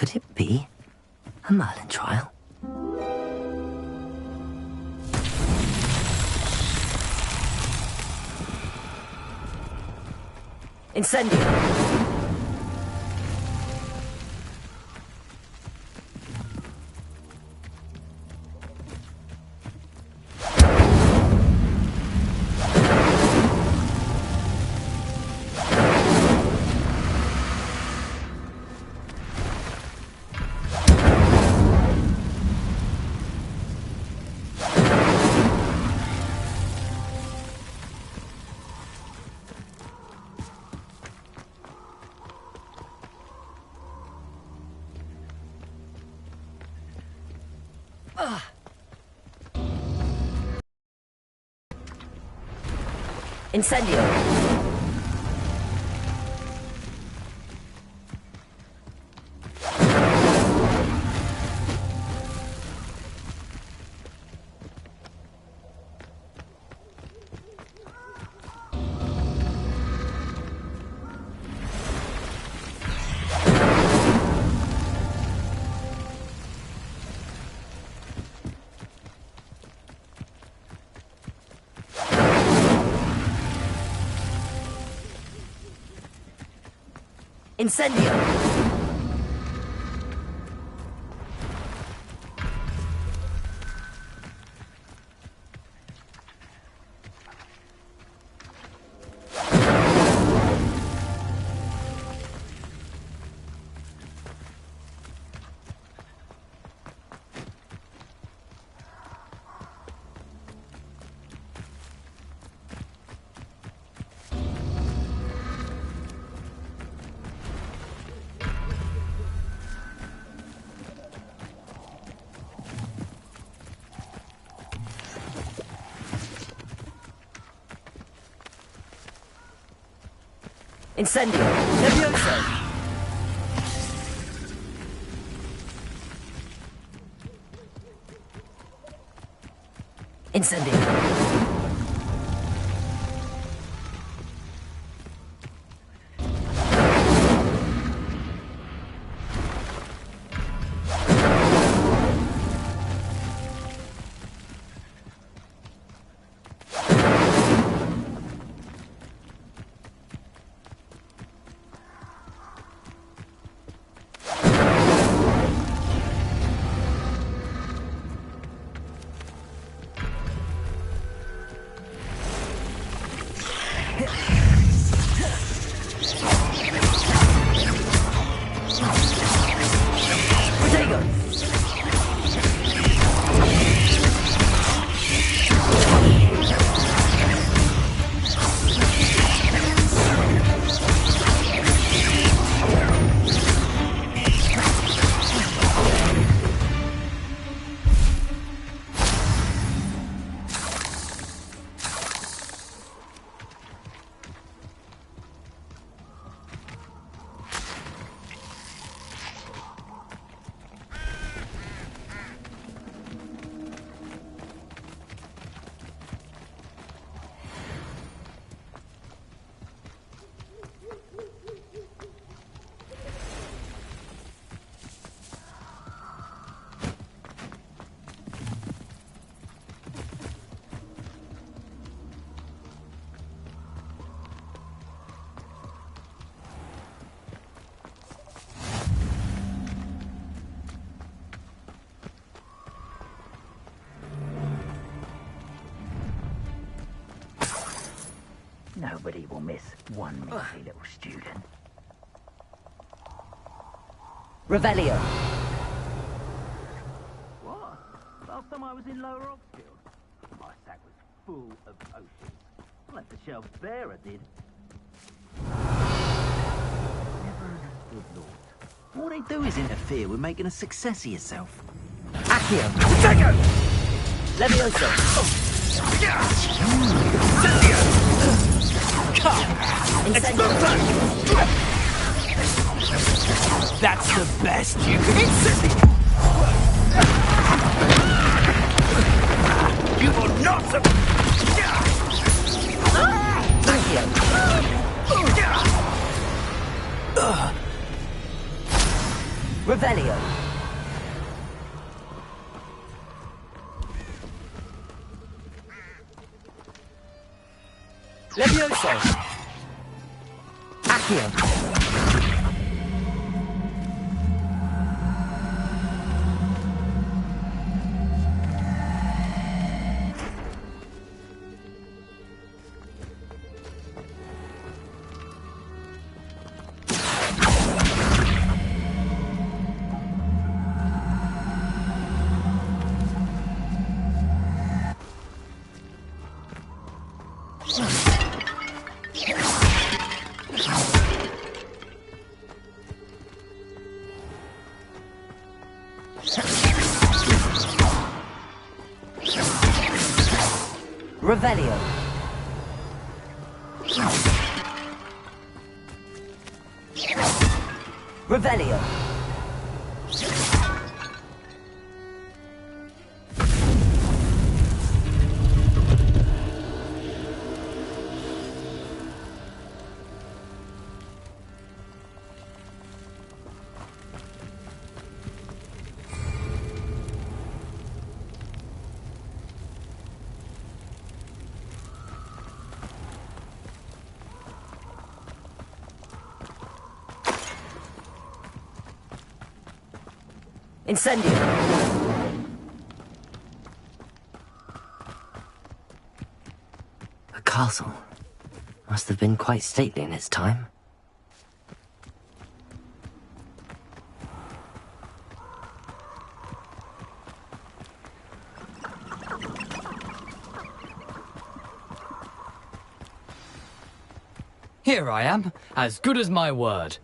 Could it be a Merlin trial? Incendio! Incendio! Incendio! Incendio! Levioso! Incendio! Nobody will miss one measly little student. Revelio! What? Last time I was in Lower Oxfield, my sack was full of potions. I left the shelves bare, I did. Never understood Lords. All they do is interfere with making a success of yourself. Accio! Protego! Levioso! That's the best you can. You will not. Revelio. Levioso. Accio. Revelio. Revelio. Incendio! A castle. Must have been quite stately in its time. Here I am, as good as my word.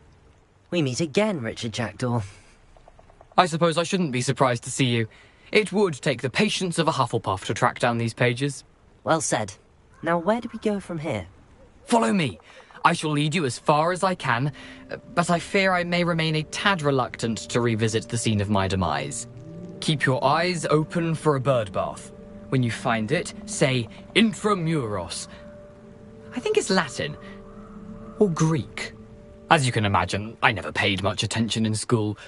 We meet again, Richard Jackdaw. I suppose I shouldn't be surprised to see you. It would take the patience of a Hufflepuff to track down these pages. Well said. Now where do we go from here? Follow me. I shall lead you as far as I can, but I fear I may remain a tad reluctant to revisit the scene of my demise. Keep your eyes open for a bird bath. When you find it, say Intramuros. I think it's Latin. Or Greek. As you can imagine, I never paid much attention in school.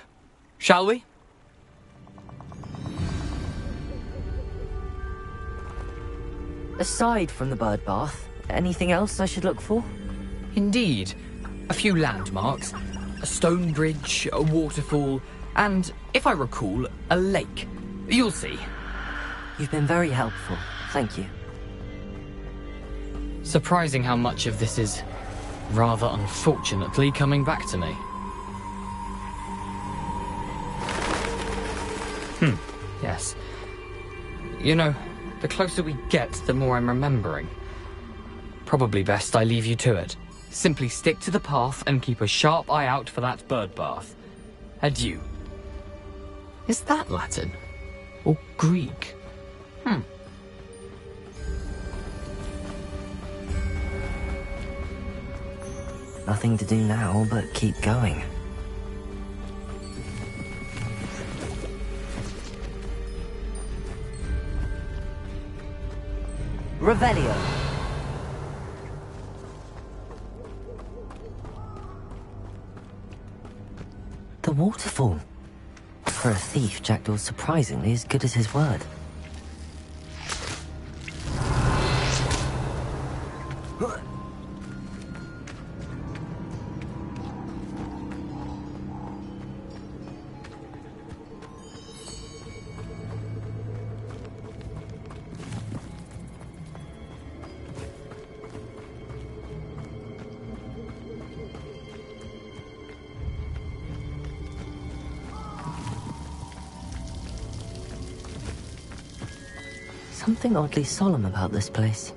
Shall we? Aside from the bird bath, anything else I should look for? Indeed. A few landmarks. A stone bridge, a waterfall, and, if I recall, a lake. You'll see. You've been very helpful. Thank you. Surprising how much of this is, rather unfortunately, coming back to me. Yes. You know, the closer we get, the more I'm remembering. Probably best I leave you to it. Simply stick to the path and keep a sharp eye out for that bird bath. Adieu. Is that Latin? Or Greek? Nothing to do now but keep going. Revelio. The waterfall. For a thief, Jackdaw's surprisingly as good as his word. Something oddly solemn about this place.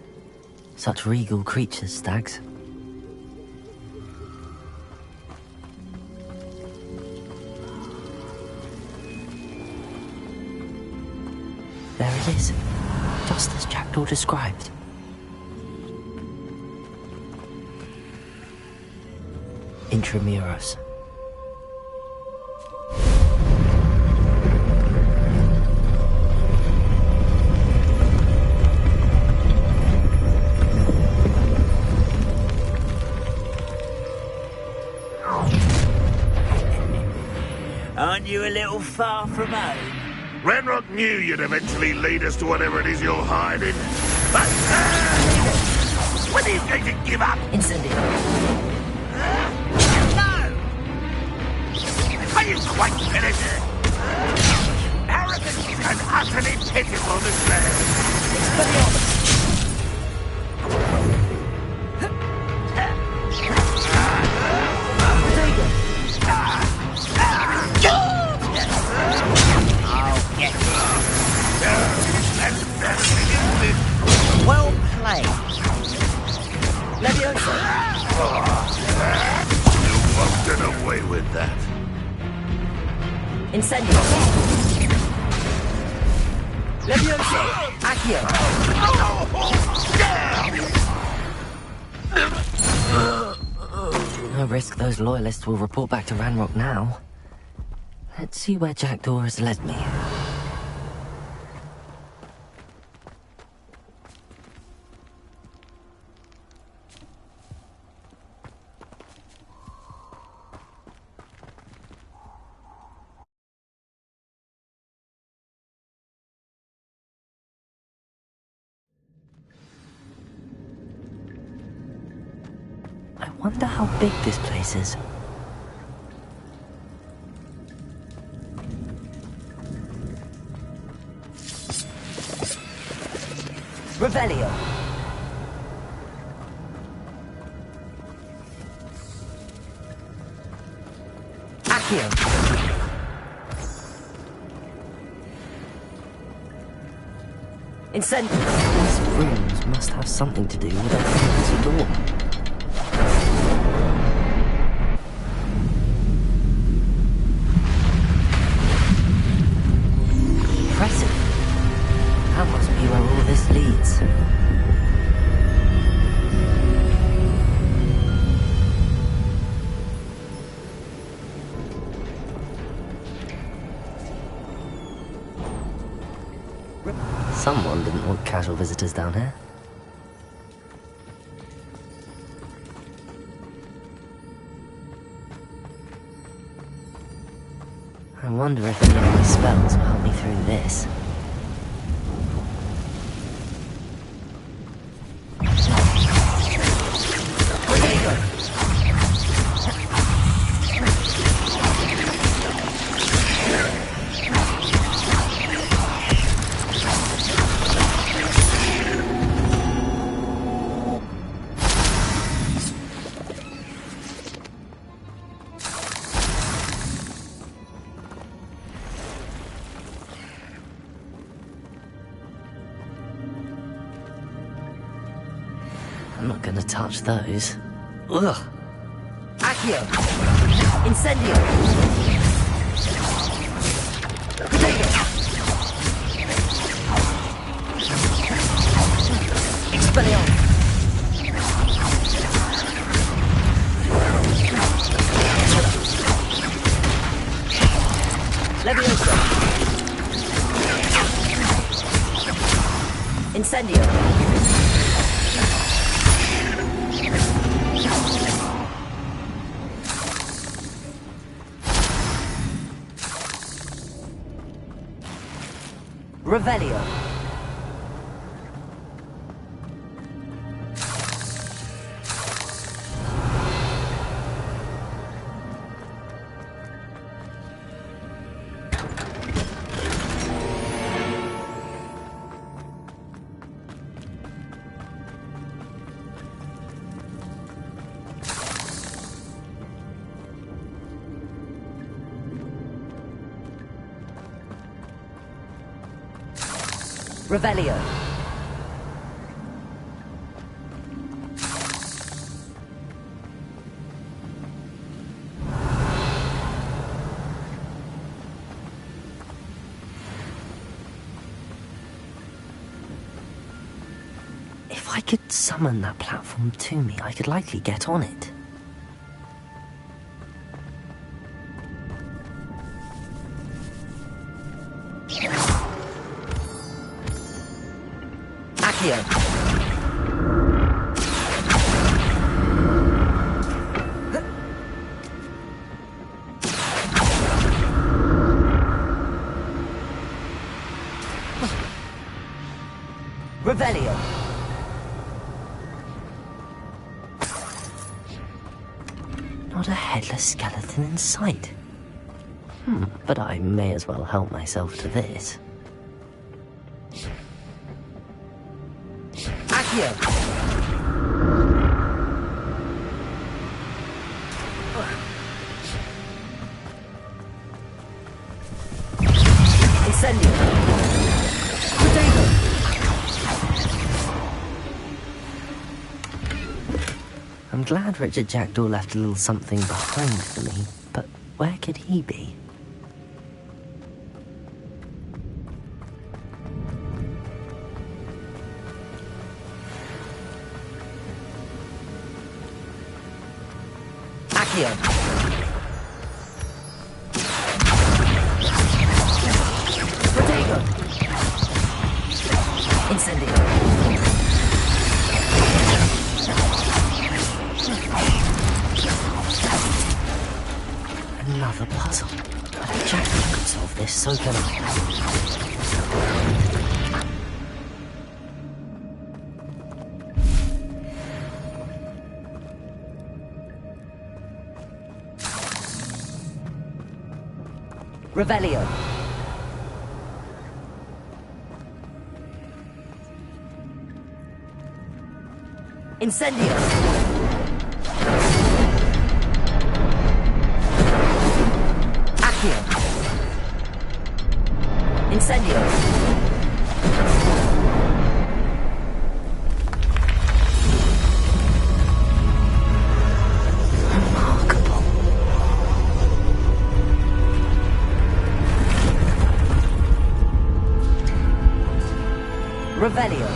Such regal creatures, stags. There it is, just as Jackdaw described. Intramuros. Aren't you a little far from home? Ranrock knew you'd eventually lead us to whatever it is you're hiding. But, when are you going to give up? Incendio. No! Are you quite finished? Arrogance and utterly pitiful despair. Well played. Leviosa. You won't get away with that. Incendio. Leviosa. Accio. No risk those loyalists will report back to Ranrock now. Let's see where Jackdaw has led me. I wonder how big this place is. Revelio. Accio. Incendio. These rooms must have something to do with a fancy door. Impressive. That must be where all this leads. Someone didn't want casual visitors down here. I wonder if any of my spells will help me through this. I'm not gonna touch those. Ugh! Accio! Incendio! Expelliarmus! Leviosa! Incendio! Revelio. Revelio. If I could summon that platform to me, I could likely get on it. Accio. Revelio. Not a headless skeleton in sight. But I may as well help myself to this. Accio! Incendio! Potato! I'm glad Richard Jackdaw left a little something behind for me, but where could he be? Accio! Potato! Incendio! Another puzzle. But if Jackdaw could solve this, so can I. Revelio. Incendio. Accio. Incendio. Revelio.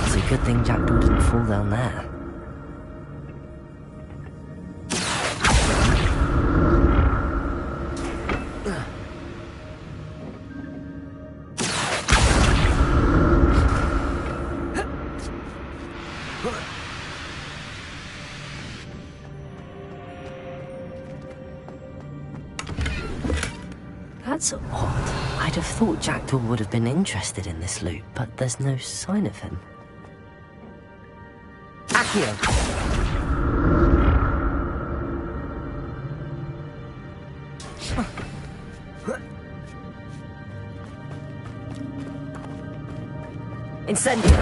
It's a good thing Jackdaw didn't fall down there. That's odd. I'd have thought Jackdaw would have been interested in this loot, but there's no sign of him. Accio! Incendio!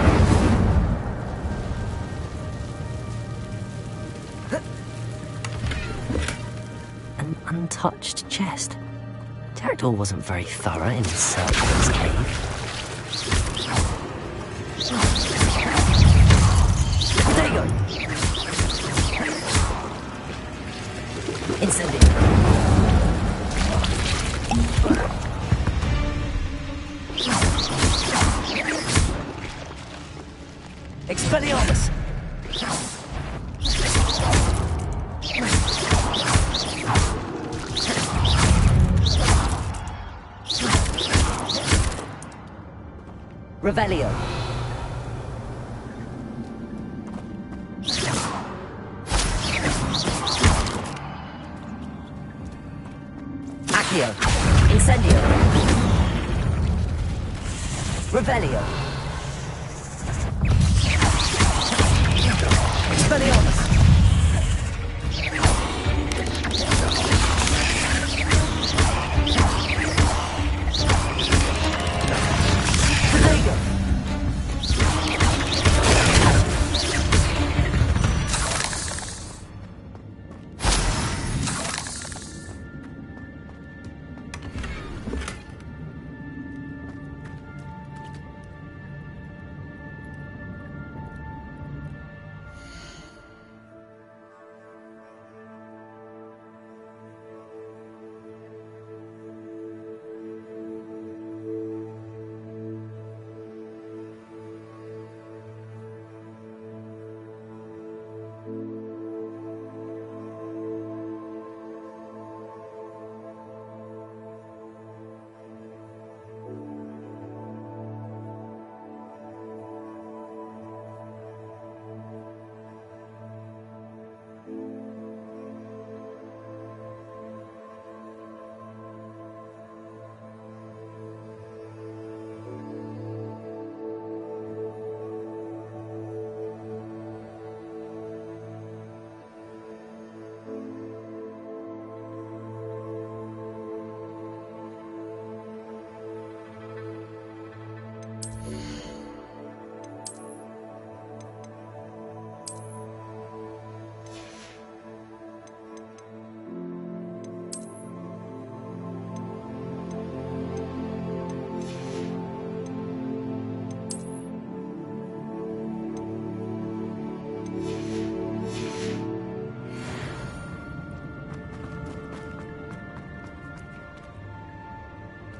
An untouched chest. Jackdaw wasn't very thorough in his search for his cave. There you go! Incendio! Expelliarmus! Revelio. Accio. Incendio. Revelio. Expelliarmus.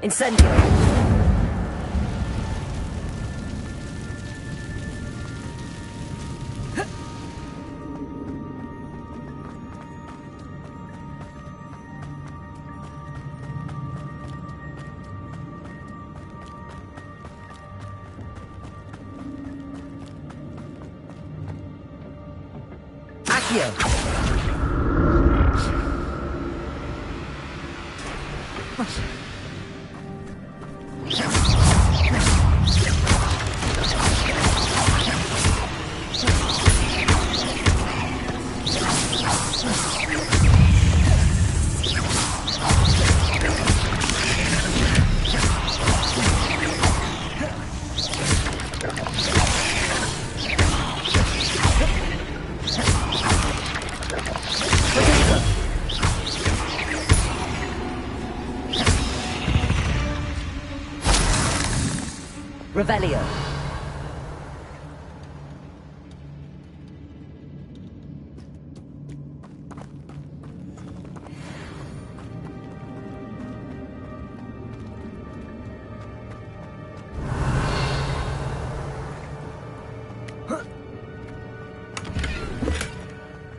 Incendio! Accio! Revelio.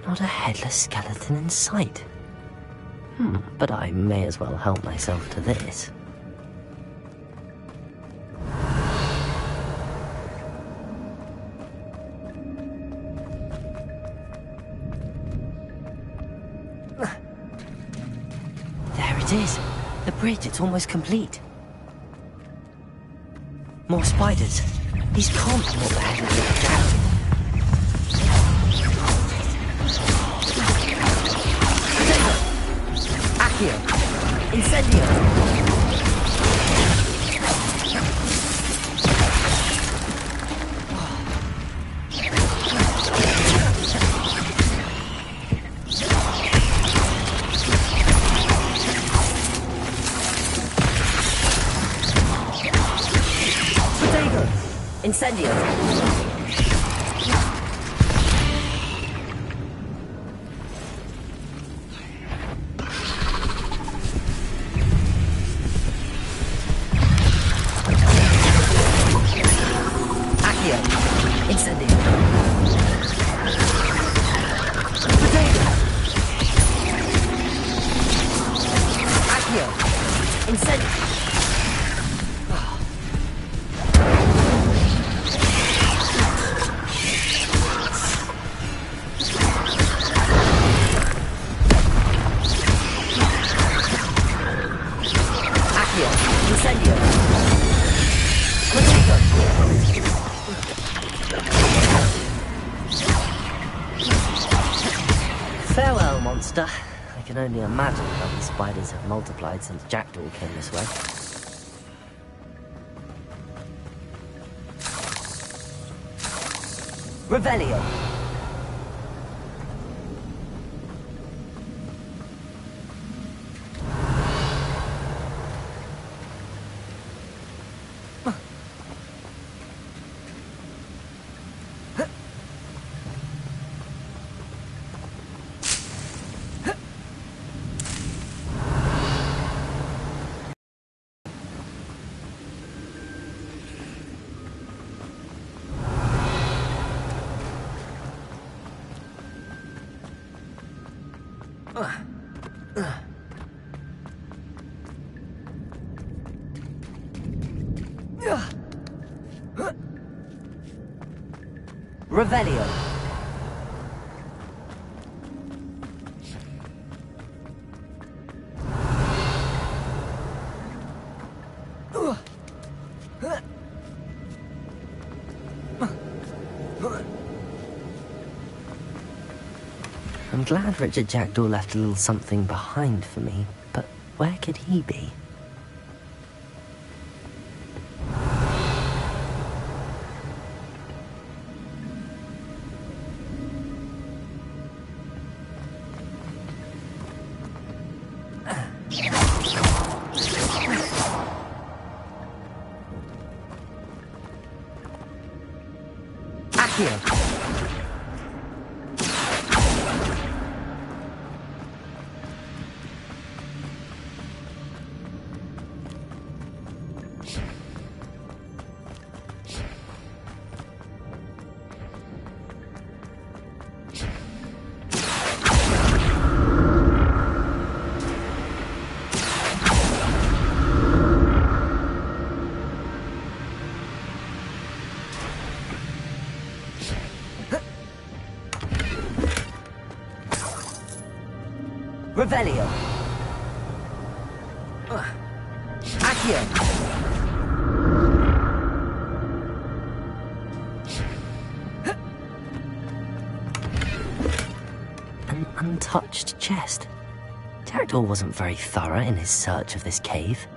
Not a headless skeleton in sight. But I may as well help myself to this. It is. The bridge, it's almost complete. More spiders. These can't be what the hell is it down. Accio. Incendio. Incendio! Accio! Incendio! Potato! Accio! Incendio! Incendio! Farewell, monster. I can only imagine how these spiders have multiplied since Jackdaw came this way. Revelio! Revelio. I'm glad Richard Jackdaw left a little something behind for me, but where could he be? Accio! Revelio. Accio. An untouched chest. Jackdaw wasn't very thorough in his search of this cave.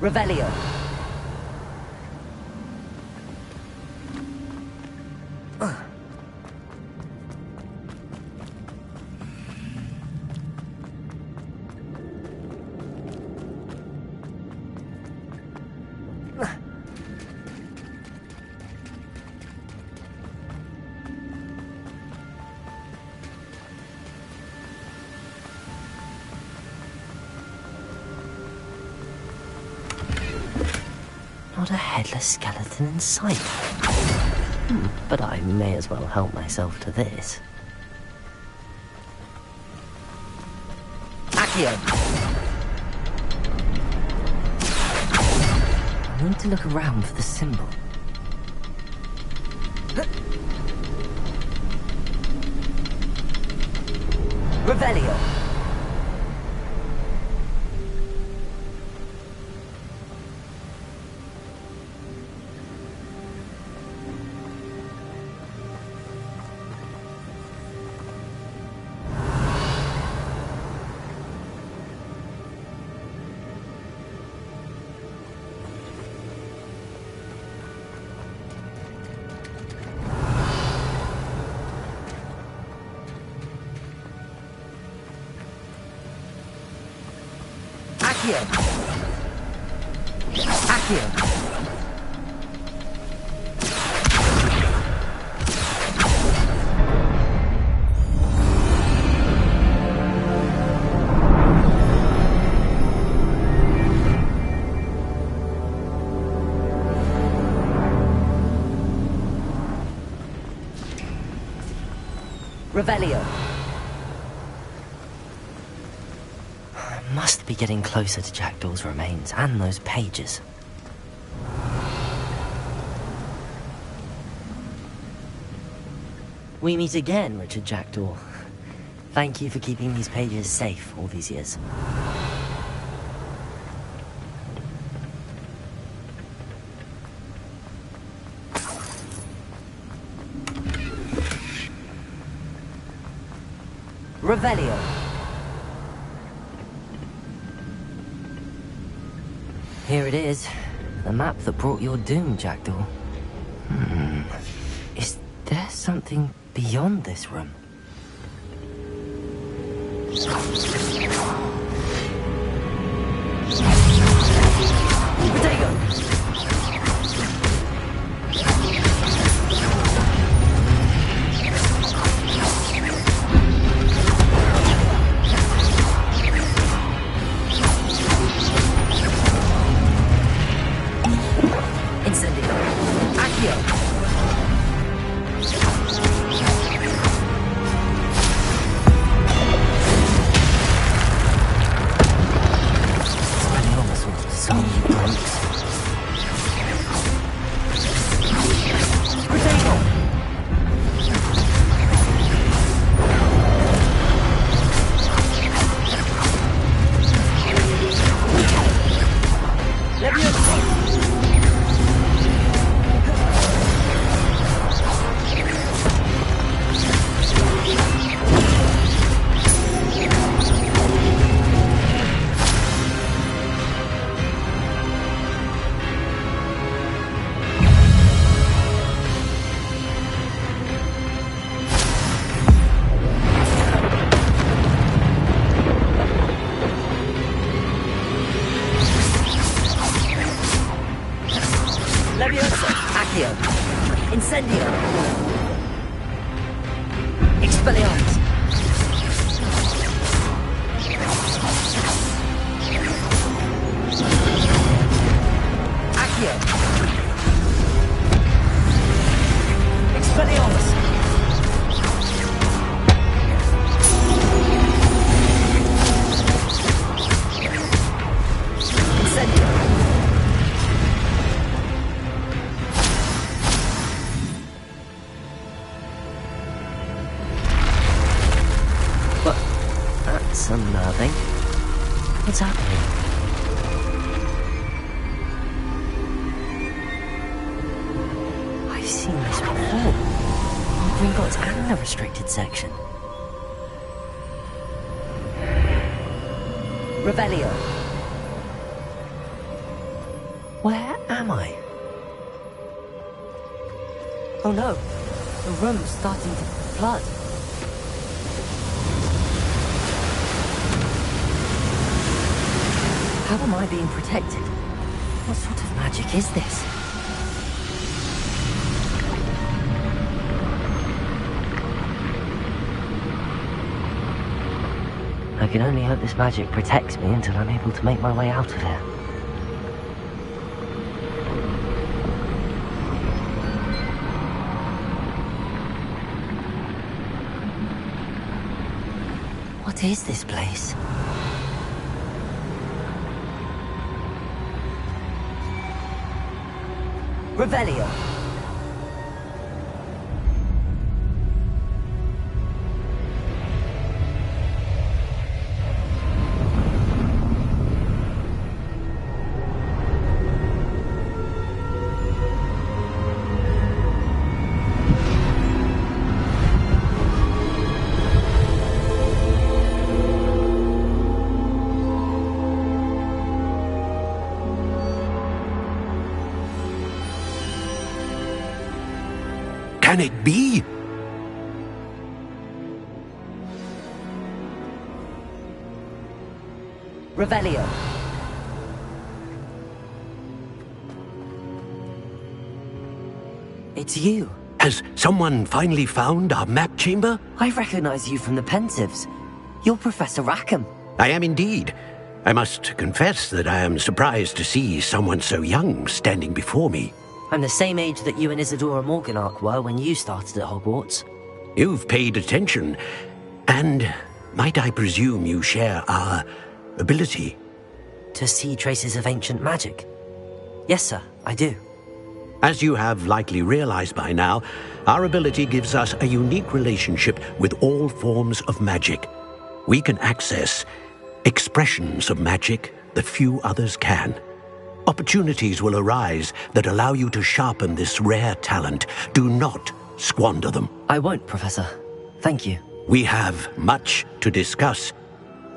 Revelio. Not a headless skeleton in sight. But I may as well help myself to this. Accio! I need to look around for the symbol. Revelio! Accio! Accio! Revelio. I must be getting closer to Jackdaw's remains and those pages. We meet again, Richard Jackdaw. Thank you for keeping these pages safe all these years. Revelio. Here it is. The map that brought your doom, Jackdaw. Is there something beyond this room? Potato! Accio! Incendio! Expelliarmus! Accio! Expelliarmus! Incendio! But that's unnerving. What's happening? I've seen this before. Gringotts and the restricted section. Revelio. Where am I? Oh no, the room's starting to flood. How am I being protected? What sort of magic is this? I can only hope this magic protects me until I'm able to make my way out of here. What is this place? Revelio. Can it be? Revelio. It's you. Has someone finally found our map chamber? I recognize you from the Pensives. You're Professor Rackham. I am indeed. I must confess that I am surprised to see someone so young standing before me. I'm the same age that you and Isadora Morganach were when you started at Hogwarts. You've paid attention, and might I presume you share our ability? To see traces of ancient magic? Yes, sir, I do. As you have likely realized by now, our ability gives us a unique relationship with all forms of magic. We can access expressions of magic that few others can. Opportunities will arise that allow you to sharpen this rare talent. Do not squander them. I won't, Professor. Thank you. We have much to discuss.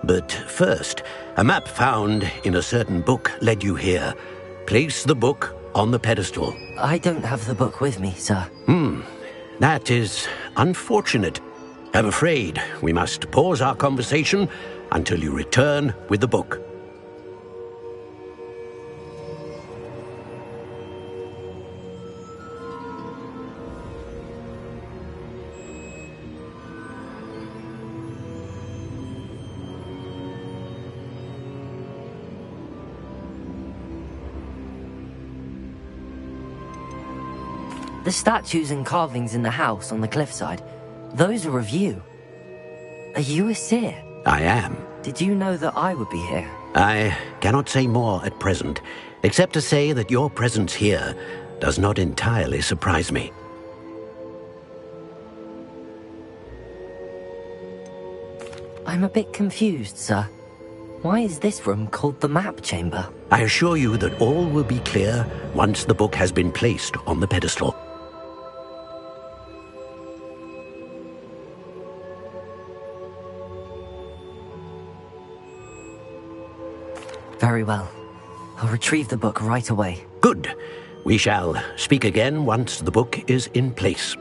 But first, a map found in a certain book led you here. Place the book on the pedestal. I don't have the book with me, sir. That is unfortunate. I'm afraid we must pause our conversation until you return with the book. The statues and carvings in the house on the cliffside, those are of you. Are you a seer? I am. Did you know that I would be here? I cannot say more at present, except to say that your presence here does not entirely surprise me. I'm a bit confused, sir. Why is this room called the map chamber? I assure you that all will be clear once the book has been placed on the pedestal. Very well. I'll retrieve the book right away. Good. We shall speak again once the book is in place.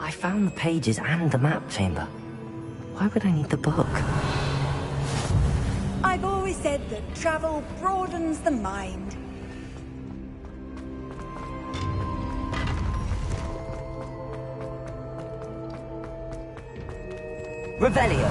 I found the pages and the map chamber. Why would I need the book? I've always said that travel broadens the mind. Revelio.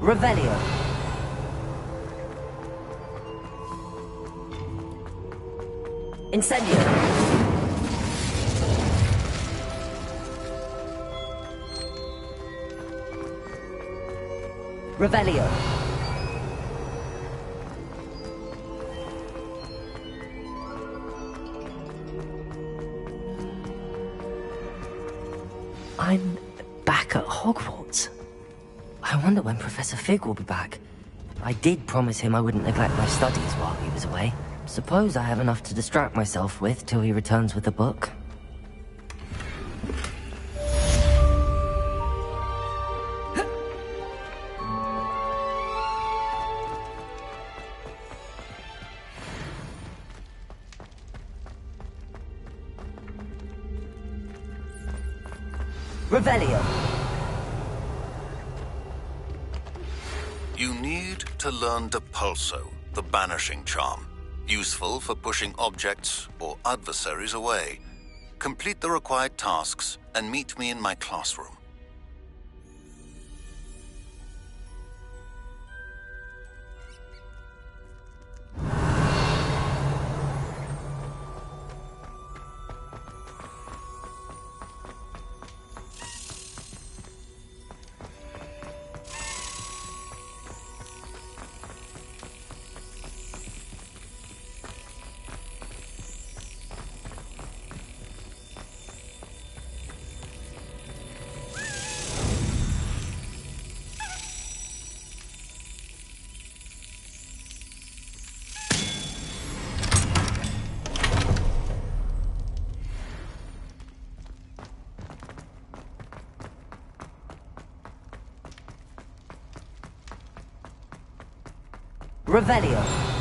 Revelio. Incendio. Revelio. I'm back at Hogwarts. I wonder when Professor Fig will be back. I did promise him I wouldn't neglect my studies while he was away. Suppose I have enough to distract myself with till he returns with the book. Revelio. You need to learn Depulso, the banishing charm. Useful for pushing objects or adversaries away. Complete the required tasks and meet me in my classroom. Revelio.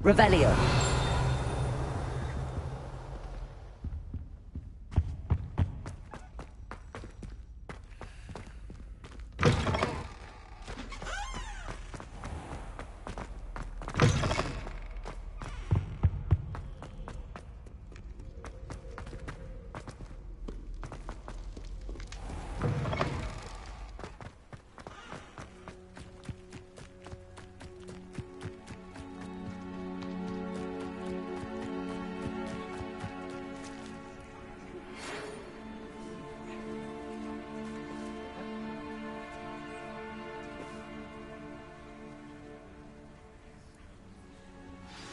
Revelio.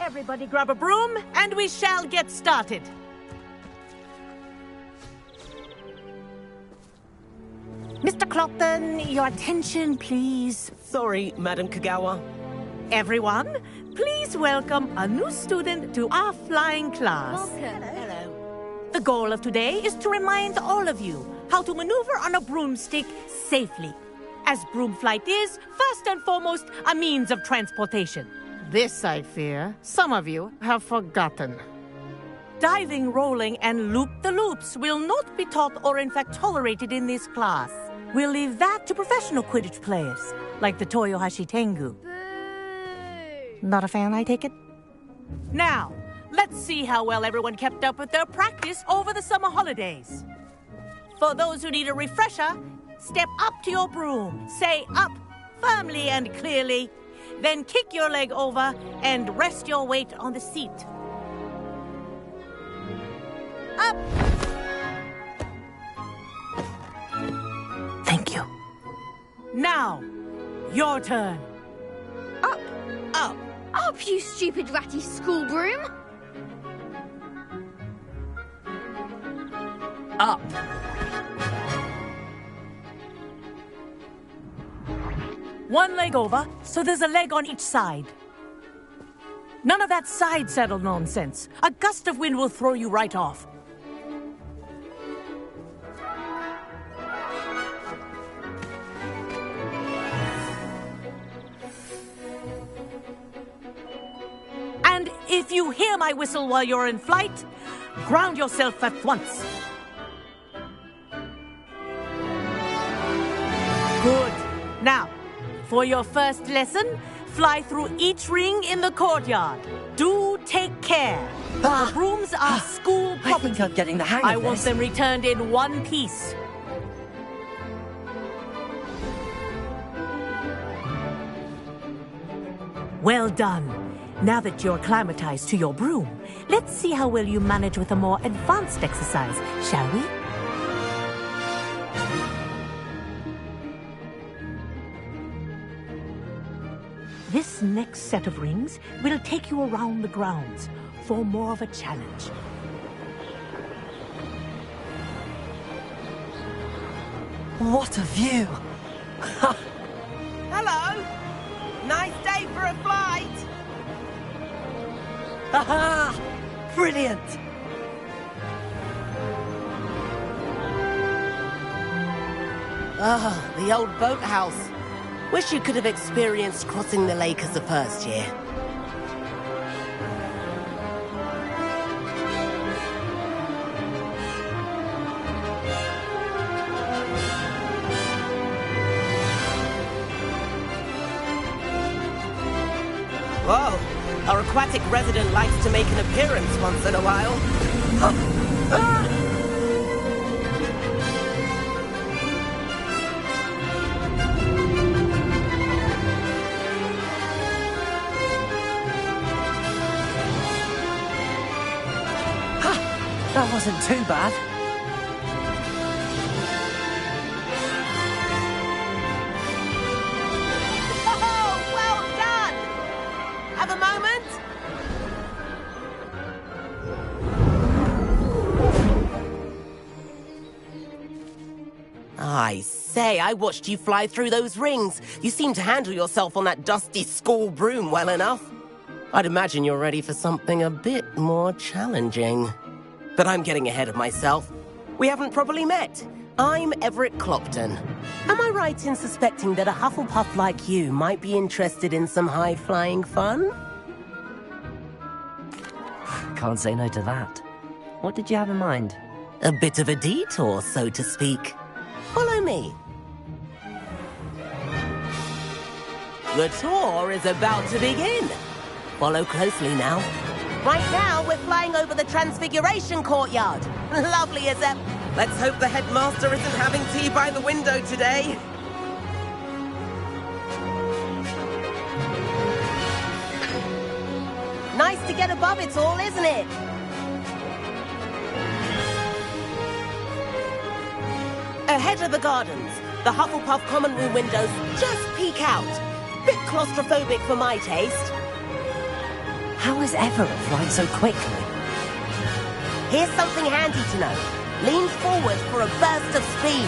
Everybody grab a broom, and we shall get started. Mr. Clopton, your attention, please. Sorry, Madam Kagawa. Everyone, please welcome a new student to our flying class. Hello. The goal of today is to remind all of you how to maneuver on a broomstick safely, as broom flight is, first and foremost, a means of transportation. This, I fear, some of you have forgotten. Diving, rolling, and loop-the-loops will not be taught or in fact tolerated in this class. We'll leave that to professional Quidditch players, like the Toyohashi Tengu. Not a fan, I take it? Now, let's see how well everyone kept up with their practice over the summer holidays. For those who need a refresher, step up to your broom, say up firmly and clearly, then kick your leg over and rest your weight on the seat. Up! Thank you. Now, your turn. Up! Up! Up, you stupid ratty school broom! Up! One leg over, so there's a leg on each side. None of that side saddle nonsense. A gust of wind will throw you right off. And if you hear my whistle while you're in flight, ground yourself at once. Good. Now, for your first lesson, fly through each ring in the courtyard. Do take care. The brooms are school property. I think I'm getting the hang of I want them returned in one piece. Well done. Now that you're acclimatized to your broom, let's see how well you manage with a more advanced exercise, shall we? This next set of rings will take you around the grounds for more of a challenge. What a view! Hello! Nice day for a flight! Aha! Brilliant! Ah, the old boathouse. Wish you could have experienced crossing the lake as a first year. Whoa, our aquatic resident likes to make an appearance once in a while. That wasn't too bad. Oh, well done! Have a moment? I say, I watched you fly through those rings. You seem to handle yourself on that dusty school broom well enough. I'd imagine you're ready for something a bit more challenging. But I'm getting ahead of myself. We haven't properly met. I'm Everett Clopton. Am I right in suspecting that a Hufflepuff like you might be interested in some high-flying fun? Can't say no to that. What did you have in mind? A bit of a detour, so to speak. Follow me. The tour is about to begin. Follow closely now. Right now, we're flying over the Transfiguration Courtyard. Lovely as ever. Let's hope the headmaster isn't having tea by the window today. Nice to get above it all, isn't it? Ahead of the gardens, the Hufflepuff common room windows just peek out. Bit claustrophobic for my taste. How is Everett flying so quickly? Here's something handy to know. Lean forward for a burst of speed.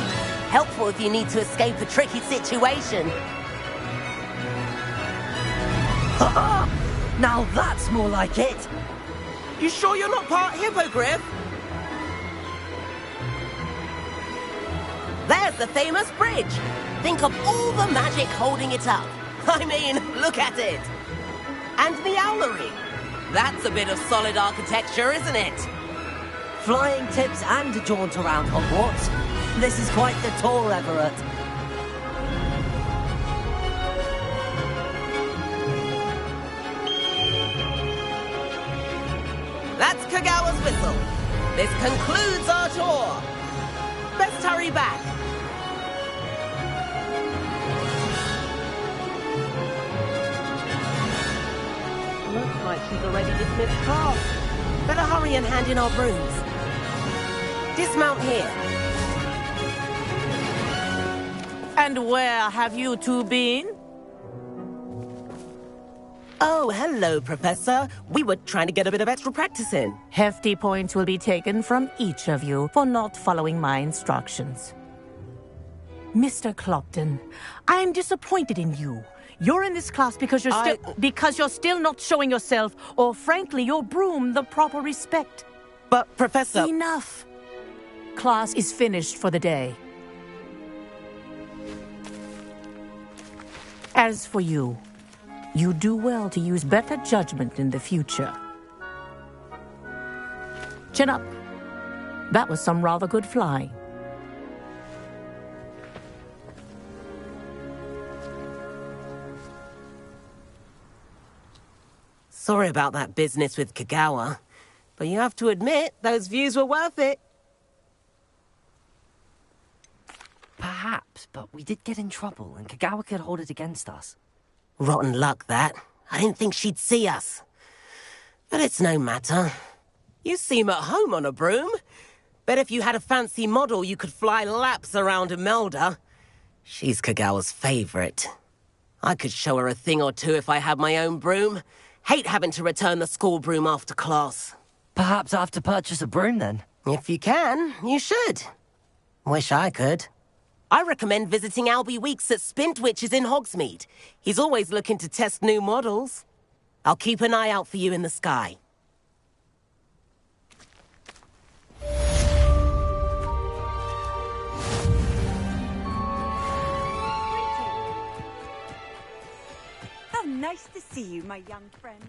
Helpful if you need to escape a tricky situation. Now that's more like it! You sure you're not part hippogriff? There's the famous bridge! Think of all the magic holding it up. I mean, look at it! And the owlery. That's a bit of solid architecture, isn't it? Flying tips and a jaunt around Hogwarts. This is quite the tour, Everett. That's Kagawa's whistle. This concludes our tour. Best hurry back. Looks like she's already dismissed class. Better hurry and hand in our brooms. Dismount here. And where have you two been? Oh, hello, Professor. We were trying to get a bit of extra practice in. Hefty points will be taken from each of you for not following my instructions. Mr. Clopton, I'm disappointed in you. You're in this class because you're still not showing yourself, or frankly, your broom the proper respect. But, Professor... Enough. Class is finished for the day. As for you, you do well to use better judgment in the future. Chin up. That was some rather good flying. Sorry about that business with Kagawa, but you have to admit, those views were worth it. Perhaps, but we did get in trouble, and Kagawa could hold it against us. Rotten luck, that. I didn't think she'd see us. But it's no matter. You seem at home on a broom. Bet if you had a fancy model, you could fly laps around Imelda. She's Kagawa's favorite. I could show her a thing or two if I had my own broom. Hate having to return the school broom after class. Perhaps I have to purchase a broom, then? If you can, you should. Wish I could. I recommend visiting Albie Weeks at Spintwitches in Hogsmeade. He's always looking to test new models. I'll keep an eye out for you in the sky. How nice to see you, my young friend.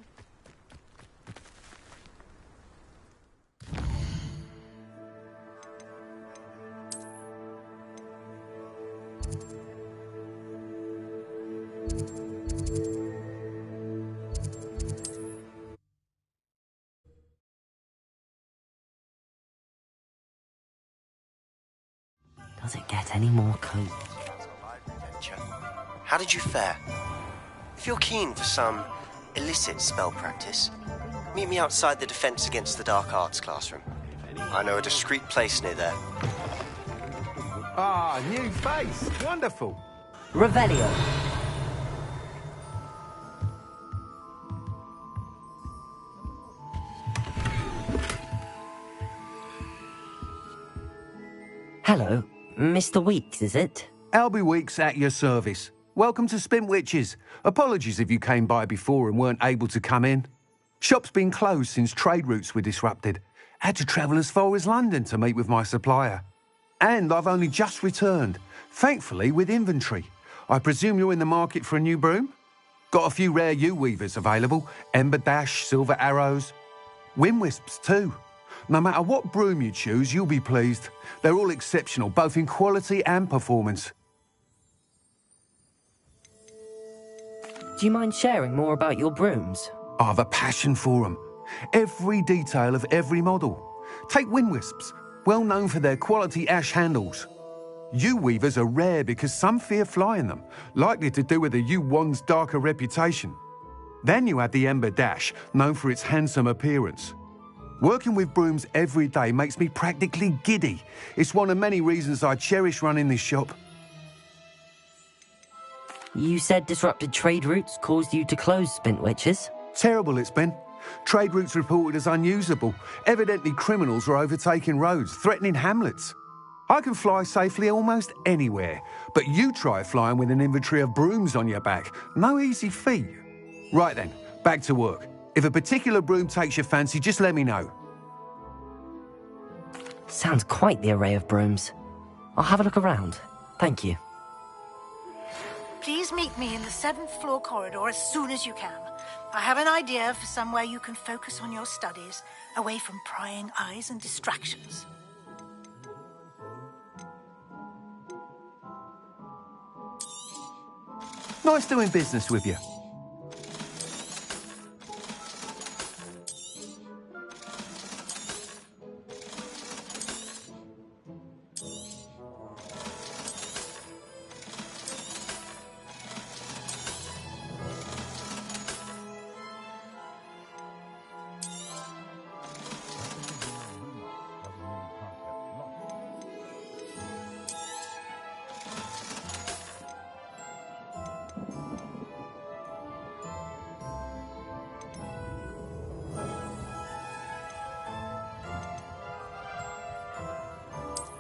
Does it get any more cool? How did you fare? If you're keen for some illicit spell practice, meet me outside the Defense Against the Dark Arts classroom. I know a discreet place near there. Ah, new face. Wonderful. Revelio. Hello. Mr. Weeks, is it? Albie Weeks at your service. Welcome to Spintwitches. Apologies if you came by before and weren't able to come in. Shop's been closed since trade routes were disrupted. Had to travel as far as London to meet with my supplier. And I've only just returned, thankfully with inventory. I presume you're in the market for a new broom? Got a few rare U-weavers available. Ember Dash, Silver Arrows. Wind Wisps too. No matter what broom you choose, you'll be pleased. They're all exceptional, both in quality and performance. Do you mind sharing more about your brooms? I have a passion for them. Every detail of every model. Take Wind Wisps, well known for their quality ash handles. U-weavers are rare because some fear flying them, likely to do with the U-wand's darker reputation. Then you have the Ember Dash, known for its handsome appearance. Working with brooms every day makes me practically giddy. It's one of many reasons I cherish running this shop. You said disrupted trade routes caused you to close Spintwitches? Terrible it's been. Trade routes reported as unusable. Evidently criminals are overtaking roads, threatening hamlets. I can fly safely almost anywhere, but you try flying with an inventory of brooms on your back. No easy feat. Right then, back to work. If a particular broom takes your fancy, just let me know. Sounds quite the array of brooms. I'll have a look around. Thank you. Please meet me in the 7th floor corridor as soon as you can. I have an idea for somewhere you can focus on your studies, away from prying eyes and distractions. Nice doing business with you.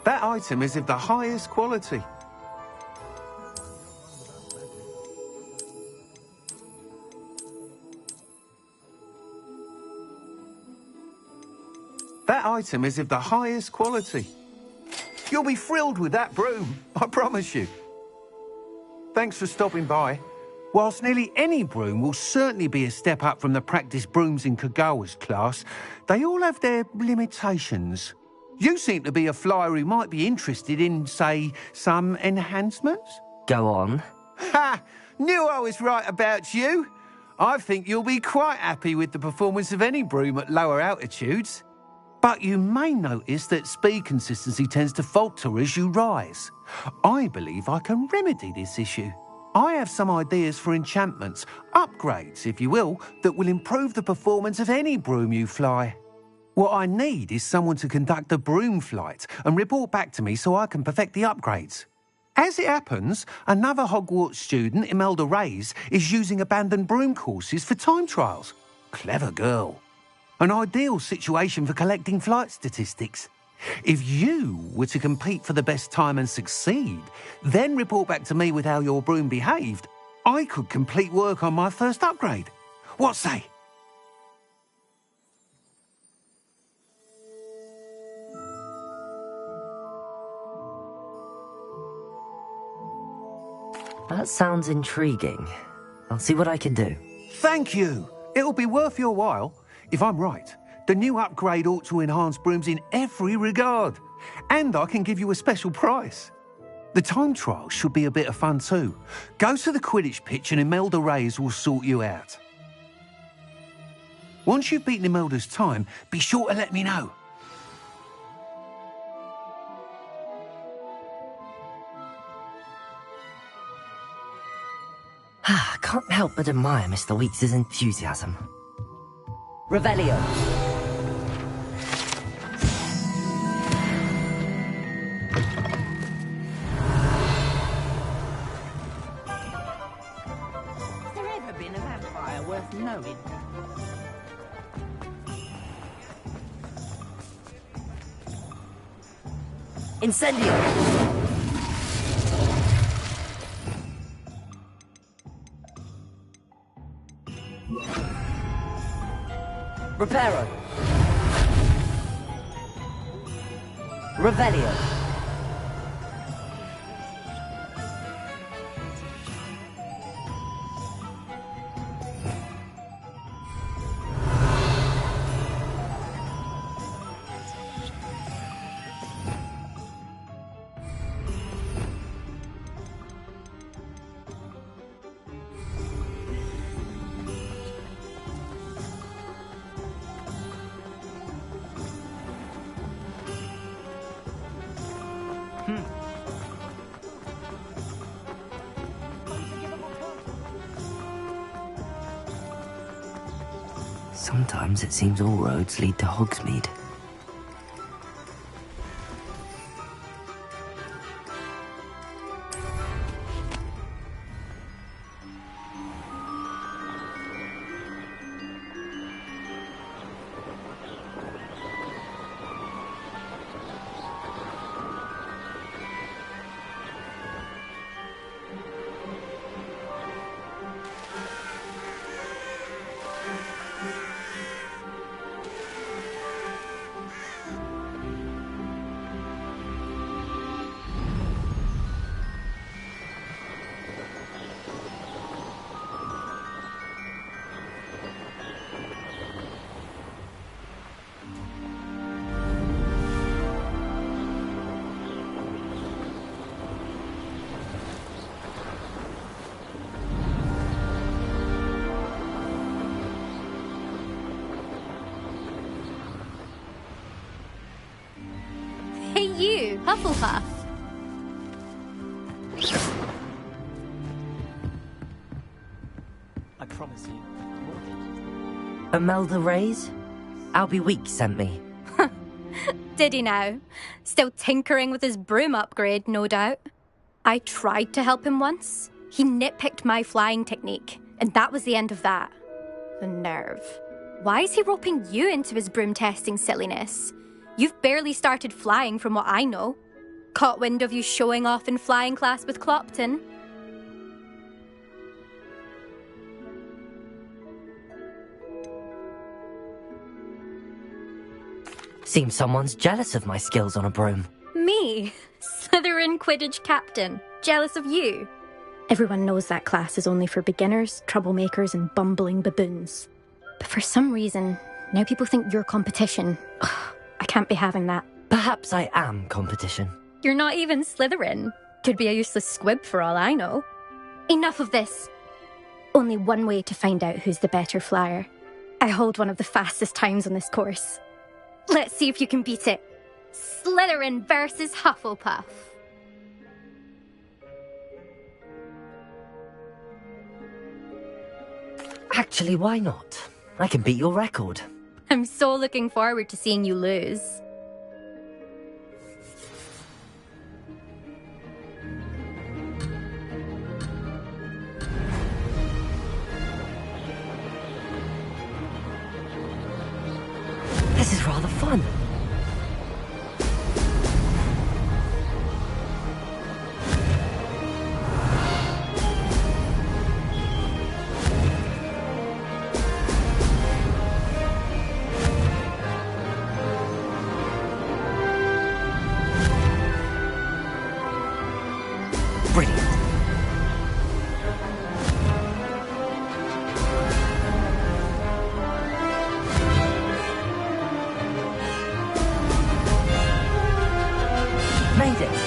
That item is of the highest quality. That item is of the highest quality. You'll be thrilled with that broom, I promise you. Thanks for stopping by. Whilst nearly any broom will certainly be a step up from the practice brooms in Kagawa's class, they all have their limitations. You seem to be a flyer who might be interested in, say, some enhancements? Go on. Ha! Knew I was right about you. I think you'll be quite happy with the performance of any broom at lower altitudes. But you may notice that speed consistency tends to falter as you rise. I believe I can remedy this issue. I have some ideas for enchantments, upgrades, if you will, that will improve the performance of any broom you fly. What I need is someone to conduct a broom flight and report back to me so I can perfect the upgrades. As it happens, another Hogwarts student, Imelda Reyes, is using abandoned broom courses for time trials. Clever girl. An ideal situation for collecting flight statistics. If you were to compete for the best time and succeed, then report back to me with how your broom behaved, I could complete work on my first upgrade. What say? That sounds intriguing. I'll see what I can do. Thank you. It'll be worth your while. If I'm right, the new upgrade ought to enhance brooms in every regard. And I can give you a special price. The time trial should be a bit of fun too. Go to the Quidditch pitch and Imelda Reyes will sort you out. Once you've beaten Imelda's time, be sure to let me know. I can't help but admire Mr. Weeks' enthusiasm. Revelio. Has there ever been a vampire worth knowing? Incendio. Reparo. Revelio. Sometimes it seems all roads lead to Hogsmeade. Hufflepuff. I promise you. Imelda Reyes? Albie Weeks sent me. Did he now? Still tinkering with his broom upgrade, no doubt. I tried to help him once. He nitpicked my flying technique, and that was the end of that. The nerve. Why is he roping you into his broom testing silliness? You've barely started flying from what I know. Caught wind of you showing off in flying class with Clopton. Seems someone's jealous of my skills on a broom. Me? Slytherin Quidditch captain. Jealous of you? Everyone knows that class is only for beginners, troublemakers, and bumbling baboons. But for some reason, now people think you're competition. Ugh, I can't be having that. Perhaps I am competition. You're not even Slytherin. Could be a useless squib for all I know. Enough of this. Only one way to find out who's the better flyer. I hold one of the fastest times on this course. Let's see if you can beat it. Slytherin versus Hufflepuff. Actually, why not? I can beat your record. I'm so looking forward to seeing you lose. This is rather fun. Brilliant. Made it.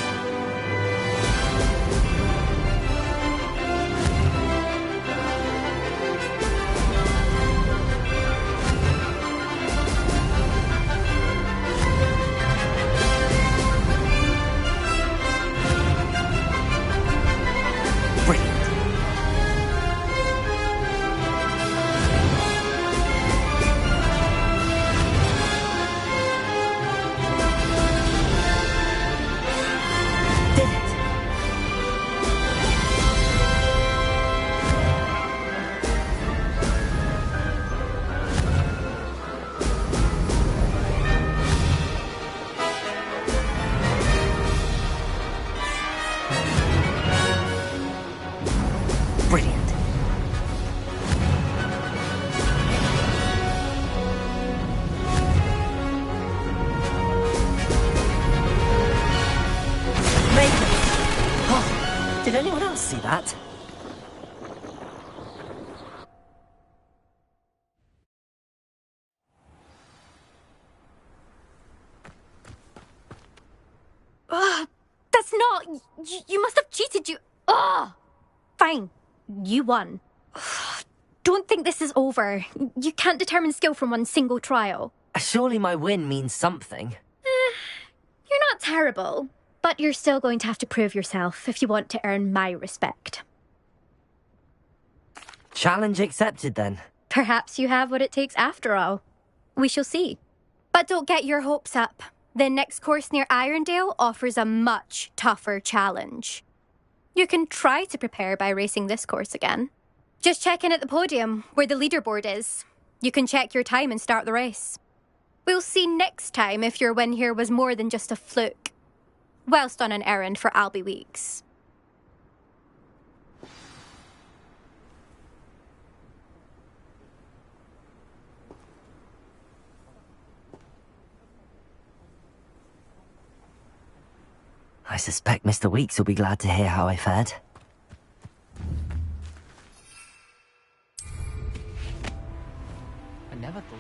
Brilliant. Made it. Oh, did anyone else see that? That's not... You must have cheated, you... Ugh! Fine. You won. Don't think this is over. You can't determine skill from one single trial. Surely my win means something. You're not terrible, but you're still going to have to prove yourself if you want to earn my respect. Challenge accepted, then. Perhaps you have what it takes after all. We shall see. But don't get your hopes up. The next course near Irondale offers a much tougher challenge. You can try to prepare by racing this course again. Just check in at the podium, where the leaderboard is. You can check your time and start the race. We'll see next time if your win here was more than just a fluke. Whilst on an errand for Albie Weeks. I suspect Mr. Weeks will be glad to hear how I fared. I never thought...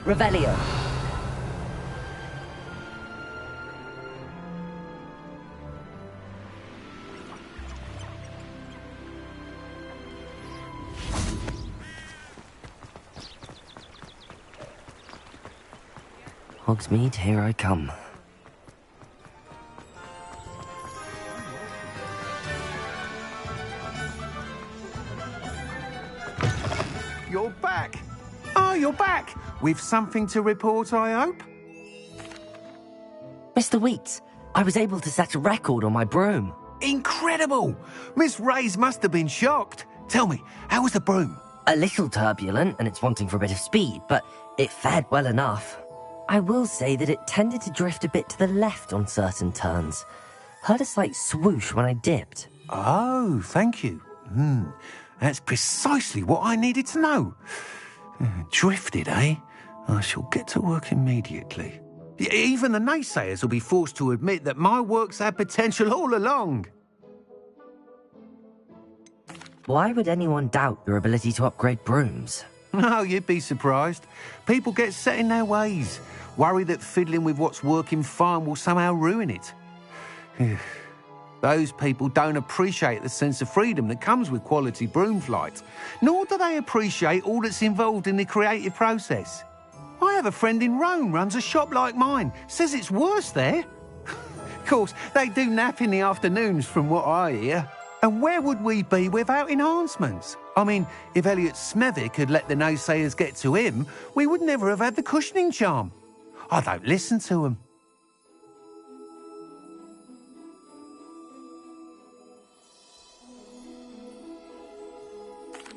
Revelio. Hogsmeade, here I come. You're back! Oh, you're back! With something to report, I hope? Mr. Weeks, I was able to set a record on my broom. Incredible! Miss Reyes must have been shocked. Tell me, how was the broom? A little turbulent, and it's wanting for a bit of speed, but it fared well enough. I will say that it tended to drift a bit to the left on certain turns. Heard a slight swoosh when I dipped. Oh, thank you. That's precisely what I needed to know. Drifted, eh? I shall get to work immediately. Even the naysayers will be forced to admit that my work's had potential all along. Why would anyone doubt your ability to upgrade brooms? No, you'd be surprised. People get set in their ways, worry that fiddling with what's working fine will somehow ruin it. Those people don't appreciate the sense of freedom that comes with quality broom flight, nor do they appreciate all that's involved in the creative process. I have a friend in Rome runs a shop like mine, says it's worse there. Of course, they do nap in the afternoons from what I hear. And where would we be without enhancements? I mean, if Elliot Smethwick had let the naysayers get to him, we would never have had the cushioning charm. I don't listen to them.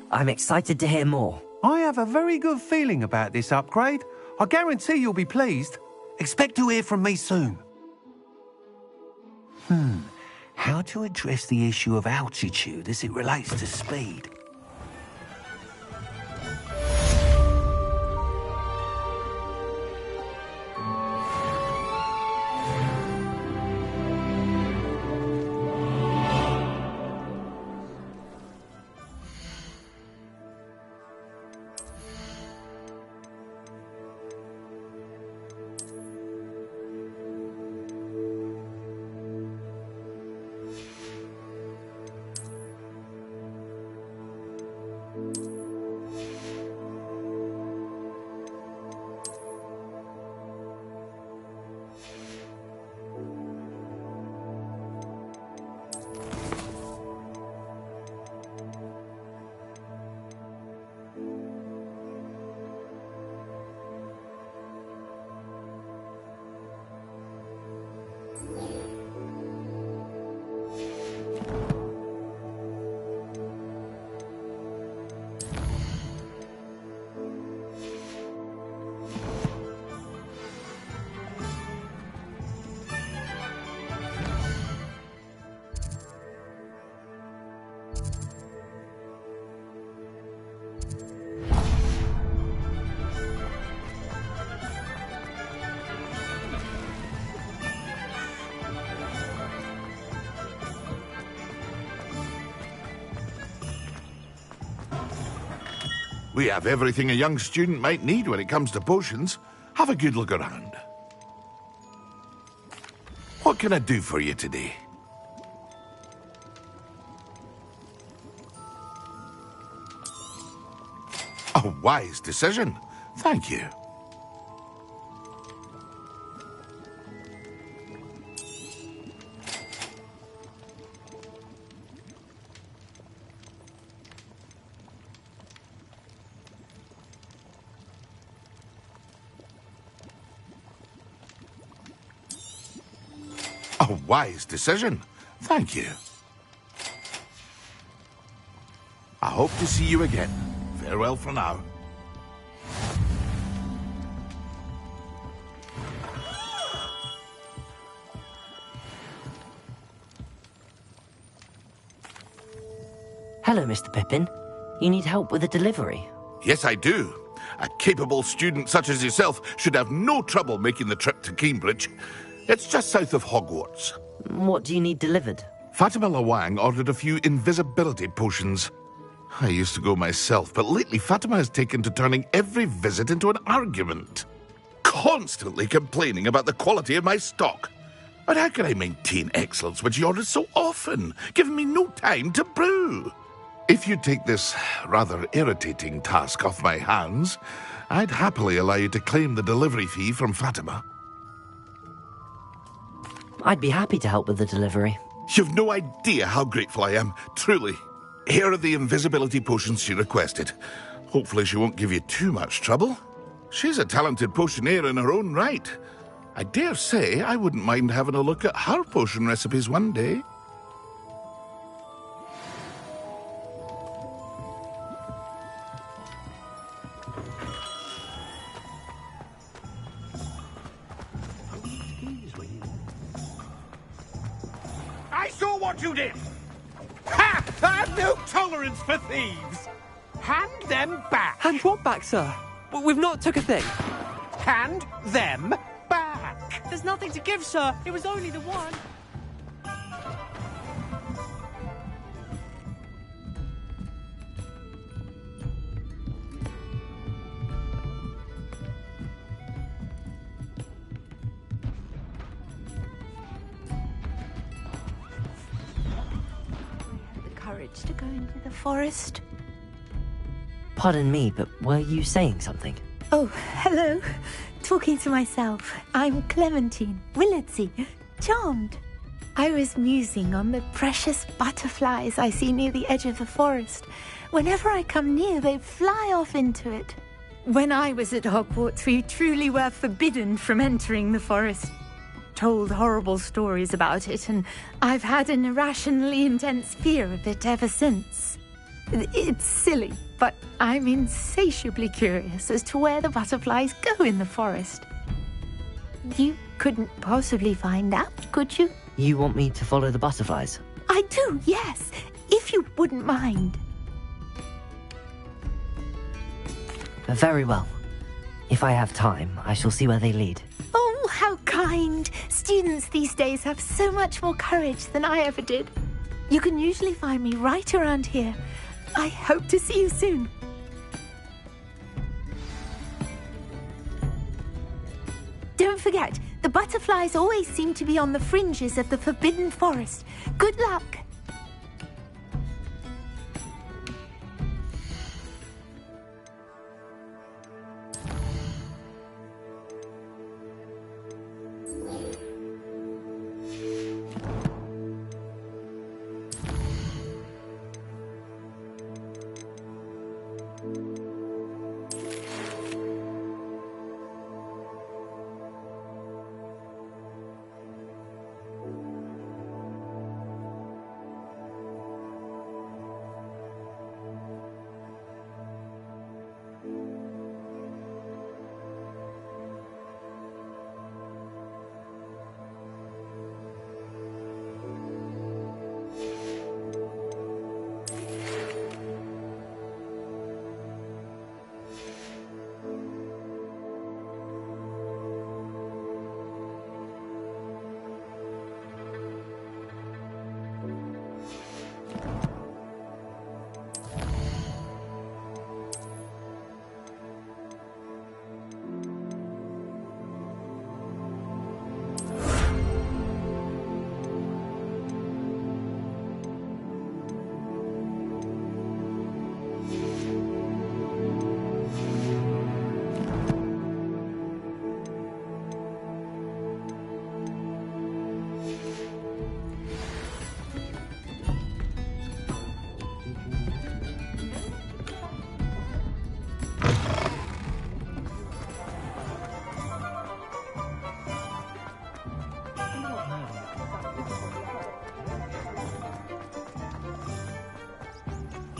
I'm excited to hear more. I have a very good feeling about this upgrade. I guarantee you'll be pleased. Expect to hear from me soon. How to address the issue of altitude as it relates to speed? We have everything a young student might need when it comes to potions. Have a good look around. What can I do for you today? A wise decision. Thank you. A wise decision. Thank you. I hope to see you again. Farewell for now. Hello, Mr. Pippin. You need help with a delivery? Yes, I do. A capable student such as yourself should have no trouble making the trip to Cambridge. It's just south of Hogwarts. What do you need delivered? Fatima Lawang ordered a few invisibility potions. I used to go myself, but lately Fatima has taken to turning every visit into an argument. Constantly complaining about the quality of my stock. But how can I maintain excellence when she orders so often, giving me no time to brew? If you take this rather irritating task off my hands, I'd happily allow you to claim the delivery fee from Fatima. I'd be happy to help with the delivery. You've no idea how grateful I am, truly. Here are the invisibility potions she requested. Hopefully she won't give you too much trouble. She's a talented potioneer in her own right. I dare say I wouldn't mind having a look at her potion recipes one day. I saw what you did! Ha! I have no tolerance for thieves! Hand them back! Hand what back, sir? We've not took a thing. Hand them back! There's nothing to give, sir. It was only the one. Courage to go into the forest. Pardon me, but were you saying something? Oh, hello. Talking to myself. I'm Clementine Willardsey. Charmed. I was musing on the precious butterflies I see near the edge of the forest. Whenever I come near, they fly off into it. When I was at Hogwarts, we truly were forbidden from entering the forest. Told horrible stories about it, and I've had an irrationally intense fear of it ever since. It's silly, but I'm insatiably curious as to where the butterflies go in the forest. You couldn't possibly find out, could you? You want me to follow the butterflies? I do, yes, if you wouldn't mind. Very well. If I have time, I shall see where they lead. Oh, how kind! Students these days have so much more courage than I ever did. You can usually find me right around here. I hope to see you soon. Don't forget, the butterflies always seem to be on the fringes of the Forbidden Forest. Good luck!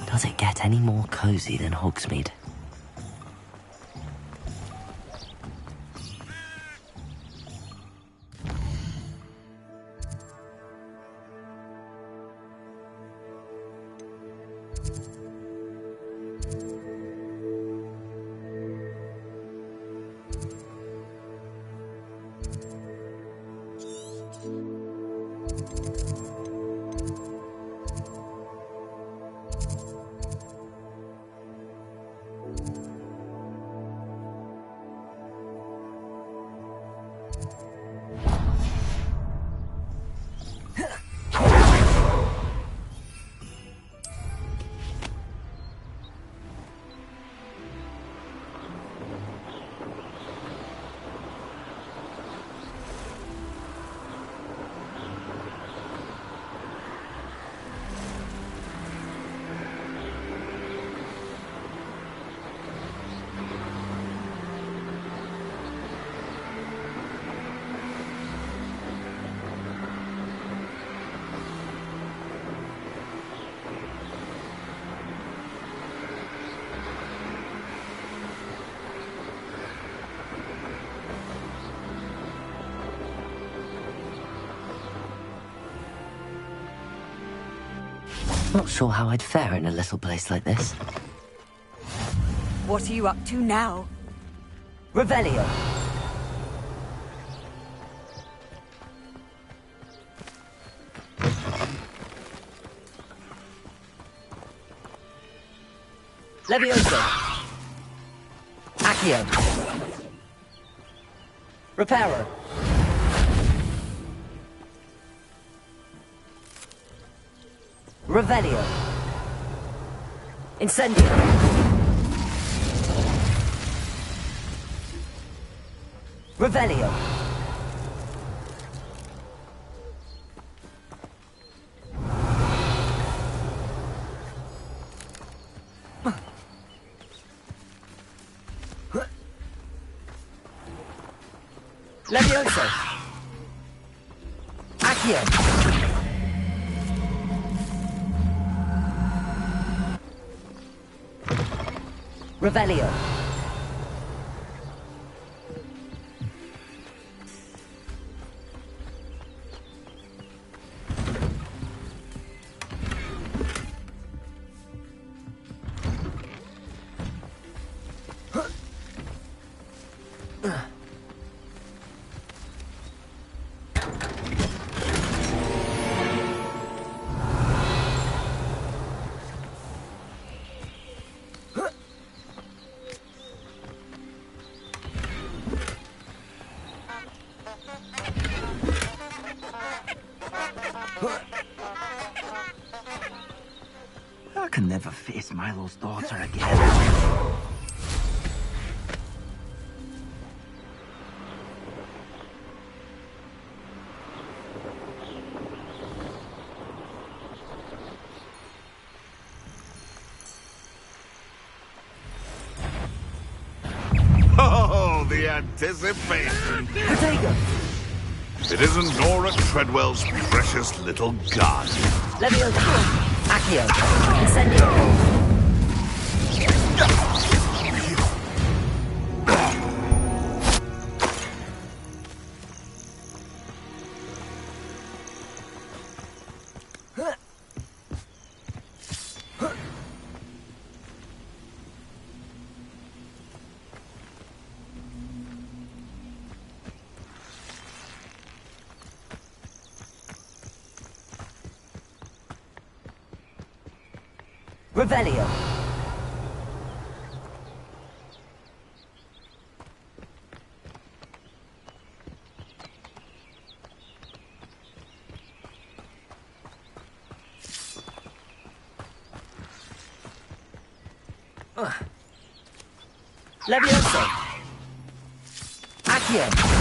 Does it get any more cozy than Hogsmeade? Not sure how I'd fare in a little place like this. What are you up to now? Revelio. Levioso. Accio. Reparo. Revelio. Incendio. Revelio. Levioso. Accio. Revelio. I can never face Milo's daughter again. Oh, the anticipation. Protego. It isn't Nora Treadwell's precious little gun. Levioso. Accio. Incendio. Revelio. Levioso. Accio.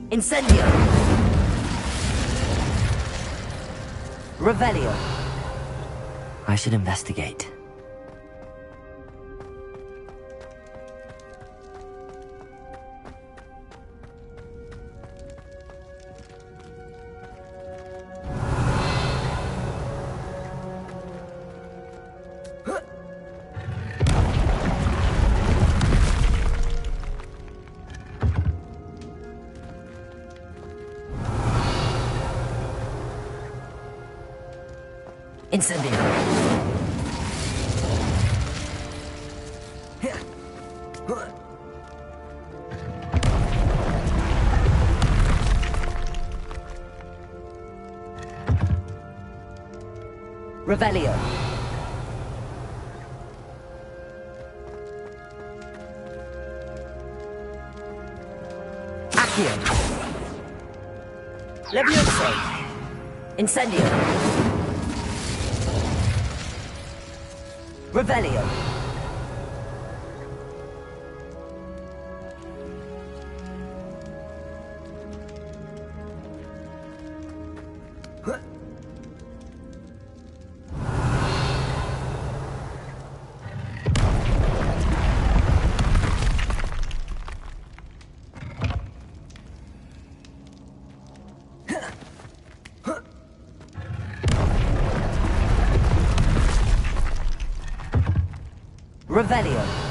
Incendio. Revelio. I should investigate. Incendio. Revelio. Accio. Levioso. Incendio. Revelio. Revelio.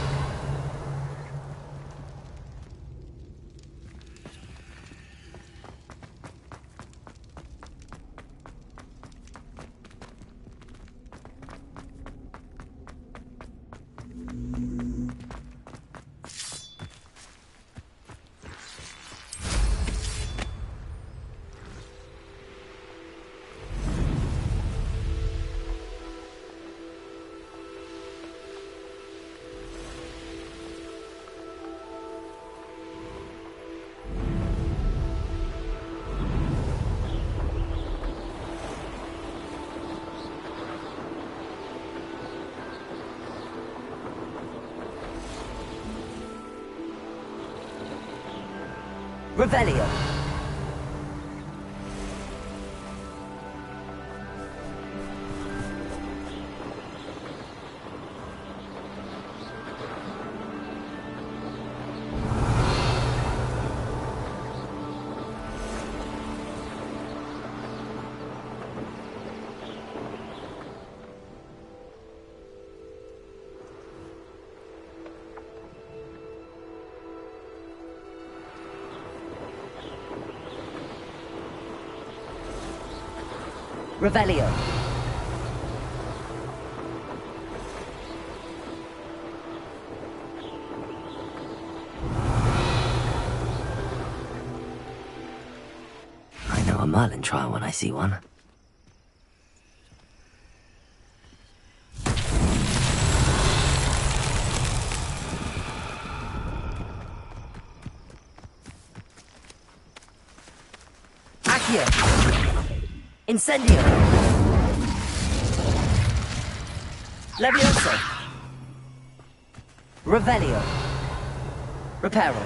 Revelio. Revelio. I know a Merlin trial when I see one. Accio. Incendio. Levioso. Revelio. Reparo.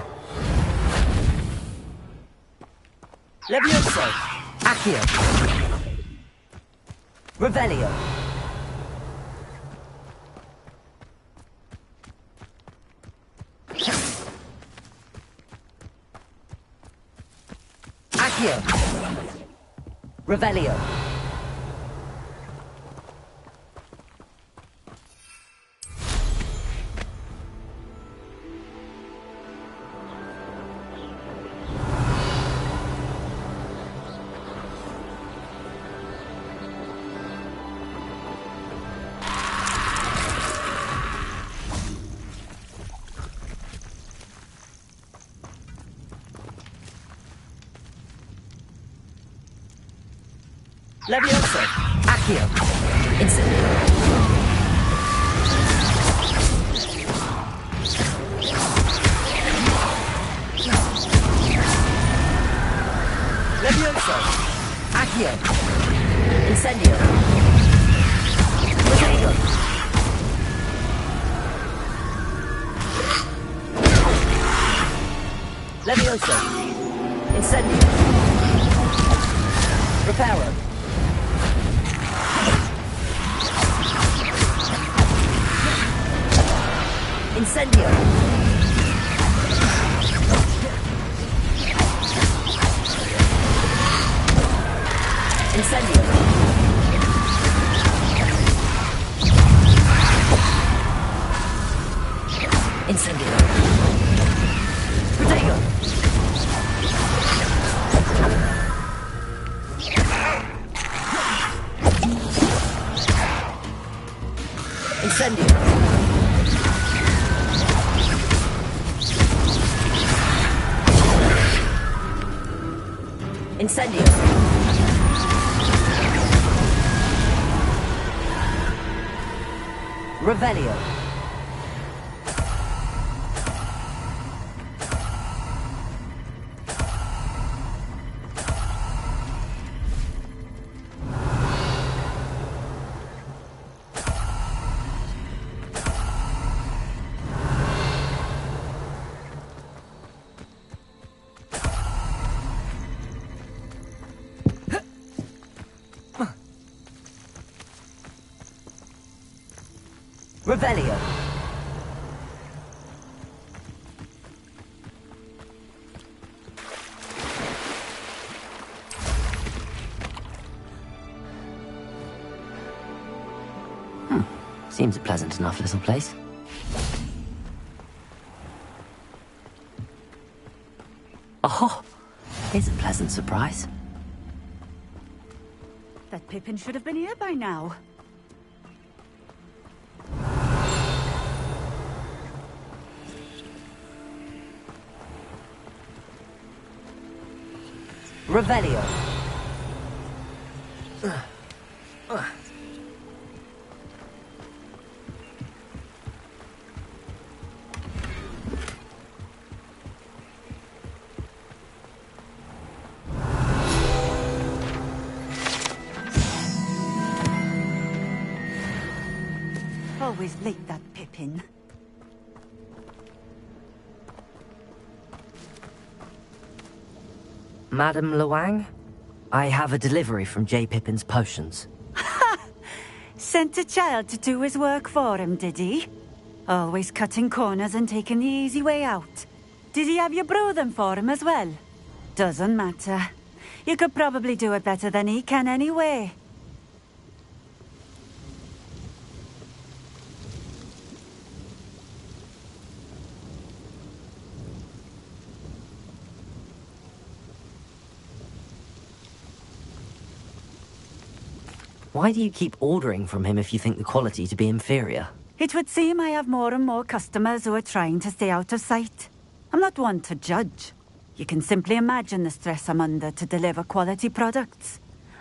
Levioso. Accio. Revelio. Accio. Revelio. Levioso. Accio. Incendio. Levioso. Accio. Incendio. Poseidon. Levioso. Incendio. Reparo. Incendio. Incendio. Incendio. Protego. Incendio. Incendio. Revelio. Revelio. Seems a pleasant enough little place. Oh, here's a pleasant surprise. That Pippin should have been here by now. Revelio. Always late, that Pippin. Madam Luang, I have a delivery from J. Pippin's potions. Sent a child to do his work for him, did he? Always cutting corners and taking the easy way out. Did he have you brew them for him as well? Doesn't matter. You could probably do it better than he can anyway. Why do you keep ordering from him if you think the quality to be inferior? It would seem I have more and more customers who are trying to stay out of sight. I'm not one to judge. You can simply imagine the stress I'm under to deliver quality products.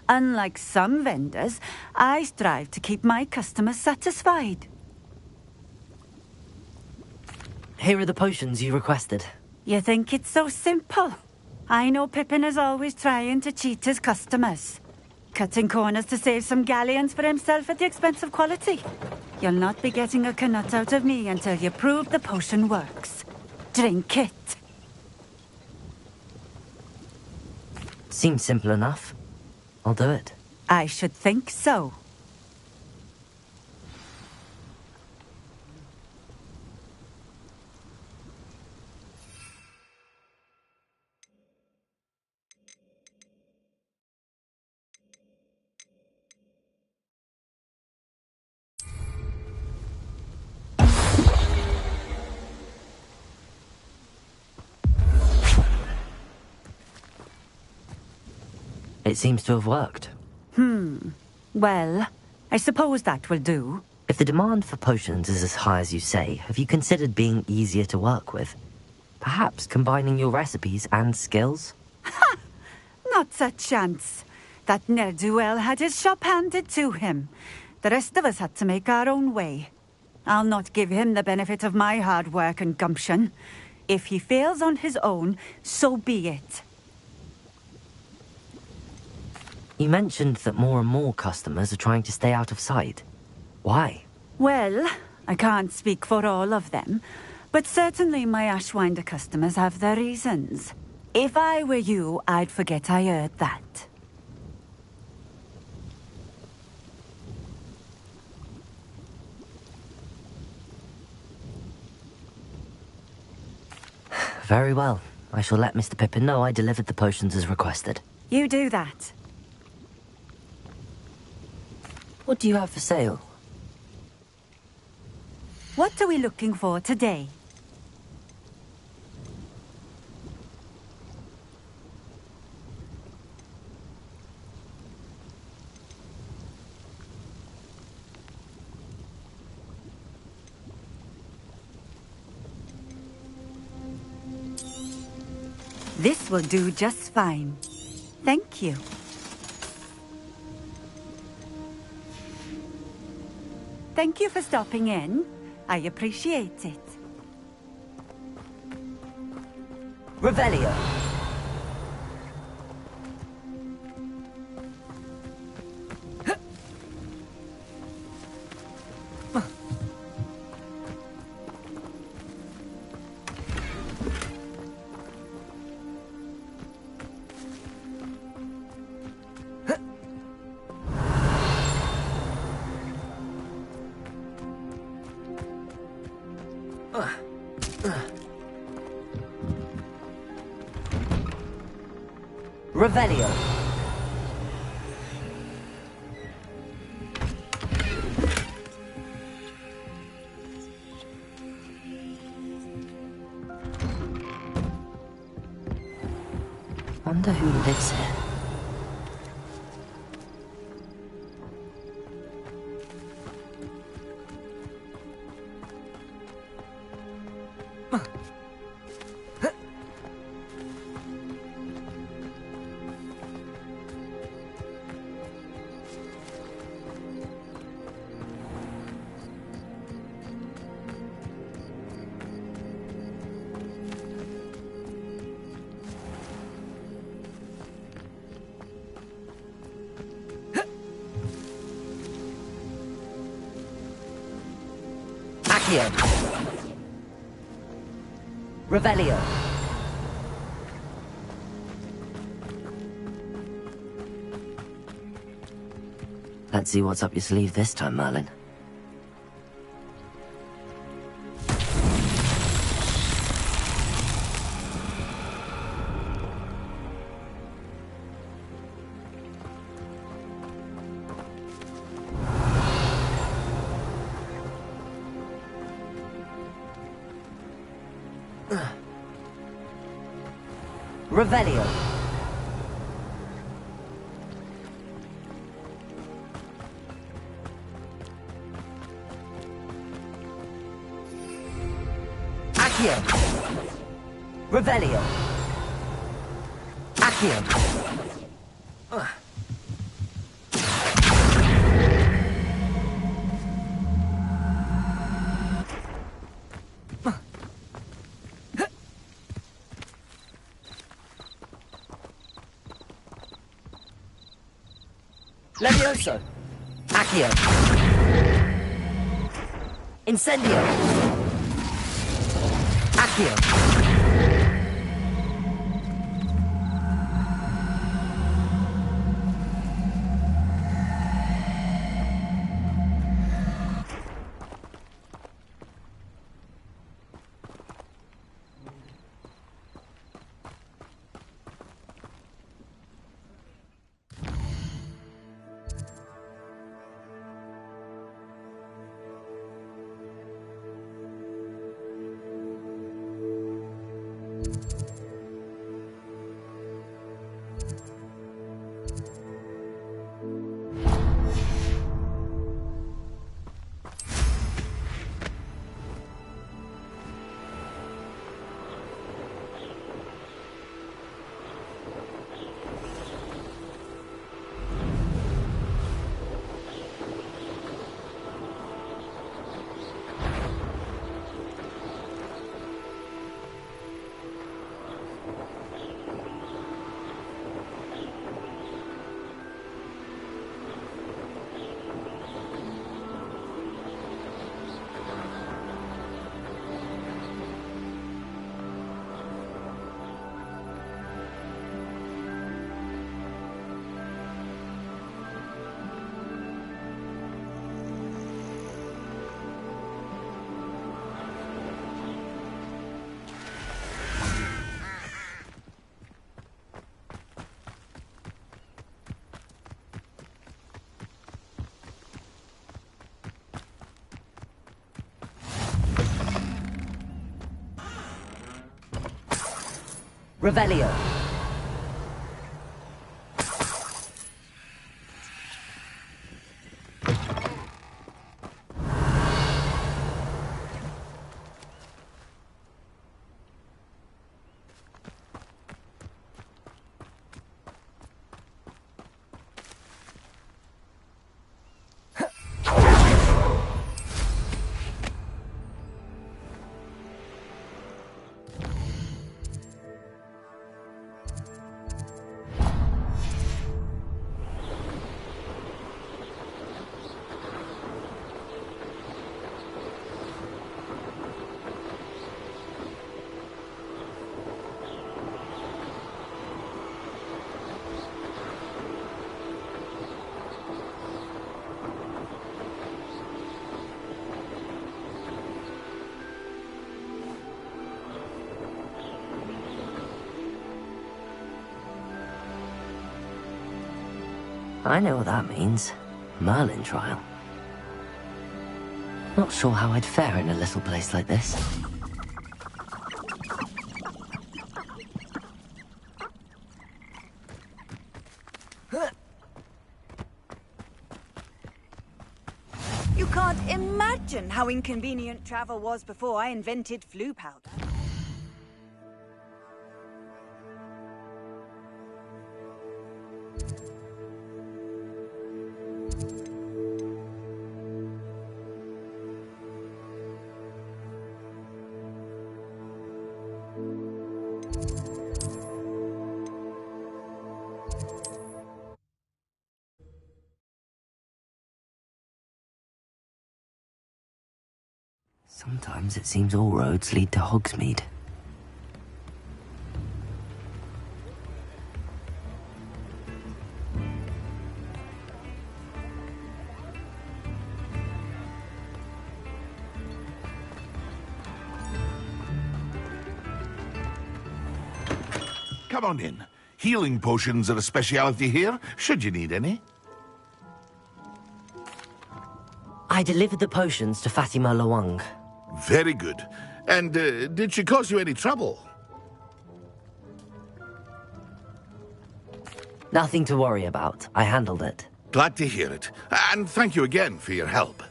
Unlike some vendors, I strive to keep my customers satisfied. Here are the potions you requested. You think it's so simple? I know Pippin is always trying to cheat his customers. Cutting corners to save some galleons for himself at the expense of quality. You'll not be getting a canut out of me until you prove the potion works. Drink it. Seems simple enough. I'll do it. I should think so. It seems to have worked. Well, I suppose that will do. If the demand for potions is as high as you say, have you considered being easier to work with? Perhaps combining your recipes and skills? Not a chance. That ne'er-do-well had his shop handed to him. The rest of us had to make our own way. I'll not give him the benefit of my hard work and gumption. If he fails on his own, so be it. You mentioned that more and more customers are trying to stay out of sight. Why? Well, I can't speak for all of them, but certainly my Ashwinder customers have their reasons. If I were you, I'd forget I heard that. Very well. I shall let Mr. Pippin know I delivered the potions as requested. You do that. What do you have for sale? What are we looking for today? This will do just fine. Thank you. Thank you for stopping in. I appreciate it. Revelio. Revelio. wonder who lives here. Revelio. Let's see what's up your sleeve this time, Merlin. Revelio. Accio. Revelio. Accio. Levioso. Accio. Incendio. Accio. Revelio. I know what that means. Merlin trial. Not sure how I'd fare in a little place like this. You can't imagine how inconvenient travel was before I invented flu powder. Sometimes it seems all roads lead to Hogsmeade. Come on in. Healing potions are a speciality here, should you need any. I delivered the potions to Fatima Lawang. Very good. And did she cause you any trouble? Nothing to worry about. I handled it. Glad to hear it. And thank you again for your help.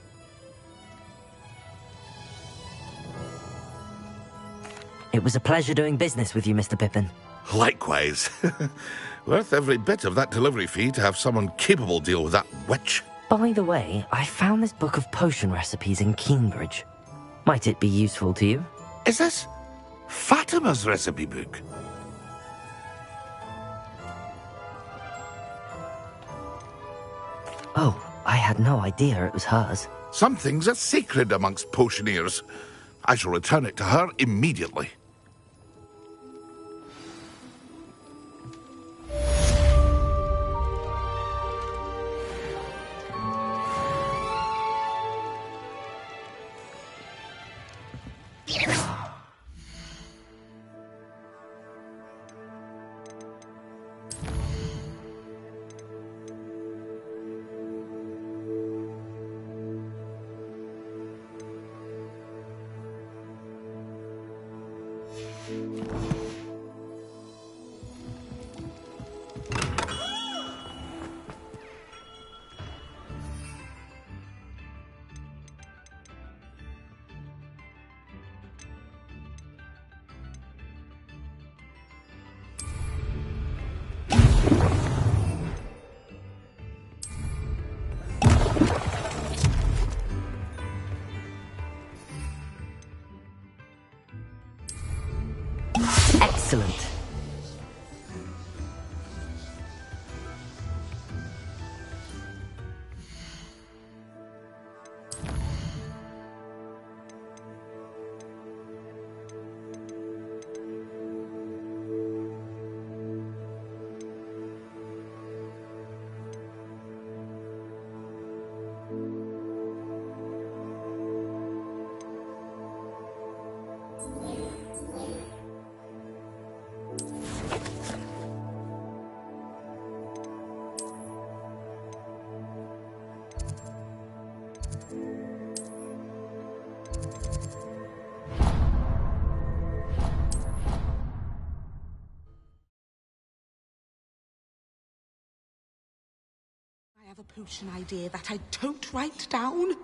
It was a pleasure doing business with you, Mr. Pippin. Likewise. Worth every bit of that delivery fee to have someone capable deal with that witch. By the way, I found this book of potion recipes in Cambridge. Might it be useful to you? Is this Fatima's recipe book? Oh, I had no idea it was hers. Some things are sacred amongst potioneers. I shall return it to her immediately. Excellent. I have a potion idea that I don't write down.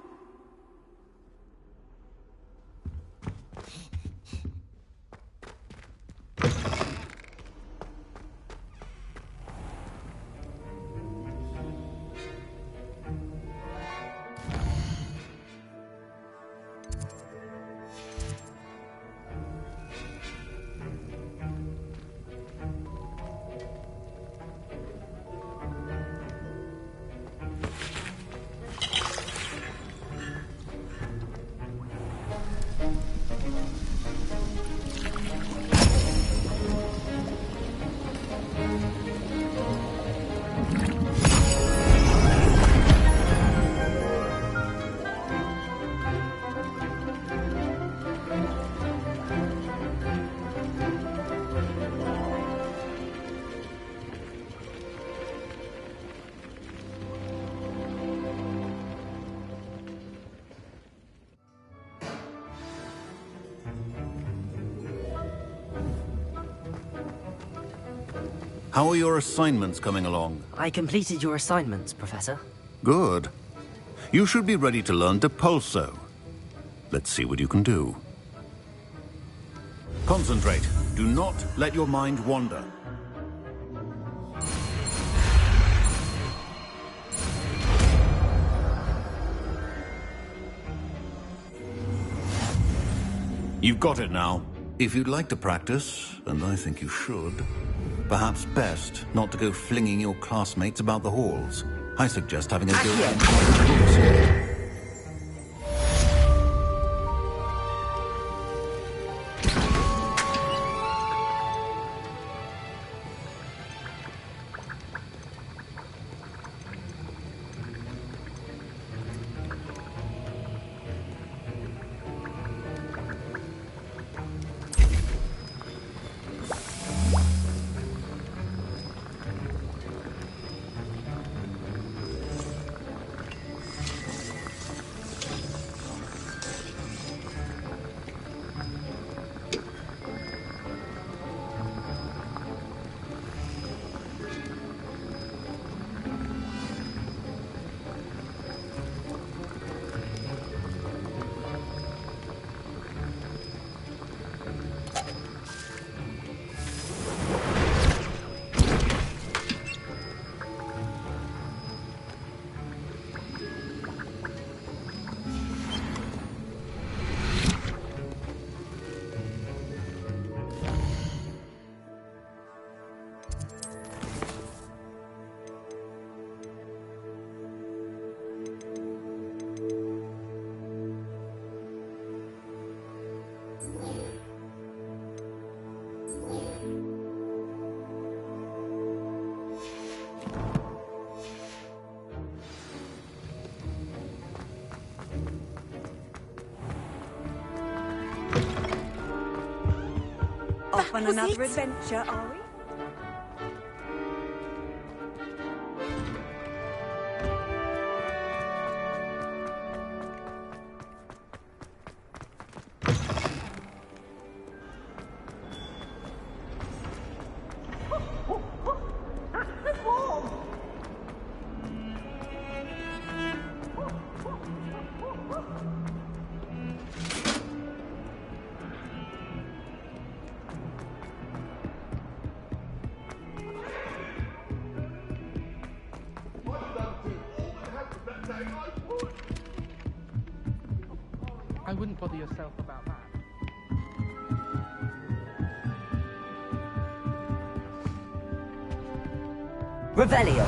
How are your assignments coming along? I completed your assignments, Professor. Good. You should be ready to learn Depulso. Let's see what you can do. Concentrate. Do not let your mind wander. You've got it now. If you'd like to practice, and I think you should, perhaps best not to go flinging your classmates about the halls. I suggest having a go. Off on another adventure, are we? I wouldn't bother yourself about that. Revelio.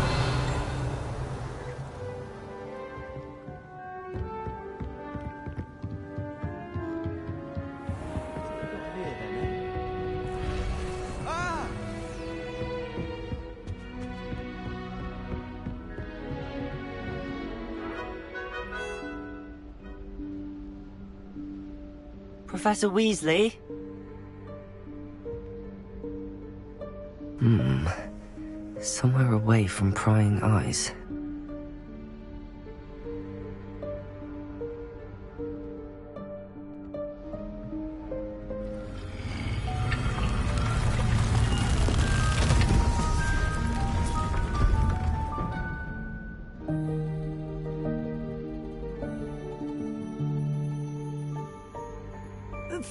Professor Weasley? Somewhere away from prying eyes.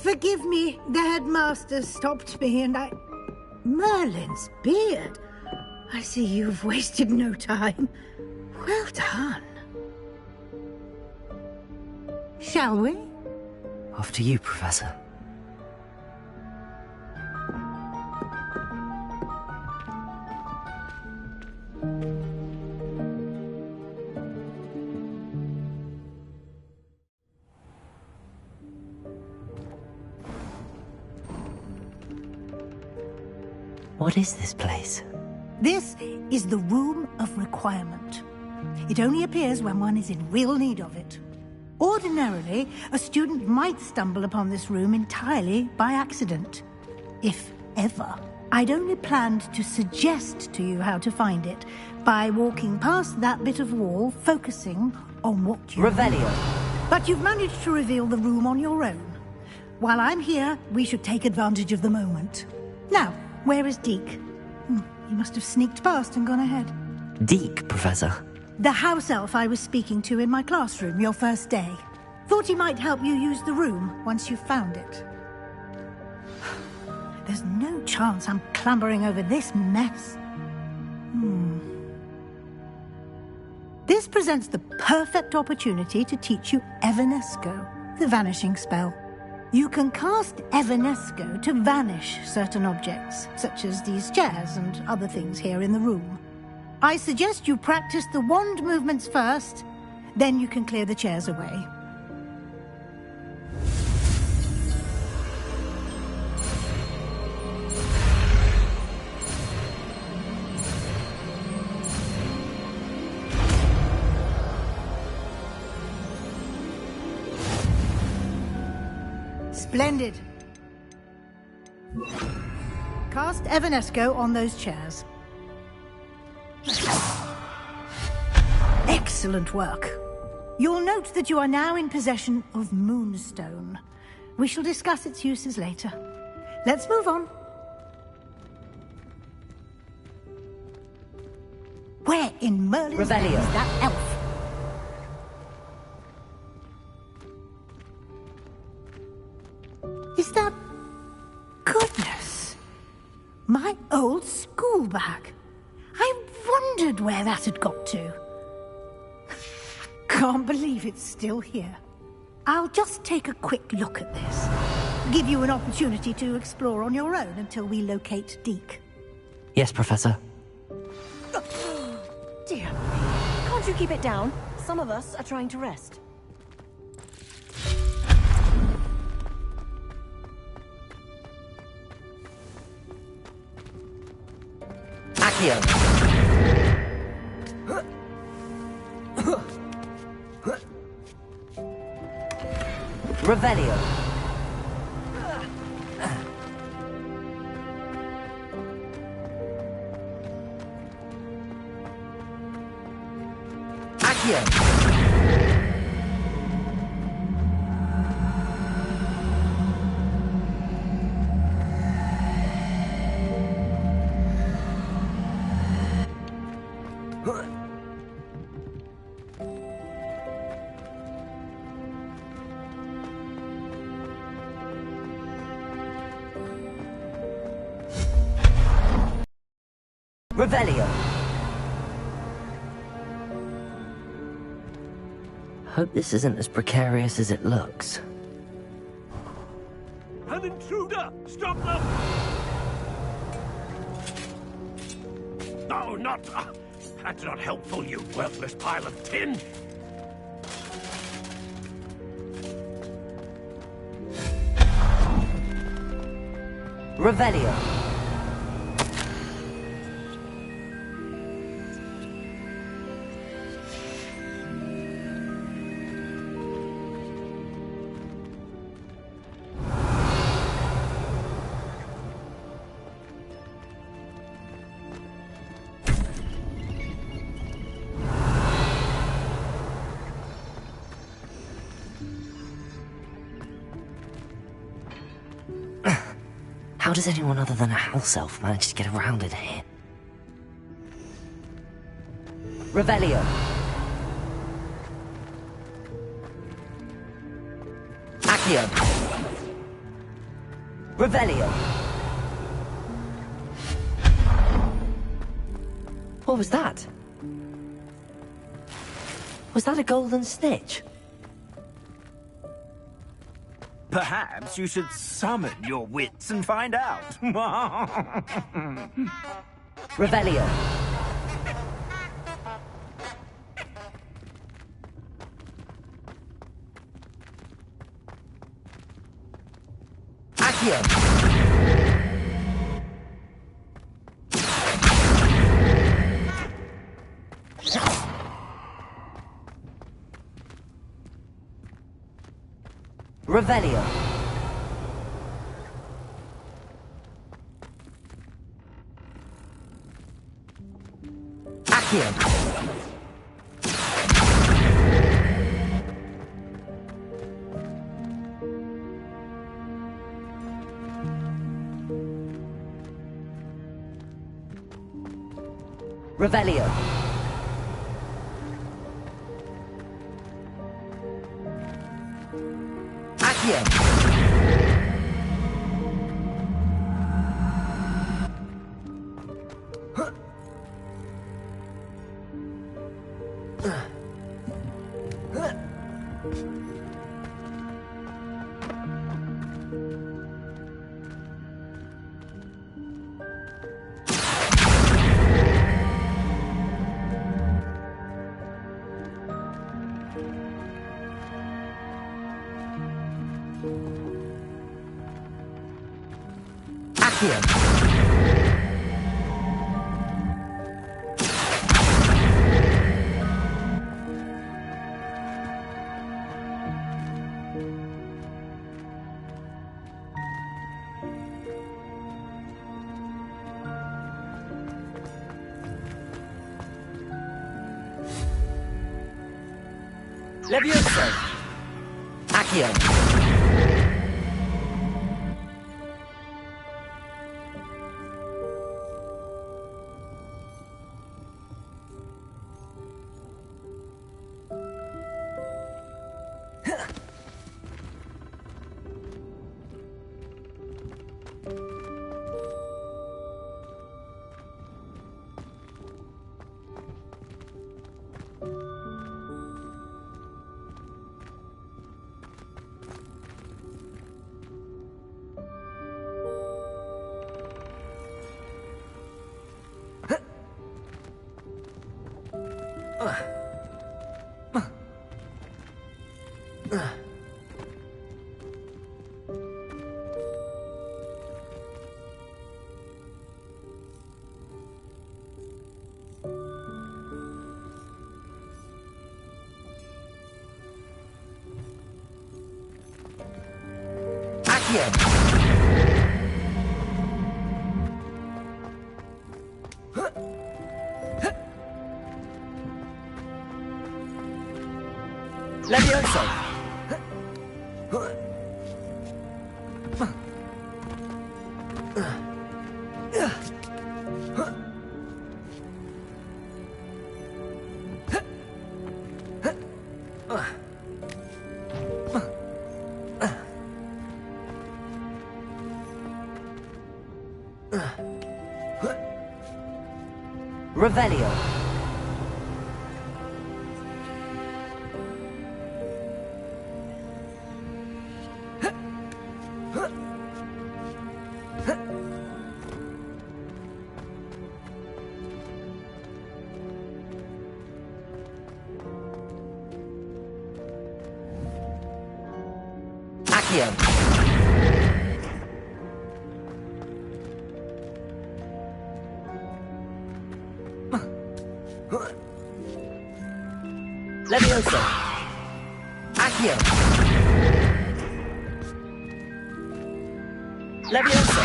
Forgive me, the headmaster stopped me and I... Merlin's beard. I see you've wasted no time. Well done. Shall we? After you, Professor. What is this place? This is the Room of Requirement. It only appears when one is in real need of it. Ordinarily, a student might stumble upon this room entirely by accident. If ever. I'd only planned to suggest to you how to find it by walking past that bit of wall, focusing on what you... Revelio. But you've managed to reveal the room on your own. While I'm here, we should take advantage of the moment. Now, where is Deke? He must have sneaked past and gone ahead. Deke, Professor. The house elf I was speaking to in my classroom your first day. Thought he might help you use the room once you've found it. There's no chance I'm clambering over this mess. This presents the perfect opportunity to teach you Evanesco, the vanishing spell. You can cast Evanesco to vanish certain objects, such as these chairs and other things here in the room. I suggest you practice the wand movements first, then you can clear the chairs away. Splendid. Cast Evanesco on those chairs. Excellent work. You'll note that you are now in possession of Moonstone. We shall discuss its uses later. Let's move on. Where in Merlin's name is that elf? Is that... Goodness! My old school bag. I wondered where that had got to. Can't believe it's still here. I'll just take a quick look at this. Give you an opportunity to explore on your own until we locate Deke. Yes, Professor. Dear, can't you keep it down? Some of us are trying to rest. Accio! Revelio! Accio! Revelio! Hope this isn't as precarious as it looks. An intruder! Stop them! No, not... that's not helpful, you worthless pile of tin! Revelio! How does anyone other than a house elf manage to get around in here? Revelio! Accio! Revelio! What was that? Was that a golden snitch? Perhaps you should summon your wits and find out. Revelio! Accio! Revelio! Accio! Revelio! Levioso! Accio! Levioso! Revelio. Accio. Levioso! Accio! Levioso!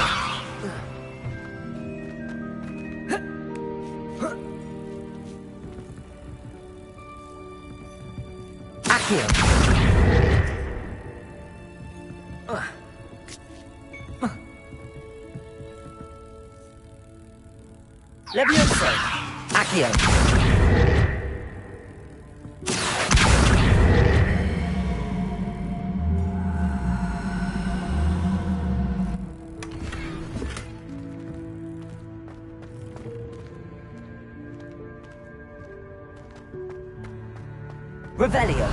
Accio! Levioso! Accio! Revelio.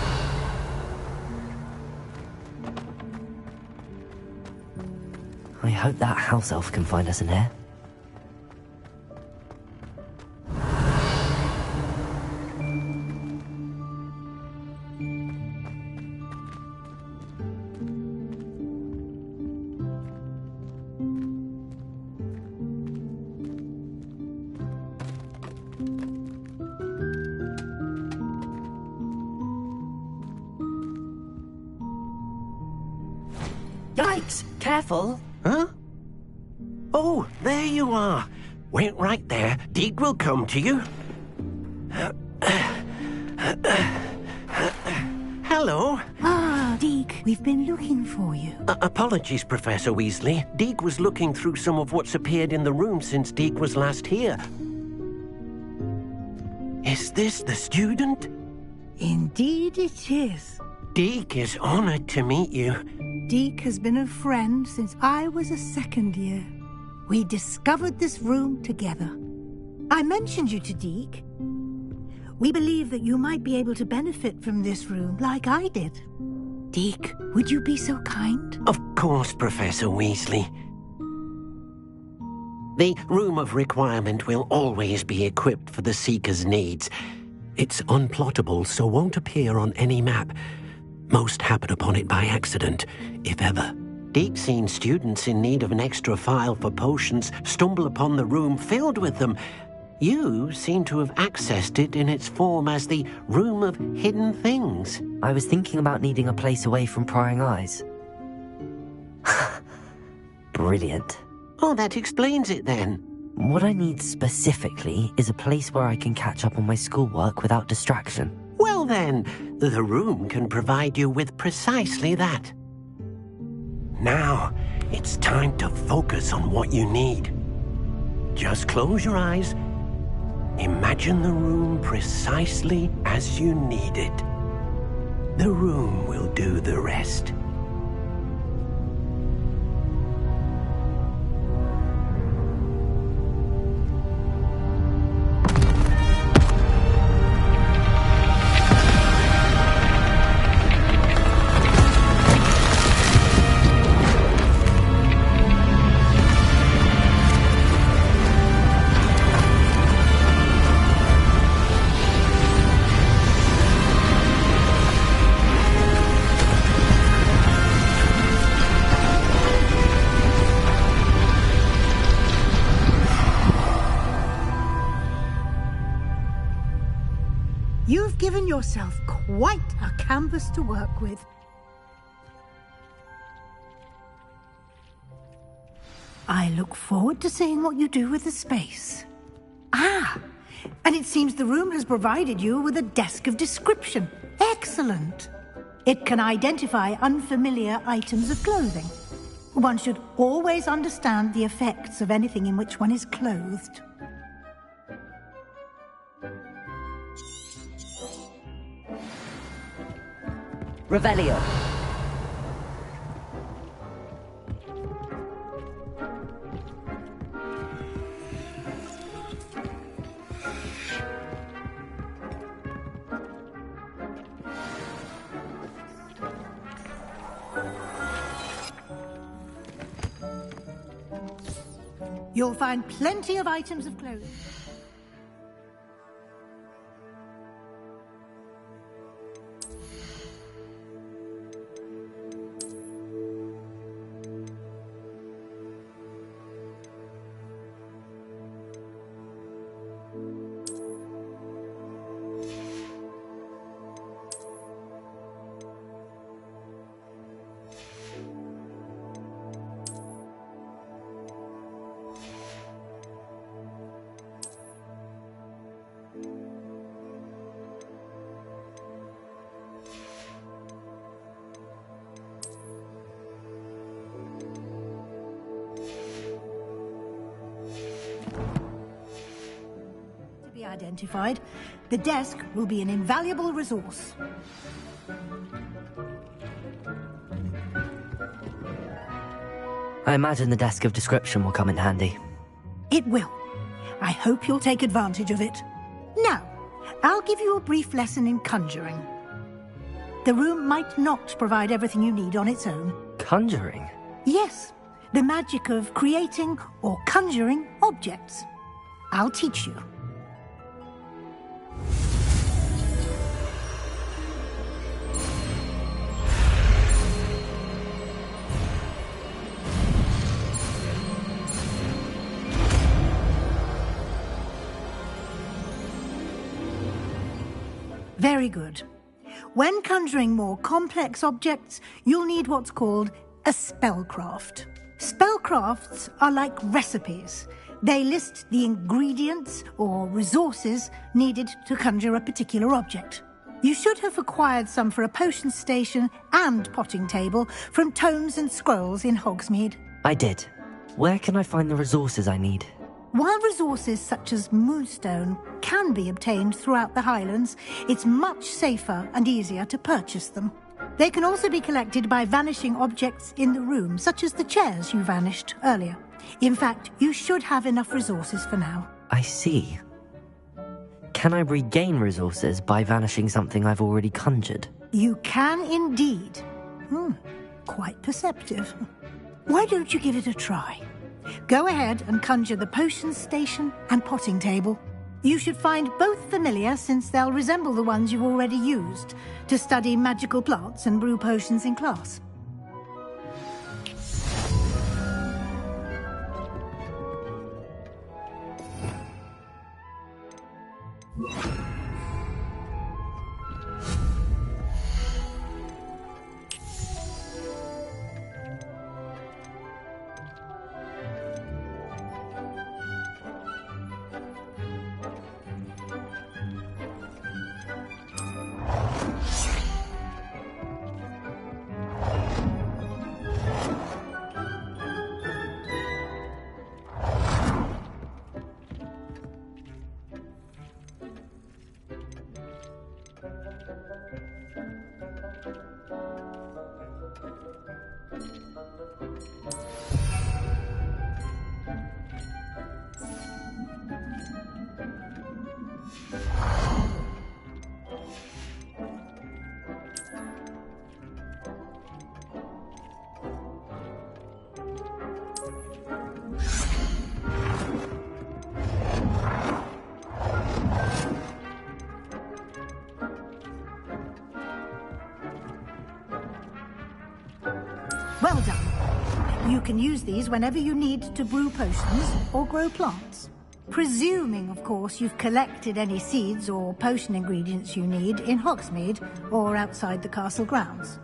I hope that house elf can find us an heir. Yikes! Careful! Huh? Oh, there you are. Wait right there. Deeg will come to you. Hello. Ah, Deeg, we've been looking for you. Apologies, Professor Weasley. Deeg was looking through some of what's appeared in the room since Deeg was last here. Is this the student? Indeed it is. Deke is honored to meet you. Deke has been a friend since I was a second year. We discovered this room together. I mentioned you to Deke. We believe that you might be able to benefit from this room like I did. Deke, would you be so kind? Of course, Professor Weasley. The Room of Requirement will always be equipped for the Seeker's needs. It's unplottable, so won't appear on any map. Most happen upon it by accident, if ever. Deke's seen students in need of an extra file for potions stumble upon the room filled with them. You seem to have accessed it in its form as the Room of Hidden Things. I was thinking about needing a place away from prying eyes. Brilliant. Oh, that explains it then. What I need specifically is a place where I can catch up on my schoolwork without distraction. Well then, the room can provide you with precisely that. Now, it's time to focus on what you need. Just close your eyes. Imagine the room precisely as you need it. The room will do the rest. You've given yourself quite a canvas to work with. I look forward to seeing what you do with the space. Ah, and it seems the room has provided you with a desk of description. Excellent. It can identify unfamiliar items of clothing. One should always understand the effects of anything in which one is clothed. Revelio. You'll find plenty of items of clothing. Identified, the desk will be an invaluable resource. I imagine the desk of description will come in handy. It will. I hope you'll take advantage of it. Now, I'll give you a brief lesson in conjuring. The room might not provide everything you need on its own. Conjuring? Yes, the magic of creating or conjuring objects. I'll teach you. Very good. When conjuring more complex objects, you'll need what's called a spellcraft. Spellcrafts are like recipes. They list the ingredients or resources needed to conjure a particular object. You should have acquired some for a potion station and potting table from tomes and scrolls in Hogsmeade. I did. Where can I find the resources I need? While resources such as moonstone can be obtained throughout the Highlands, it's much safer and easier to purchase them. They can also be collected by vanishing objects in the room, such as the chairs you vanished earlier. In fact, you should have enough resources for now. I see. Can I regain resources by vanishing something I've already conjured? You can indeed. Quite perceptive. Why don't you give it a try? Go ahead and conjure the potion station and potting table. You should find both familiar, since they'll resemble the ones you've already used to study magical plants and brew potions in class. Well done. You can use these whenever you need to brew potions or grow plants. Presuming, of course, you've collected any seeds or potion ingredients you need in Hogsmeade or outside the castle grounds.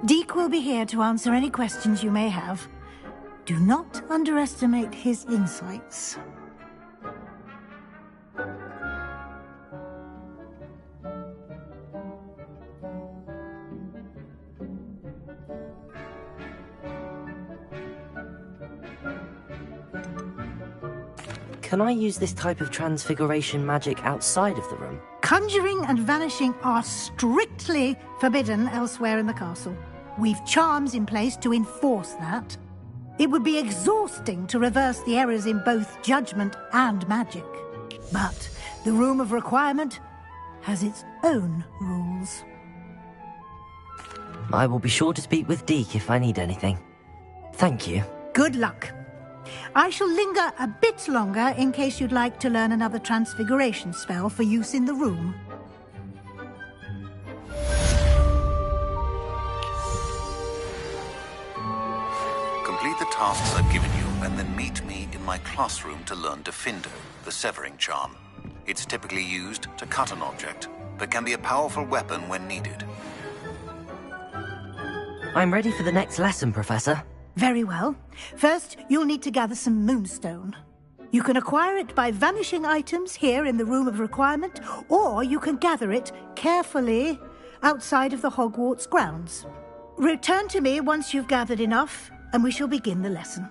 Deke will be here to answer any questions you may have. Do not underestimate his insights. Can I use this type of transfiguration magic outside of the room? Conjuring and vanishing are strictly forbidden elsewhere in the castle. We've charms in place to enforce that. It would be exhausting to reverse the errors in both judgment and magic. But the Room of Requirement has its own rules. I will be sure to speak with Deke if I need anything. Thank you. Good luck. I shall linger a bit longer in case you'd like to learn another transfiguration spell for use in the room. Complete the tasks I've given you and then meet me in my classroom to learn Defindo, the severing charm. It's typically used to cut an object, but can be a powerful weapon when needed. I'm ready for the next lesson, Professor. Very well. First, you'll need to gather some moonstone. You can acquire it by vanishing items here in the Room of Requirement, or you can gather it carefully outside of the Hogwarts grounds. Return to me once you've gathered enough, and we shall begin the lesson.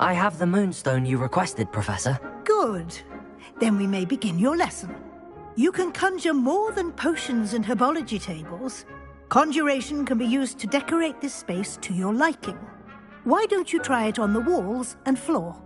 I have the moonstone you requested, Professor. Good. Then we may begin your lesson. You can conjure more than potions and herbology tables. Conjuration can be used to decorate this space to your liking. Why don't you try it on the walls and floor?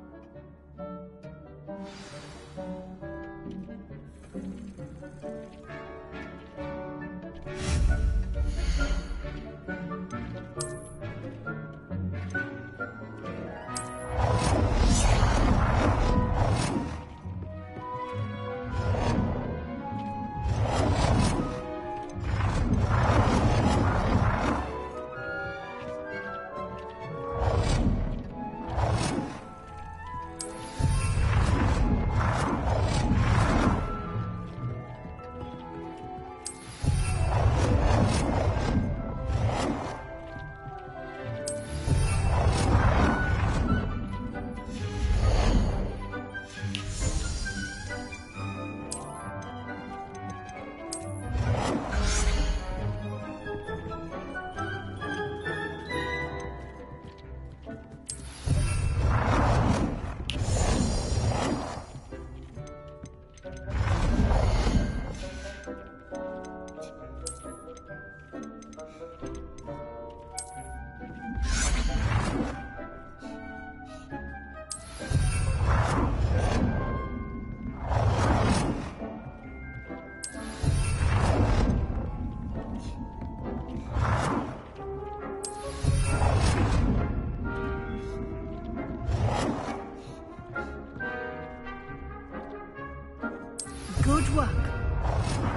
Good work.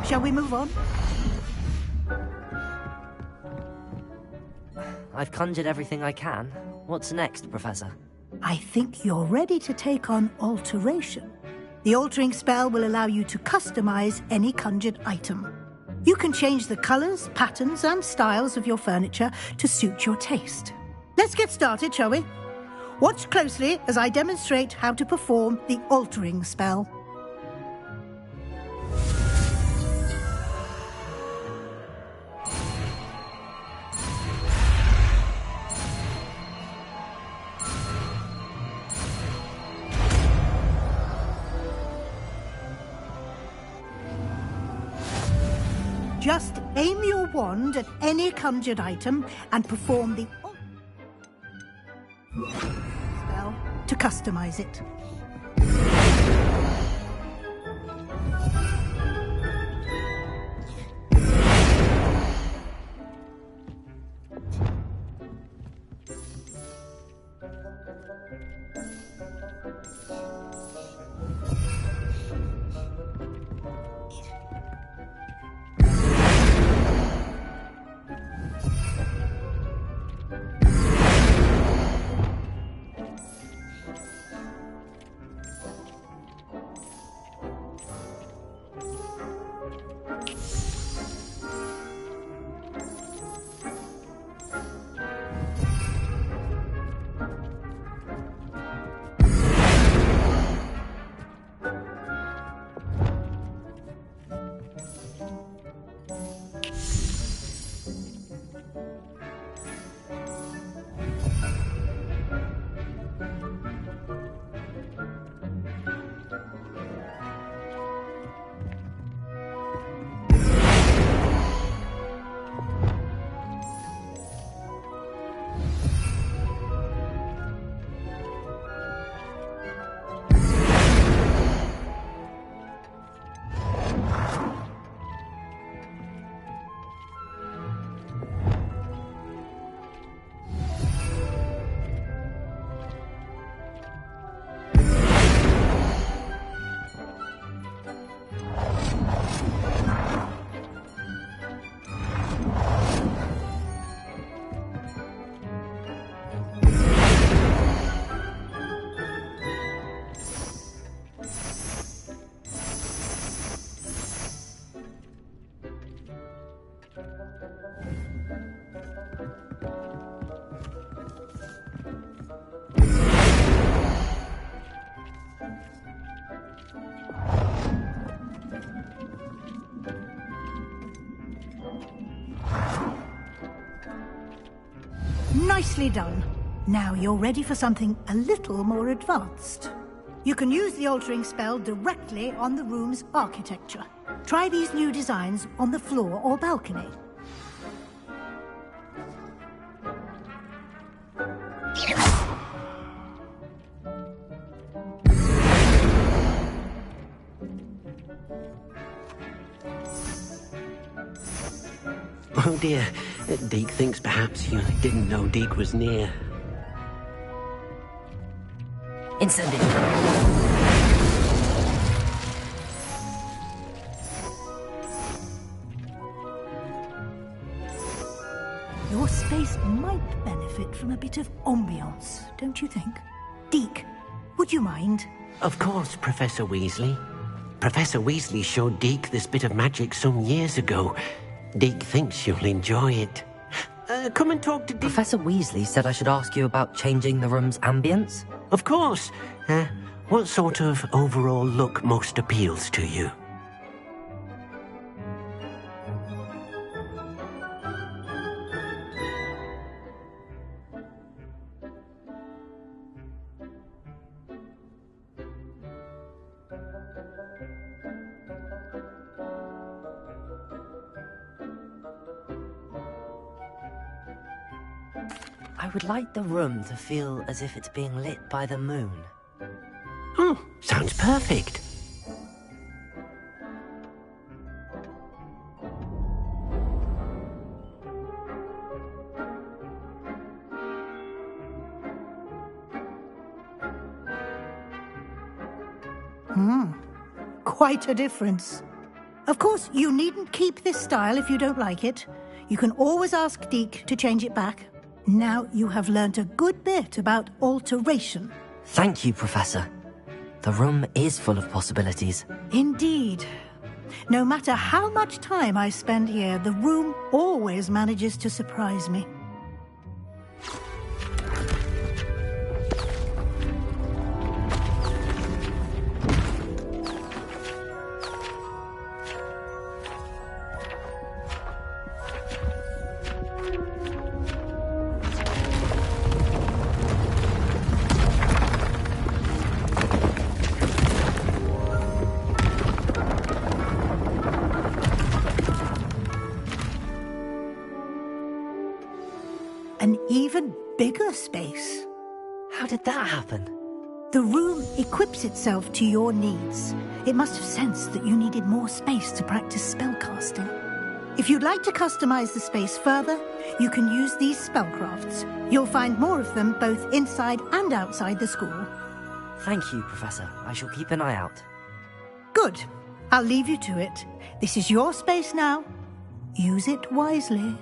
Shall we move on? I've conjured everything I can. What's next, Professor? I think you're ready to take on alteration. The altering spell will allow you to customize any conjured item. You can change the colors, patterns, and styles of your furniture to suit your taste. Let's get started, shall we? Watch closely as I demonstrate how to perform the altering spell. Just aim your wand at any conjured item and perform the spell to customize it. Nicely done. Now you're ready for something a little more advanced. You can use the altering spell directly on the room's architecture. Try these new designs on the floor or balcony. Oh dear, Deke thinks perhaps you didn't know Deke was near. Incendiary. Your space might benefit from a bit of ambiance, don't you think? Deke, would you mind? Of course, Professor Weasley. Professor Weasley showed Deke this bit of magic some years ago. Deke thinks you'll enjoy it. Come and talk to Deke. Professor Weasley said I should ask you about changing the room's ambience. Of course. What sort of overall look most appeals to you? I would like the room to feel as if it's being lit by the moon. Oh, sounds perfect. Quite a difference. Of course, you needn't keep this style if you don't like it. You can always ask Deke to change it back. Now you have learnt a good bit about alteration. Thank you, Professor. The room is full of possibilities. Indeed. No matter how much time I spend here, the room always manages to surprise me. An even bigger space. How did that happen? The room equips itself to your needs. It must have sensed that you needed more space to practice spellcasting. If you'd like to customize the space further, you can use these spellcrafts. You'll find more of them both inside and outside the school. Thank you, Professor. I shall keep an eye out. Good. I'll leave you to it. This is your space now. Use it wisely.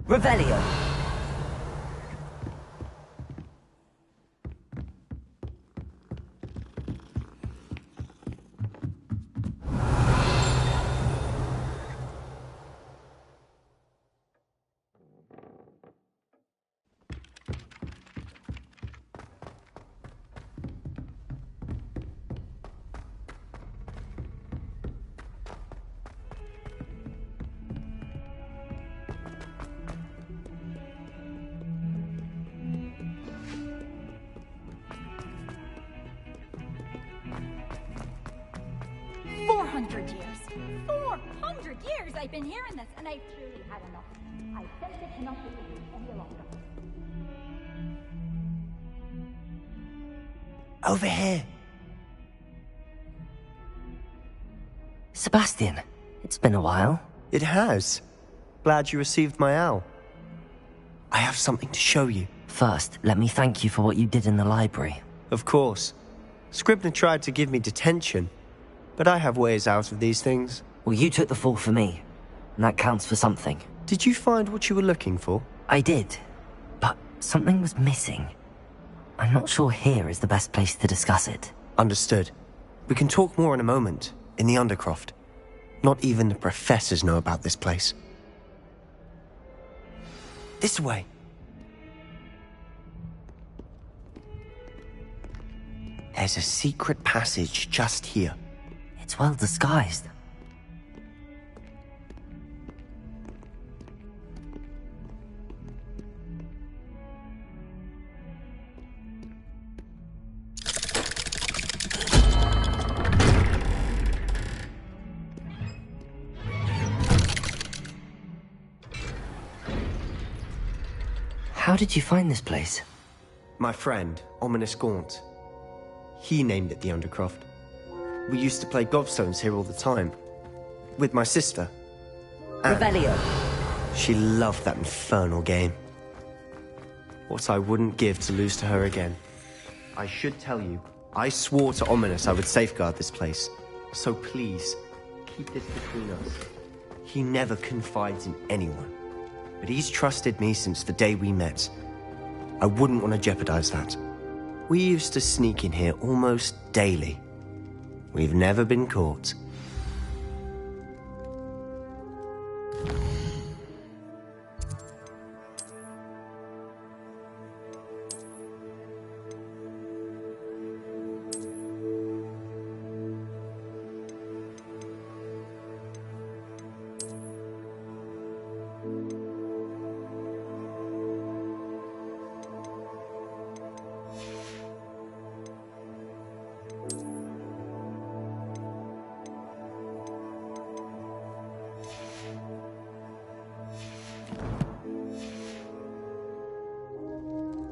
Revelio. Years I've been hearing this, and I've truly had enough. I simply cannot take it any longer. Over here. Sebastian, it's been a while. It has. Glad you received my owl. I have something to show you. First, let me thank you for what you did in the library. Of course. Scribner tried to give me detention, but I have ways out of these things. Well, you took the fall for me, and that counts for something. Did you find what you were looking for? I did, but something was missing. I'm not sure here is the best place to discuss it. Understood. We can talk more in a moment, in the Undercroft. Not even the professors know about this place. This way. There's a secret passage just here. It's well disguised. How did you find this place? My friend, Ominous Gaunt. He named it the Undercroft. We used to play gobstones here all the time. With my sister. Revelio. She loved that infernal game. What I wouldn't give to lose to her again. I should tell you, I swore to Ominous I would safeguard this place. So please, keep this between us. He never confides in anyone. But he's trusted me since the day we met. I wouldn't want to jeopardize that. We used to sneak in here almost daily. We've never been caught.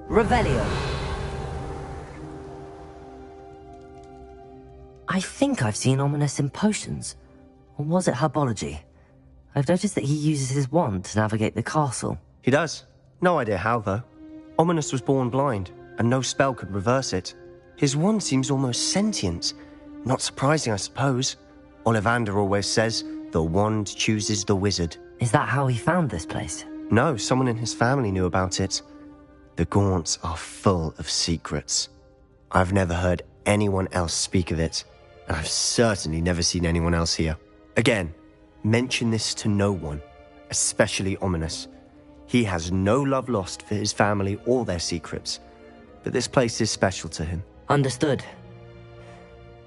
Revelio. I think I've seen Ominous in potions. Or was it herbology? I've noticed that he uses his wand to navigate the castle. He does. No idea how, though. Ominous was born blind, and no spell could reverse it. His wand seems almost sentient. Not surprising, I suppose. Ollivander always says, the wand chooses the wizard. Is that how he found this place? No, someone in his family knew about it. The Gaunts are full of secrets. I've never heard anyone else speak of it, and I've certainly never seen anyone else here. Again, mention this to no one, especially Ominous. He has no love lost for his family or their secrets, but this place is special to him. Understood.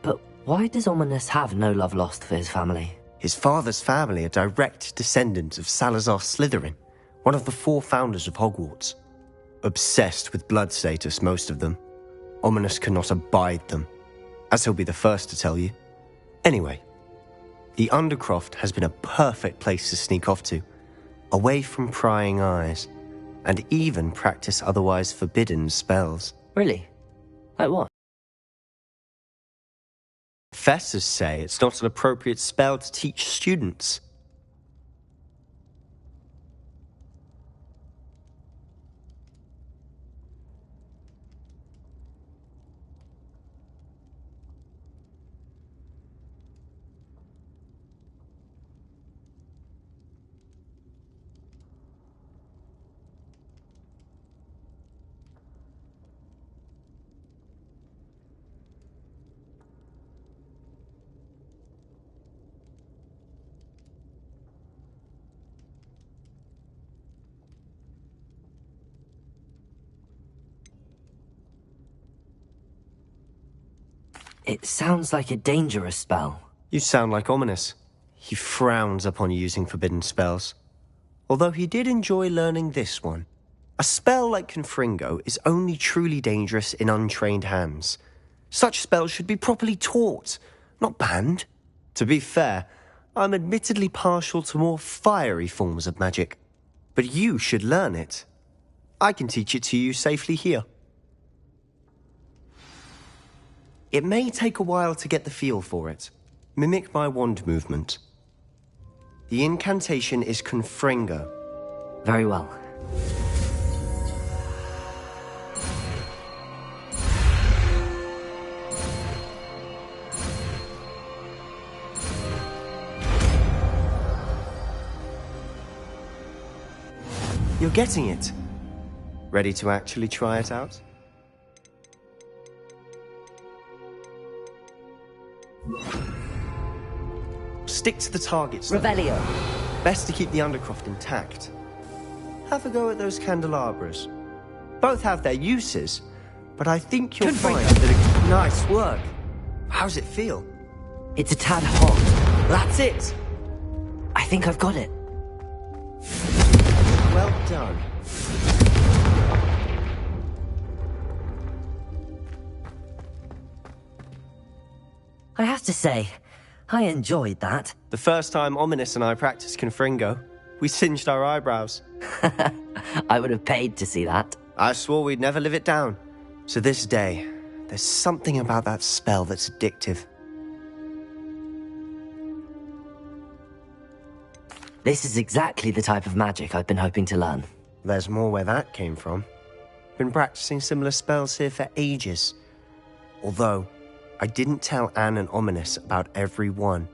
But why does Ominous have no love lost for his family? His father's family are direct descendants of Salazar Slytherin, one of the 4 founders of Hogwarts. Obsessed with blood status, most of them. Ominous cannot abide them, as he'll be the first to tell you. Anyway, the Undercroft has been a perfect place to sneak off to, away from prying eyes, and even practice otherwise forbidden spells. Really? Like what? Professors say it's not an appropriate spell to teach students. It sounds like a dangerous spell. You sound like Ominous. He frowns upon using forbidden spells. Although he did enjoy learning this one. A spell like Confringo is only truly dangerous in untrained hands. Such spells should be properly taught, not banned. To be fair, I'm admittedly partial to more fiery forms of magic. But you should learn it. I can teach it to you safely here. It may take a while to get the feel for it. Mimic my wand movement. The incantation is Confringo. Very well. You're getting it. Ready to actually try it out? Stick to the targets. Revelio. Best to keep the Undercroft intact. Have a go at those candelabras. Both have their uses, but I think you'll find that nice work. How's it feel? It's a tad hot. That's it. I think I've got it. Well done. I have to say, I enjoyed that. The first time Ominous and I practiced Confringo, we singed our eyebrows. I would have paid to see that. I swore we'd never live it down. So this day, there's something about that spell that's addictive. This is exactly the type of magic I've been hoping to learn. There's more where that came from. Been practicing similar spells here for ages. Although, I didn't tell Anne and Ominous about every one.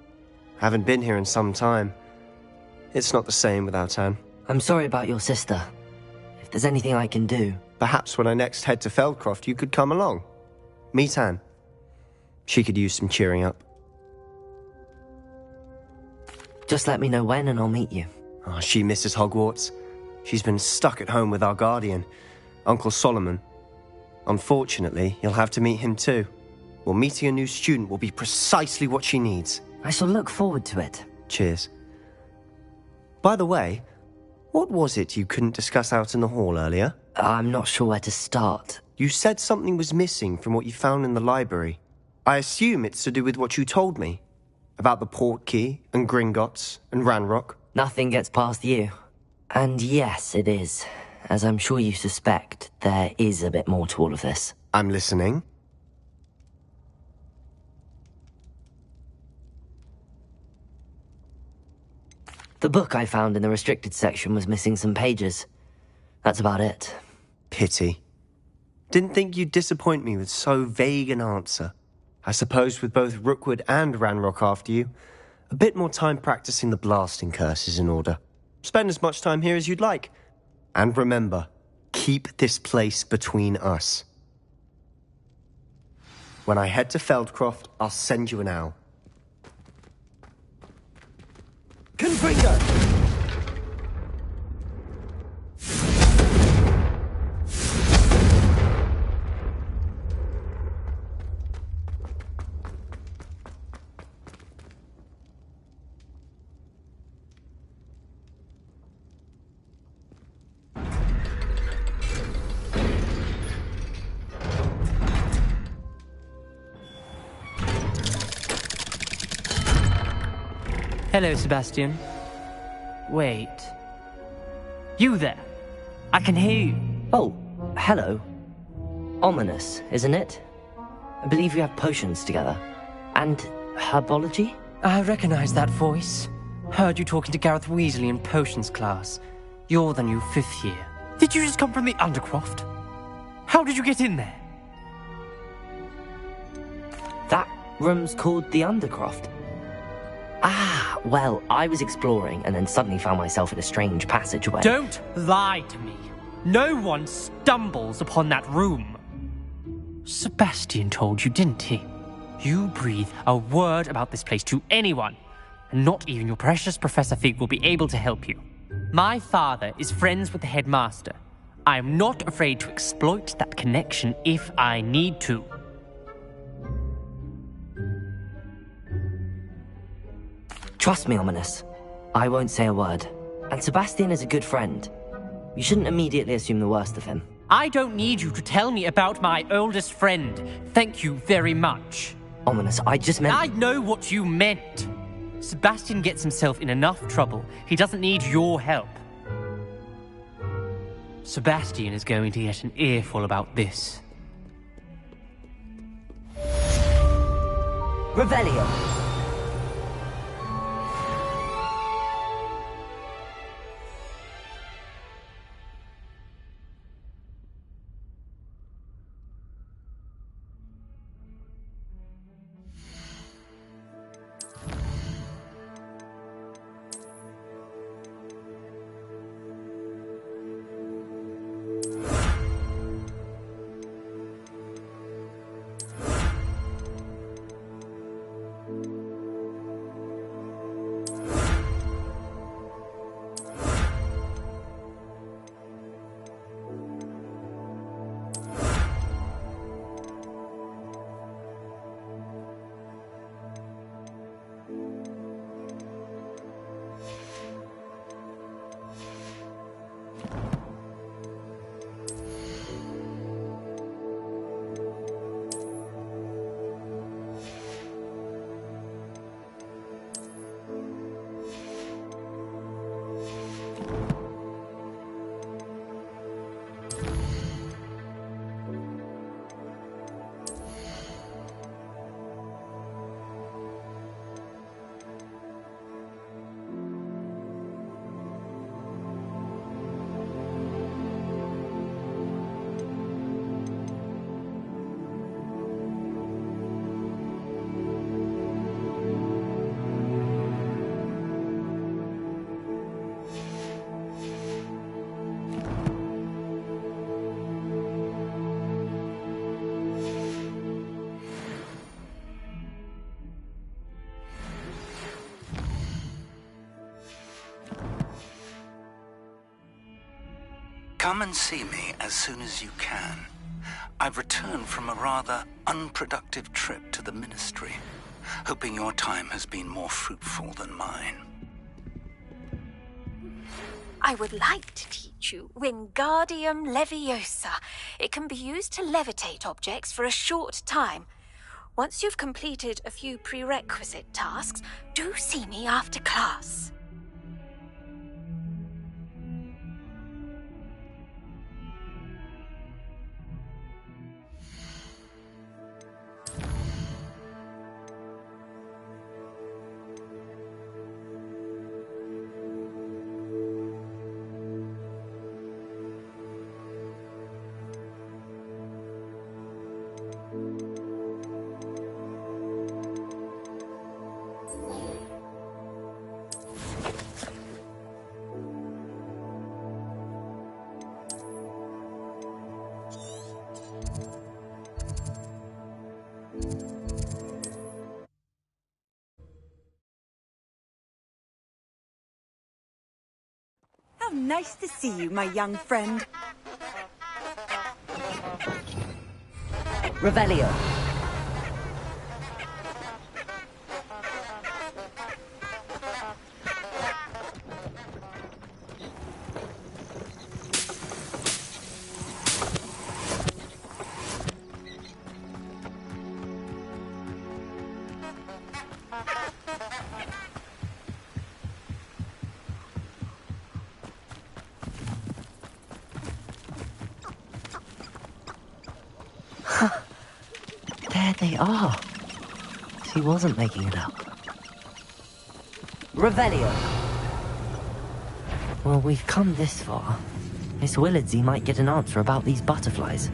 Haven't been here in some time. It's not the same without Anne. I'm sorry about your sister. If there's anything I can do... Perhaps when I next head to Feldcroft, you could come along. Meet Anne. She could use some cheering up. Just let me know when and I'll meet you. Oh, she misses Hogwarts. She's been stuck at home with our guardian, Uncle Solomon. Unfortunately, you'll have to meet him too. Well, meeting a new student will be precisely what she needs. I shall look forward to it. Cheers. By the way, what was it you couldn't discuss out in the hall earlier? I'm not sure where to start. You said something was missing from what you found in the library. I assume it's to do with what you told me. About the Portkey, and Gringotts, and Ranrock. Nothing gets past you. And yes, it is. As I'm sure you suspect, there is a bit more to all of this. I'm listening. The book I found in the restricted section was missing some pages. That's about it. Pity. Didn't think you'd disappoint me with so vague an answer. I suppose with both Rookwood and Ranrock after you, a bit more time practicing the blasting curse is in order. Spend as much time here as you'd like. And remember, keep this place between us. When I head to Feldcroft, I'll send you an owl. Confringo! Hello, Sebastian. Wait. You there? I can hear you. Oh, hello. Ominous, isn't it? I believe we have potions together. And herbology? I recognize that voice. Heard you talking to Gareth Weasley in potions class. You're the new 5th year. Did you just come from the Undercroft? How did you get in there? That room's called the Undercroft. Ah, well, I was exploring and then suddenly found myself in a strange passageway. Don't lie to me. No one stumbles upon that room. Sebastian told you, didn't he? You breathe a word about this place to anyone, and not even your precious Professor Fig will be able to help you. My father is friends with the headmaster. I am not afraid to exploit that connection if I need to. Trust me, Ominous. I won't say a word. And Sebastian is a good friend. You shouldn't immediately assume the worst of him. I don't need you to tell me about my oldest friend. Thank you very much. Ominous, I just meant... I know what you meant. Sebastian gets himself in enough trouble. He doesn't need your help. Sebastian is going to get an earful about this. Revelio. Come and see me as soon as you can. I've returned from a rather unproductive trip to the Ministry, hoping your time has been more fruitful than mine. I would like to teach you Wingardium Leviosa. It can be used to levitate objects for a short time. Once you've completed a few prerequisite tasks, do see me after class. How nice to see you, my young friend. Revelio. There they are. She wasn't making it up. Revelio. Well, we've come this far. Miss Willardsey might get an answer about these butterflies.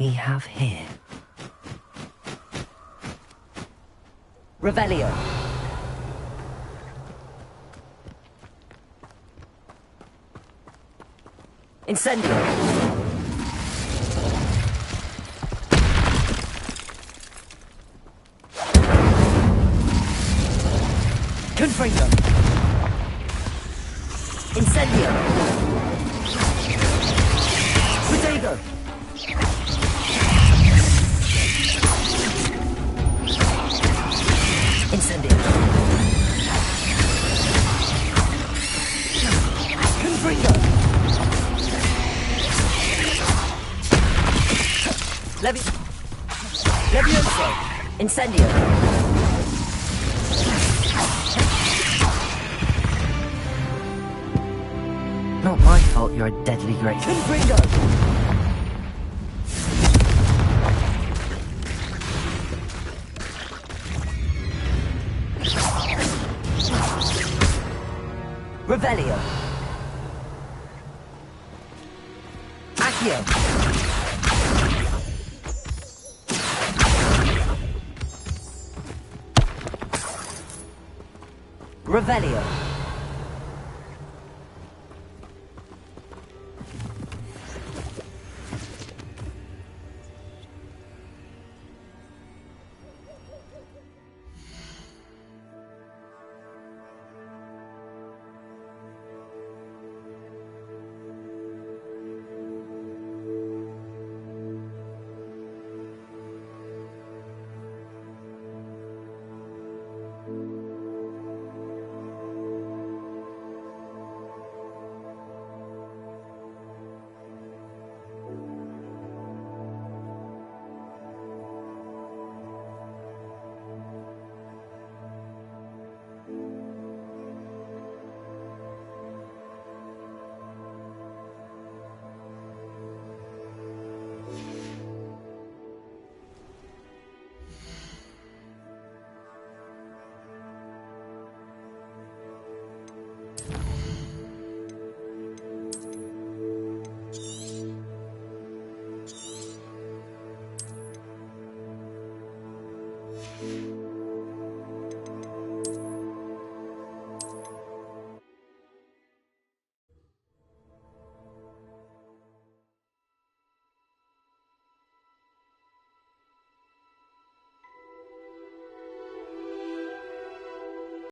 we have here? Revelio. Incendio. Confringo. Incendio. Protego. Incendio. Confringo. Levioso. Incendio. Not my fault you're a deadly great. Confringo. Revelio. Accio. Revelio.